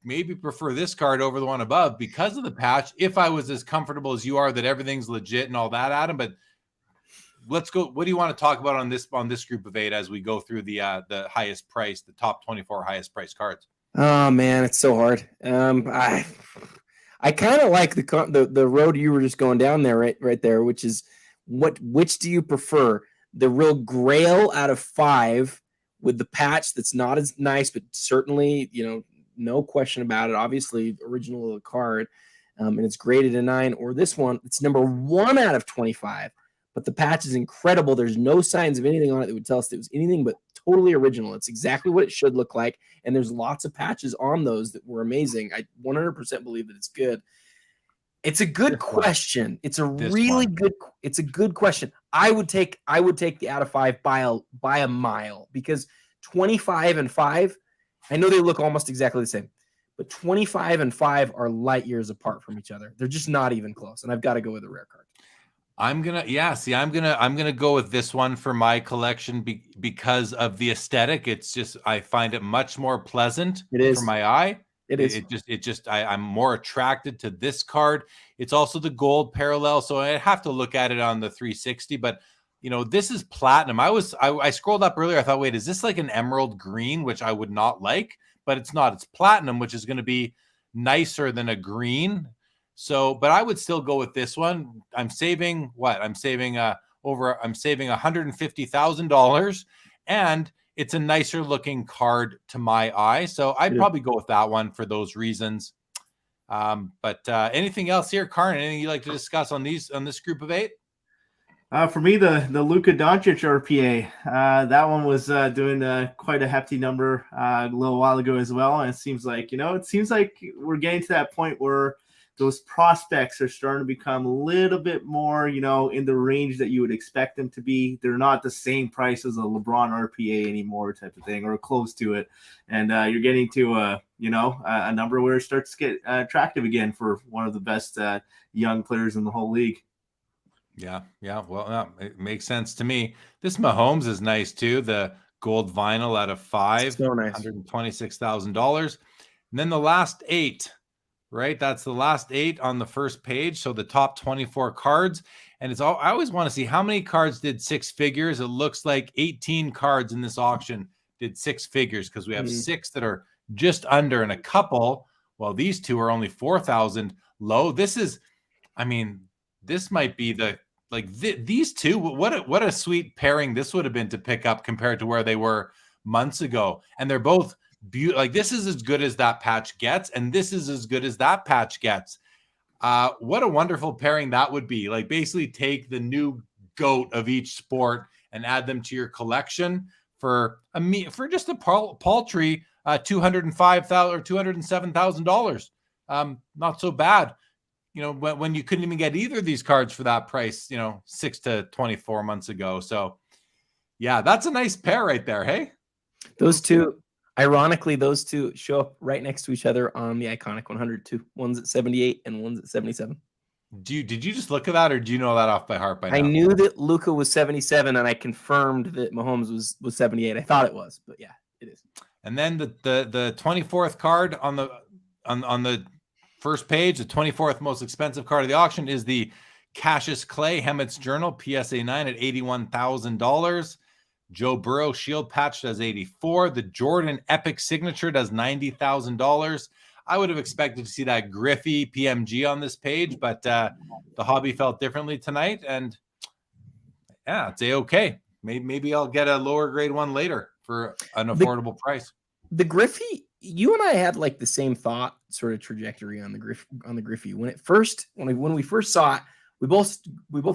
maybe prefer this card over the one above because of the patch, if I was as comfortable as you are that everything's legit and all that, Adam. But let's go. What do you want to talk about on this group of 8 as we go through the highest price, the top 24 highest priced cards? Oh man, it's so hard. I kind of like the road you were just going down there, right there, which is which do you prefer? The real grail out of 5 with the patch that's not as nice, but certainly, no question about it. Obviously, original of the card, and it's graded a 9. Or this one, it's number 1 out of 25, but the patch is incredible. There's no signs of anything on it that would tell us it was anything but totally original. It's exactly what it should look like, and there's lots of patches on those that were amazing. I 100% believe that it's good. It's a good question. It's a really good. It's a good question. I would take the out of 5 by a mile, because 25 and 5, I know they look almost exactly the same, but 25 and 5 are light years apart from each other. They're just not even close, and I've got to go with a rare card. I'm gonna go with this one for my collection because of the aesthetic. It's just, I find it much more pleasant for my eye. It is. I'm more attracted to this card. It's also the gold parallel, so I have to look at it on the 360. But this is platinum. I scrolled up earlier. I thought, wait, is this like an emerald green, which I would not like? But it's not. It's platinum, which is going to be nicer than a green. So, but I would still go with this one. I'm saving $150,000, and it's a nicer looking card to my eye. So I'd probably go with that one for those reasons. But anything else here, Karn? Anything you'd like to discuss on this group of 8? For me, the Luka Doncic RPA, that one was doing quite a hefty number a little while ago as well. And it seems like we're getting to that point where those prospects are starting to become a little bit more, in the range that you would expect them to be. They're not the same price as a LeBron RPA anymore, type of thing, or close to it. And you're getting to a number where it starts to get attractive again for one of the best young players in the whole league. Yeah. Well, it makes sense to me. This Mahomes is nice too. The gold vinyl out of 5, so nice. $126,000. And then the last 8. Right, that's the last 8 on the first page. So the top 24 cards, and I always want to see how many cards did 6 figures. It looks like 18 cards in this auction did 6 figures, because we have 6 that are just under, and a couple. Well, these 2 are only 4,000 low. This might be these 2. What a sweet pairing this would have been to pick up compared to where they were months ago, and they're both. This is as good as that patch gets, and this is as good as that patch gets. What a wonderful pairing that would be. Basically take the new GOAT of each sport and add them to your collection for just a paltry $205,000 or $207,000. Not so bad. When you couldn't even get either of these cards for that price, 6 to 24 months ago. So yeah, that's a nice pair right there. Hey, Ironically, those 2 show up right next to each other on the Iconic 100 too. One's at 78 and one's at 77. Did you just look at that, or do you know that off by heart by now? I knew that Luka was 77, and I confirmed that Mahomes was 78. I thought it was, but yeah, it is. And then the 24th card on the first page, the 24th most expensive card of the auction, is the Cassius Clay Hemmett's Journal PSA 9 at $81,000. Joe Burrow Shield Patch does $84,000. The Jordan Epic Signature does $90,000. I would have expected to see that Griffey PMG on this page, but the hobby felt differently tonight, and yeah, it's okay. Maybe I'll get a lower grade one later for an affordable price. The Griffey, you and I had like the same thought sort of trajectory on the Griffey. When we first saw it, we both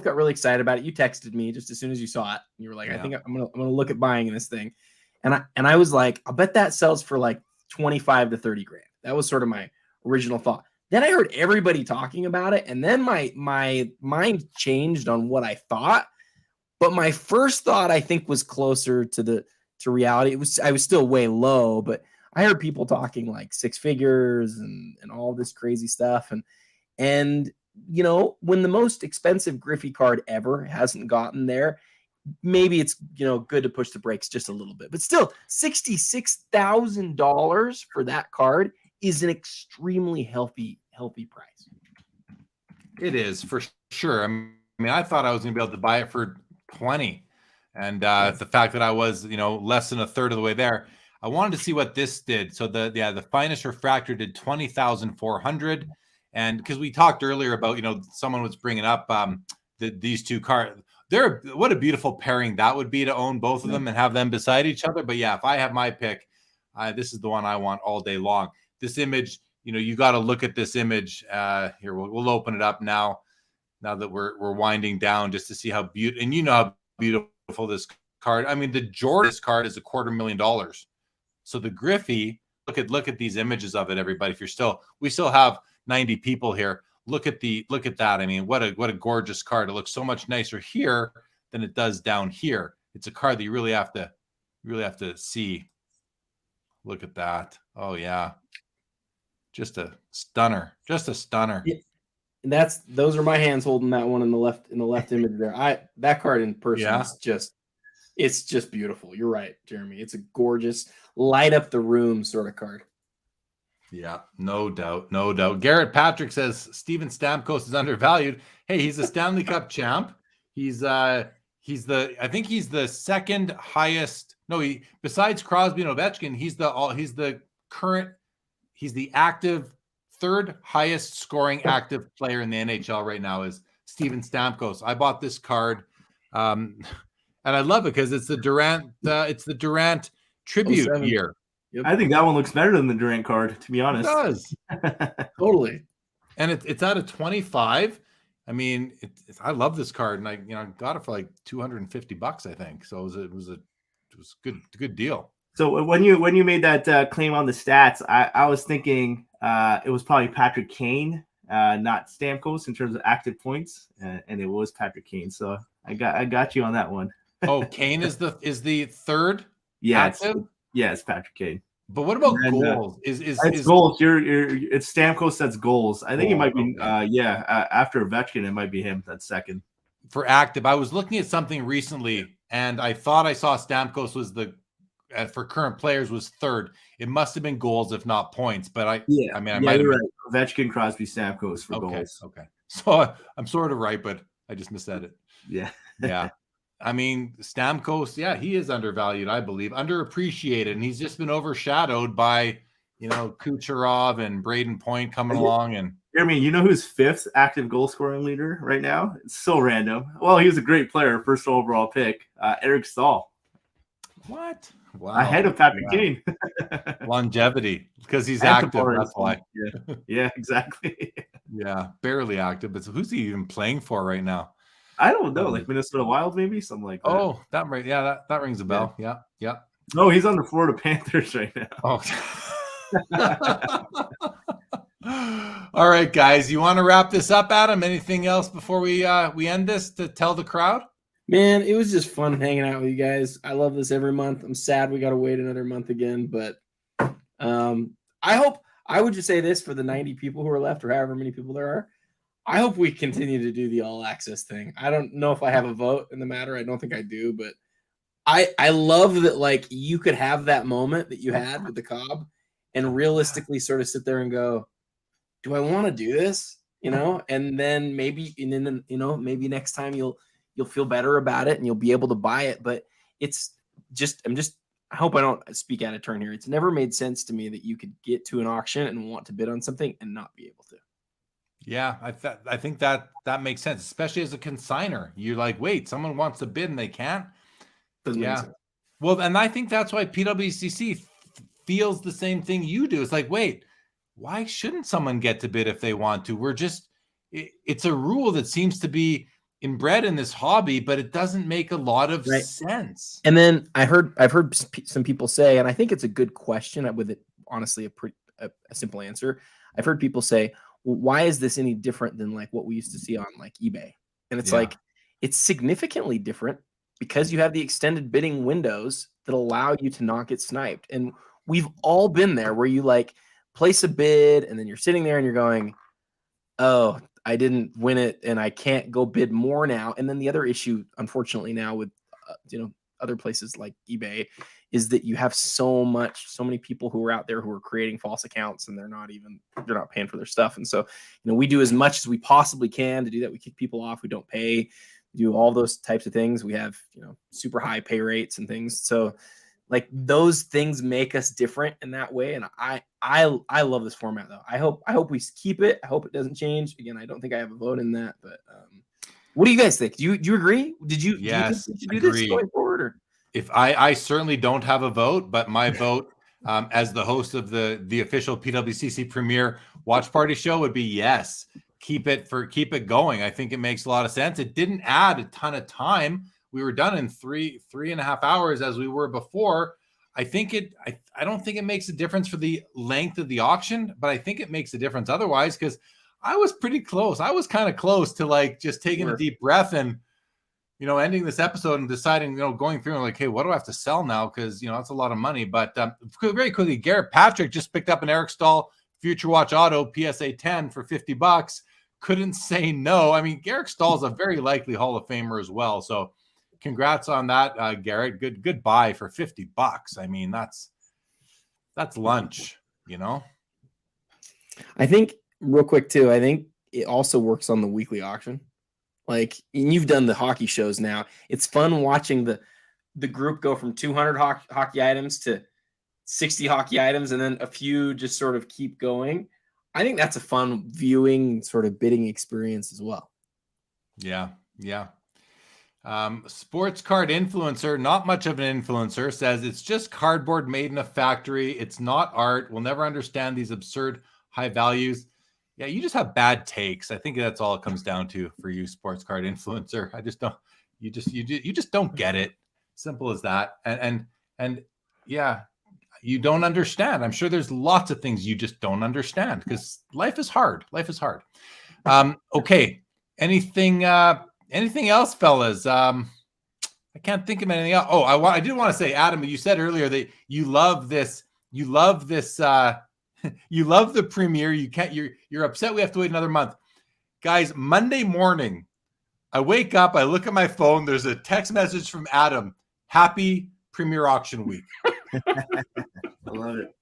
got really excited about it. You texted me just as soon as you saw it. You were like, I think I'm gonna look at buying this thing. And I was like, I'll bet that sells for like 25 to 30 grand. That was sort of my original thought. Then I heard everybody talking about it, and then my mind changed on what I thought. But my first thought, I think, was closer to reality. I was still way low, but I heard people talking like six figures and all this crazy stuff. And you know, when the most expensive Griffey card ever hasn't gotten there, maybe it's, you know, good to push the brakes just a little bit. But still, $66,000 for that card is an extremely healthy price. It is, for sure. I mean, I thought I was going to be able to buy it for 20, and the fact that I was, you know, less than a third of the way there, I wanted to see what this did. So the finest refractor did 20,400, and because we talked earlier about, you know, someone was bringing up these two cards. What a beautiful pairing that would be to own both of them and have them beside each other. But yeah, if I have my pick, this is the one I want all day long. This image, you know, you got to look at this image. Here, we'll open it up now that we're winding down, just to see how beautiful. And you know how beautiful this card. I mean, the Jordan card is $250,000. So the Griffey, look at these images of it, everybody. We still have 90 people here. Look at that. I mean, what a gorgeous card. It looks so much nicer here than it does down here. It's a card that you really have to see. Look at that. Oh yeah. Just a stunner. Yeah. And those are my hands holding that one in the left image there. That card in person is just beautiful. You're right, Jeremy. It's a gorgeous, light up the room sort of card. Yeah, no doubt. Garrett Patrick says Steven Stamkos is undervalued. Hey, he's a Stanley Cup champ. He's I think he's the second highest. No, besides Crosby and Ovechkin, he's the active third highest scoring active player in the NHL right now is Steven Stamkos. I bought this card, and I love it because it's the Durant tribute year. Yep. I think that one looks better than the Durant card, to be honest. It does. Totally. And it's out of 25. I mean, I love this card, and I got it for like $250, I think. So it was a good deal. So when you made that claim on the stats, I was thinking it was probably Patrick Kane, not Stamkos in terms of active points, and it was Patrick Kane. So I got you on that one. Oh, Kane is the third. Yeah, active? It's Patrick Kane. But what about goals? Is goals? It's Stamkos that's goals. I think it might be after Ovechkin, it might be him that's second. For active, I was looking at something recently, and I thought I saw Stamkos was for current players was third. It must have been goals, if not points. But I might be right. Ovechkin, Crosby, Stamkos for goals. Okay. So I'm sort of right, but I just missaid it. Yeah. Yeah. I mean, Stamkos, he is undervalued, I believe, underappreciated, and he's just been overshadowed by, Kucherov and Braden Point coming along. And Jeremy, you know who's fifth active goal scoring leader right now? It's so random. Well, he was a great player, first overall pick, Eric Stahl. What? Wow. Ahead of Patrick Kane. Longevity, because he's active. That's why. Yeah, exactly. Yeah, barely active. But who's he even playing for right now? I don't know, like Minnesota Wild, maybe something like that. Oh, that right. Yeah, that rings a bell. Yeah. No, he's on the Florida Panthers right now. Oh. All right, guys. You want to wrap this up, Adam? Anything else before we end this to tell the crowd? Man, it was just fun hanging out with you guys. I love this every month. I'm sad we got to wait another month again, but I would just say this for the 90 people who are left, or however many people there are. I hope we continue to do the all access thing. I don't know if I have a vote in the matter. I don't think I do, but I love that, like, you could have that moment that you had with the Cobb and realistically sort of sit there and go, do I want to do this? And then maybe next time you'll feel better about it and you'll be able to buy it. But I'm just I hope I don't speak out of turn here. It's never made sense to me that you could get to an auction and want to bid on something and not be able to. Yeah, I think that makes sense, especially as a consigner. You're like, wait, someone wants to bid and they can't. Doesn't make Yeah. sense. Well, and I think that's why PWCC feels the same thing you do. It's like, wait, why shouldn't someone get to bid if they want to? It's a rule that seems to be inbred in this hobby, but it doesn't make a lot of sense. And then I've heard some people say, and I think it's a good question with it, honestly, a simple answer. I've heard people say, well, why is this any different than like what we used to see on like eBay? And it's like, it's significantly different because you have the extended bidding windows that allow you to not get sniped. And we've all been there where you like place a bid and then you're sitting there and you're going, oh, I didn't win it and I can't go bid more now. And then the other issue, unfortunately, now with other places like eBay is that you have so many people who are out there who are creating false accounts and they're not paying for their stuff. And so, we do as much as we possibly can to do that. We kick people off who don't pay, do all those types of things. We have, super high pay rates and things. So like those things make us different in that way. And I love this format though. I hope we keep it. I hope it doesn't change. Again, I don't think I have a vote in that, but what do you guys think? Do you agree? Yes, do you think we should do this going forward? Or? If I certainly don't have a vote, but my vote as the host of the official PWCC Premier Watch Party show would be yes. Keep it going. I think it makes a lot of sense. It didn't add a ton of time. We were done in three and a half hours as we were before. I don't think it makes a difference for the length of the auction, but I think it makes a difference otherwise, because I was pretty close. I was kind of close to like just taking a deep breath and, ending this episode and deciding, going through and like, hey, what do I have to sell now? Because, that's a lot of money. But very quickly, Garrett Patrick just picked up an Eric Stahl Future Watch Auto PSA 10 for $50. Couldn't say no. I mean, Eric Stahl's a very likely Hall of Famer as well. So congrats on that, Garrett. Good buy for $50. I mean, that's lunch, I think real quick too, I think it also works on the weekly auction. Like, and you've done the hockey shows now. It's fun watching the group go from 200 hockey items to 60 hockey items, and then a few just sort of keep going. I think that's a fun viewing sort of bidding experience as well. Yeah. Sports card influencer, not much of an influencer, says it's just cardboard made in a factory. It's not art. We'll never understand these absurd high values. Yeah, you just have bad takes. I think that's all it comes down to for you, sports card influencer. I just don't. You just don't get it. Simple as that. And yeah, you don't understand. I'm sure there's lots of things you just don't understand because life is hard. Okay. Anything else, fellas? I can't think of anything else. Oh, I did want to say, Adam, you said earlier that you love this. You love the premiere. You're upset we have to wait another month. Guys, Monday morning, I wake up, I look at my phone, there's a text message from Adam. Happy Premier Auction Week. I love it.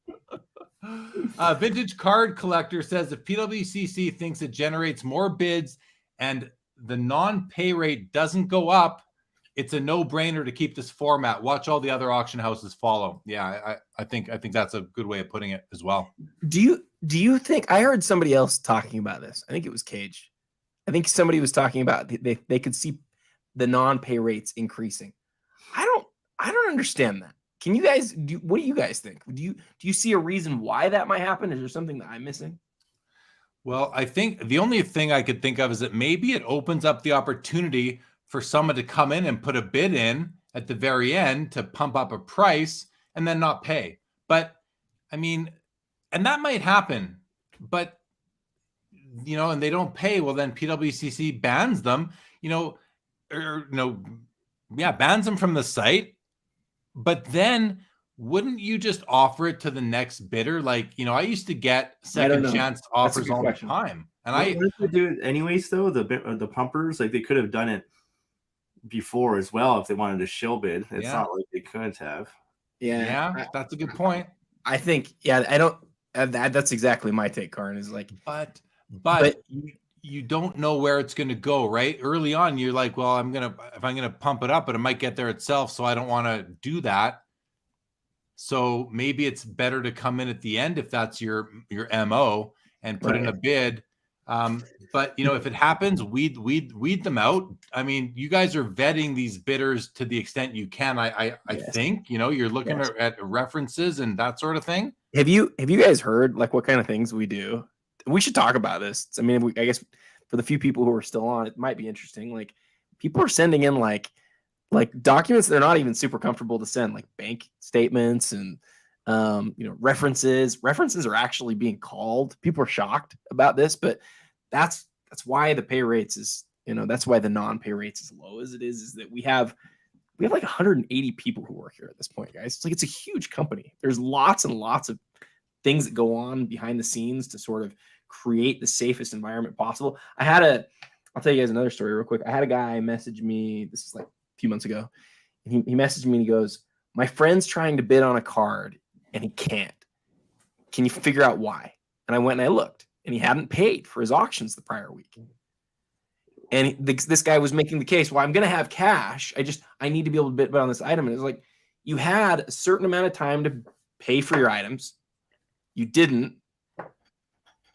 Vintage Card Collector says if PWCC thinks it generates more bids and the non-pay rate doesn't go up, it's a no-brainer to keep this format. Watch all the other auction houses follow. Yeah, I think that's a good way of putting it as well. Do you think, I heard somebody else talking about this? I think it was Cage. I think somebody was talking about they could see the non-pay rates increasing. I don't understand that. Can you guys what do you guys think? Do you see a reason why that might happen? Is there something that I'm missing? Well, I think the only thing I could think of is that maybe it opens up the opportunity for someone to come in and put a bid in at the very end to pump up a price and then not pay. But I mean, and that might happen, but and they don't pay. Well, then PWCC bans them, bans them from the site. But then wouldn't you just offer it to the next bidder? Like, I used to get second chance offers all the time. And what if they do it anyways, though? The pumpers, like they could have done it before as well if they wanted to shill bid. It's not like they couldn't have. Yeah, that's a good point. I think, I don't. That's exactly my take, Karn. Is like, but you don't know where it's going to go, right? Early on, you're like, well, if I'm gonna pump it up, but it might get there itself, so I don't want to do that. So maybe it's better to come in at the end if that's your MO and put in a bid. But if it happens, weed them out. I mean, you guys are vetting these bidders to the extent you can. I think you're looking at references and that sort of thing. Have you guys heard like what kind of things we do? We should talk about this. I mean, I guess for the few people who are still on, it might be interesting. Like people are sending in like documents they're not even super comfortable to send, like bank statements and references. References are actually being called. People are shocked about this, but that's why the pay rates is, that's why the non-pay rates is low as it is that we have like 180 people who work here at this point, guys. It's a huge company. There's lots and lots of things that go on behind the scenes to sort of create the safest environment possible. I'll tell you guys another story real quick. I had a guy message me, this is like a few months ago, and he messaged me and he goes, "My friend's trying to bid on a card and he can't. Can you figure out why?" And I went and I looked, and he hadn't paid for his auctions the prior week. And this guy was making the case, well, I'm going to have cash. I need to be able to bid on this item. And it was like, you had a certain amount of time to pay for your items. You didn't.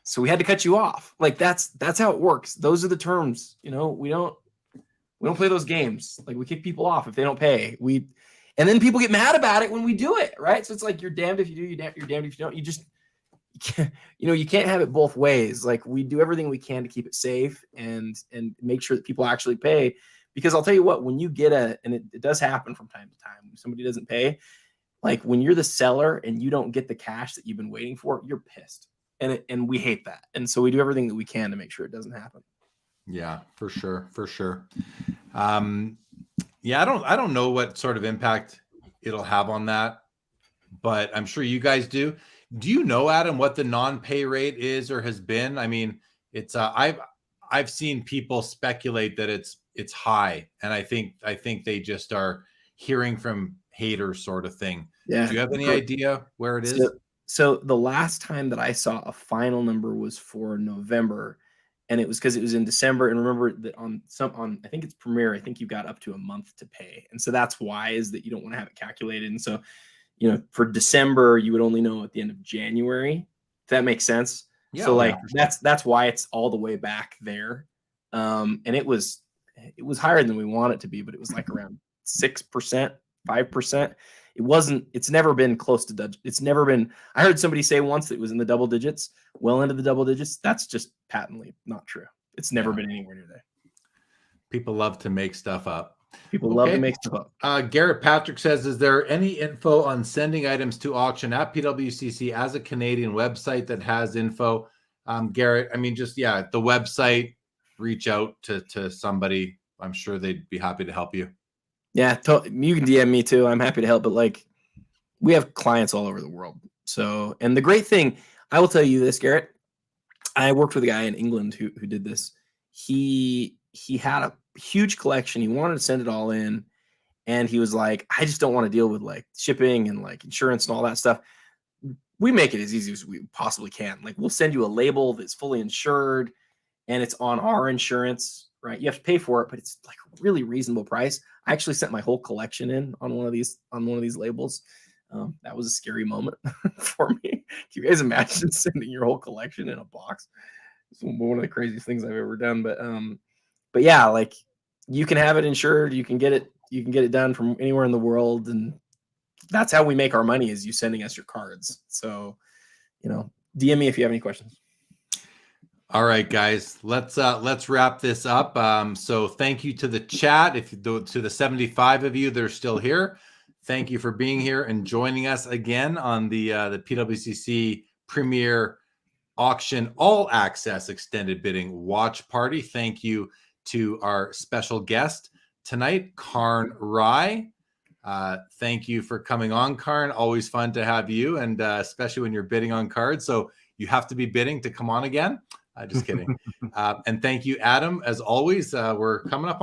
So we had to cut you off. Like that's how it works. Those are the terms. We don't play those games. Like we kick people off if they don't pay. And then people get mad about it when we do it, right? So it's like you're damned if you do, you're damned if you don't. You can't have it both ways. Like we do everything we can to keep it safe and make sure that people actually pay. Because I'll tell you what, when you get and it does happen from time to time, when somebody doesn't pay, like when you're the seller and you don't get the cash that you've been waiting for, you're pissed. And we hate that. And so we do everything that we can to make sure it doesn't happen. Yeah, for sure. Yeah, I don't know what sort of impact it'll have on that, but I'm sure you guys do. Do you know, Adam, what the non-pay rate is or has been? I mean, it's I've seen people speculate that it's high, and I think they just are hearing from haters, sort of thing. Yeah. Do you have any idea where it is? So the last time that I saw a final number was for November, and it was because it was in December. And remember that on I think it's Premier, I think you got up to a month to pay, and so that's why is that you don't want to have it calculated. And so for December, you would only know at the end of January. If that makes sense. Yeah, so like that's why it's all the way back there. And it was higher than we want it to be, but it was like around 6%, 5%. It's never been close to it's never been. I heard somebody say once that it was in the double digits, well into the double digits. That's just patently not true. It's never been anywhere near there. People love to make stuff up. People love to make stuff up. Garrett Patrick says, is there any info on sending items to auction at PWCC as a Canadian website that has info? Garrett, I mean, just, the website, reach out to somebody. I'm sure they'd be happy to help you. Yeah, you can DM me too. I'm happy to help. But like, we have clients all over the world. So, and the great thing, I will tell you this, Garrett. I worked with a guy in England who did this. He had a huge collection. He wanted to send it all in, and he was like, I just don't want to deal with like shipping and like insurance and all that stuff. We make it as easy as we possibly can. Like we'll send you a label that's fully insured and it's on our insurance, right? You have to pay for it, but it's like a really reasonable price. I actually sent my whole collection in on one of these labels. That was a scary moment for me. Can you guys imagine sending your whole collection in a box? It's one of the craziest things I've ever done. But yeah, like you can have it insured. You can get it done from anywhere in the world. And that's how we make our money, is you sending us your cards. So, DM me if you have any questions. All right, guys, let's wrap this up. So thank you to the chat. To the 75 of you that are still here, thank you for being here and joining us again on the PWCC Premier Auction All Access Extended Bidding Watch Party. Thank you to our special guest tonight, Karn Rai. Thank you for coming on, Karn. Always fun to have you, and especially when you're bidding on cards. So you have to be bidding to come on again. Just kidding. And thank you, Adam. As always, we're coming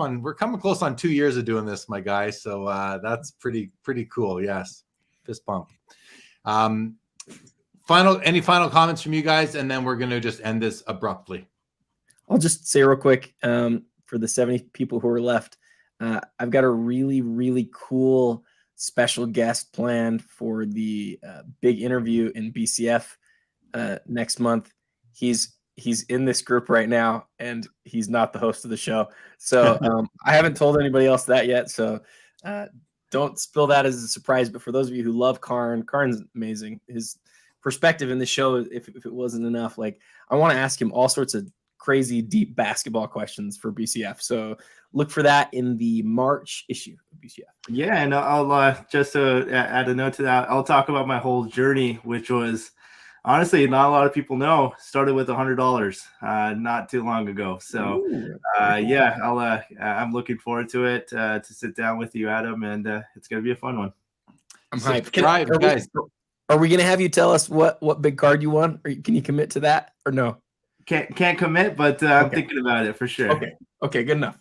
close on 2 years of doing this, my guy. So that's pretty cool. Yes, fist bump. Any final comments from you guys, and then we're going to just end this abruptly. I'll just say real quick, for the 70 people who are left, I've got a really, really cool special guest planned for the big interview in BCF next month. He's in this group right now, and he's not the host of the show. So I haven't told anybody else that yet. So don't spill that as a surprise. But for those of you who love Karn's amazing. His perspective in the show, if it wasn't enough, like I want to ask him all sorts of crazy deep basketball questions for BCF. So look for that in the March issue of BCF. Yeah, and I'll just to add a note to that, I'll talk about my whole journey, which was honestly not a lot of people know. Started with $100 not too long ago. So yeah, I'm looking forward to it to sit down with you, Adam, and it's gonna be a fun one. I'm hyped. Guys. Are we gonna have you tell us what big card you won? Or can you commit to that or no? Can't commit, but I'm thinking about it for sure. Okay, good enough.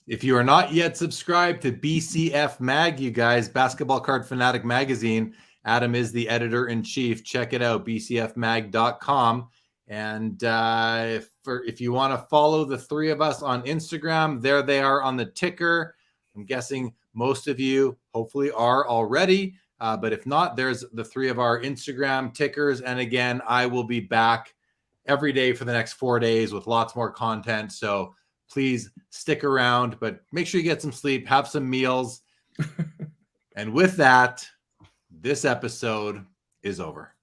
If you are not yet subscribed to BCF Mag, you guys, Basketball Card Fanatic Magazine, Adam is the editor-in-chief. Check it out, bcfmag.com. And if you want to follow the three of us on Instagram, there they are on the ticker. I'm guessing most of you hopefully are already. But if not, there's the three of our Instagram tickers. And again, I will be back every day for the next 4 days with lots more content. So please stick around, but make sure you get some sleep, have some meals. And with that, this episode is over.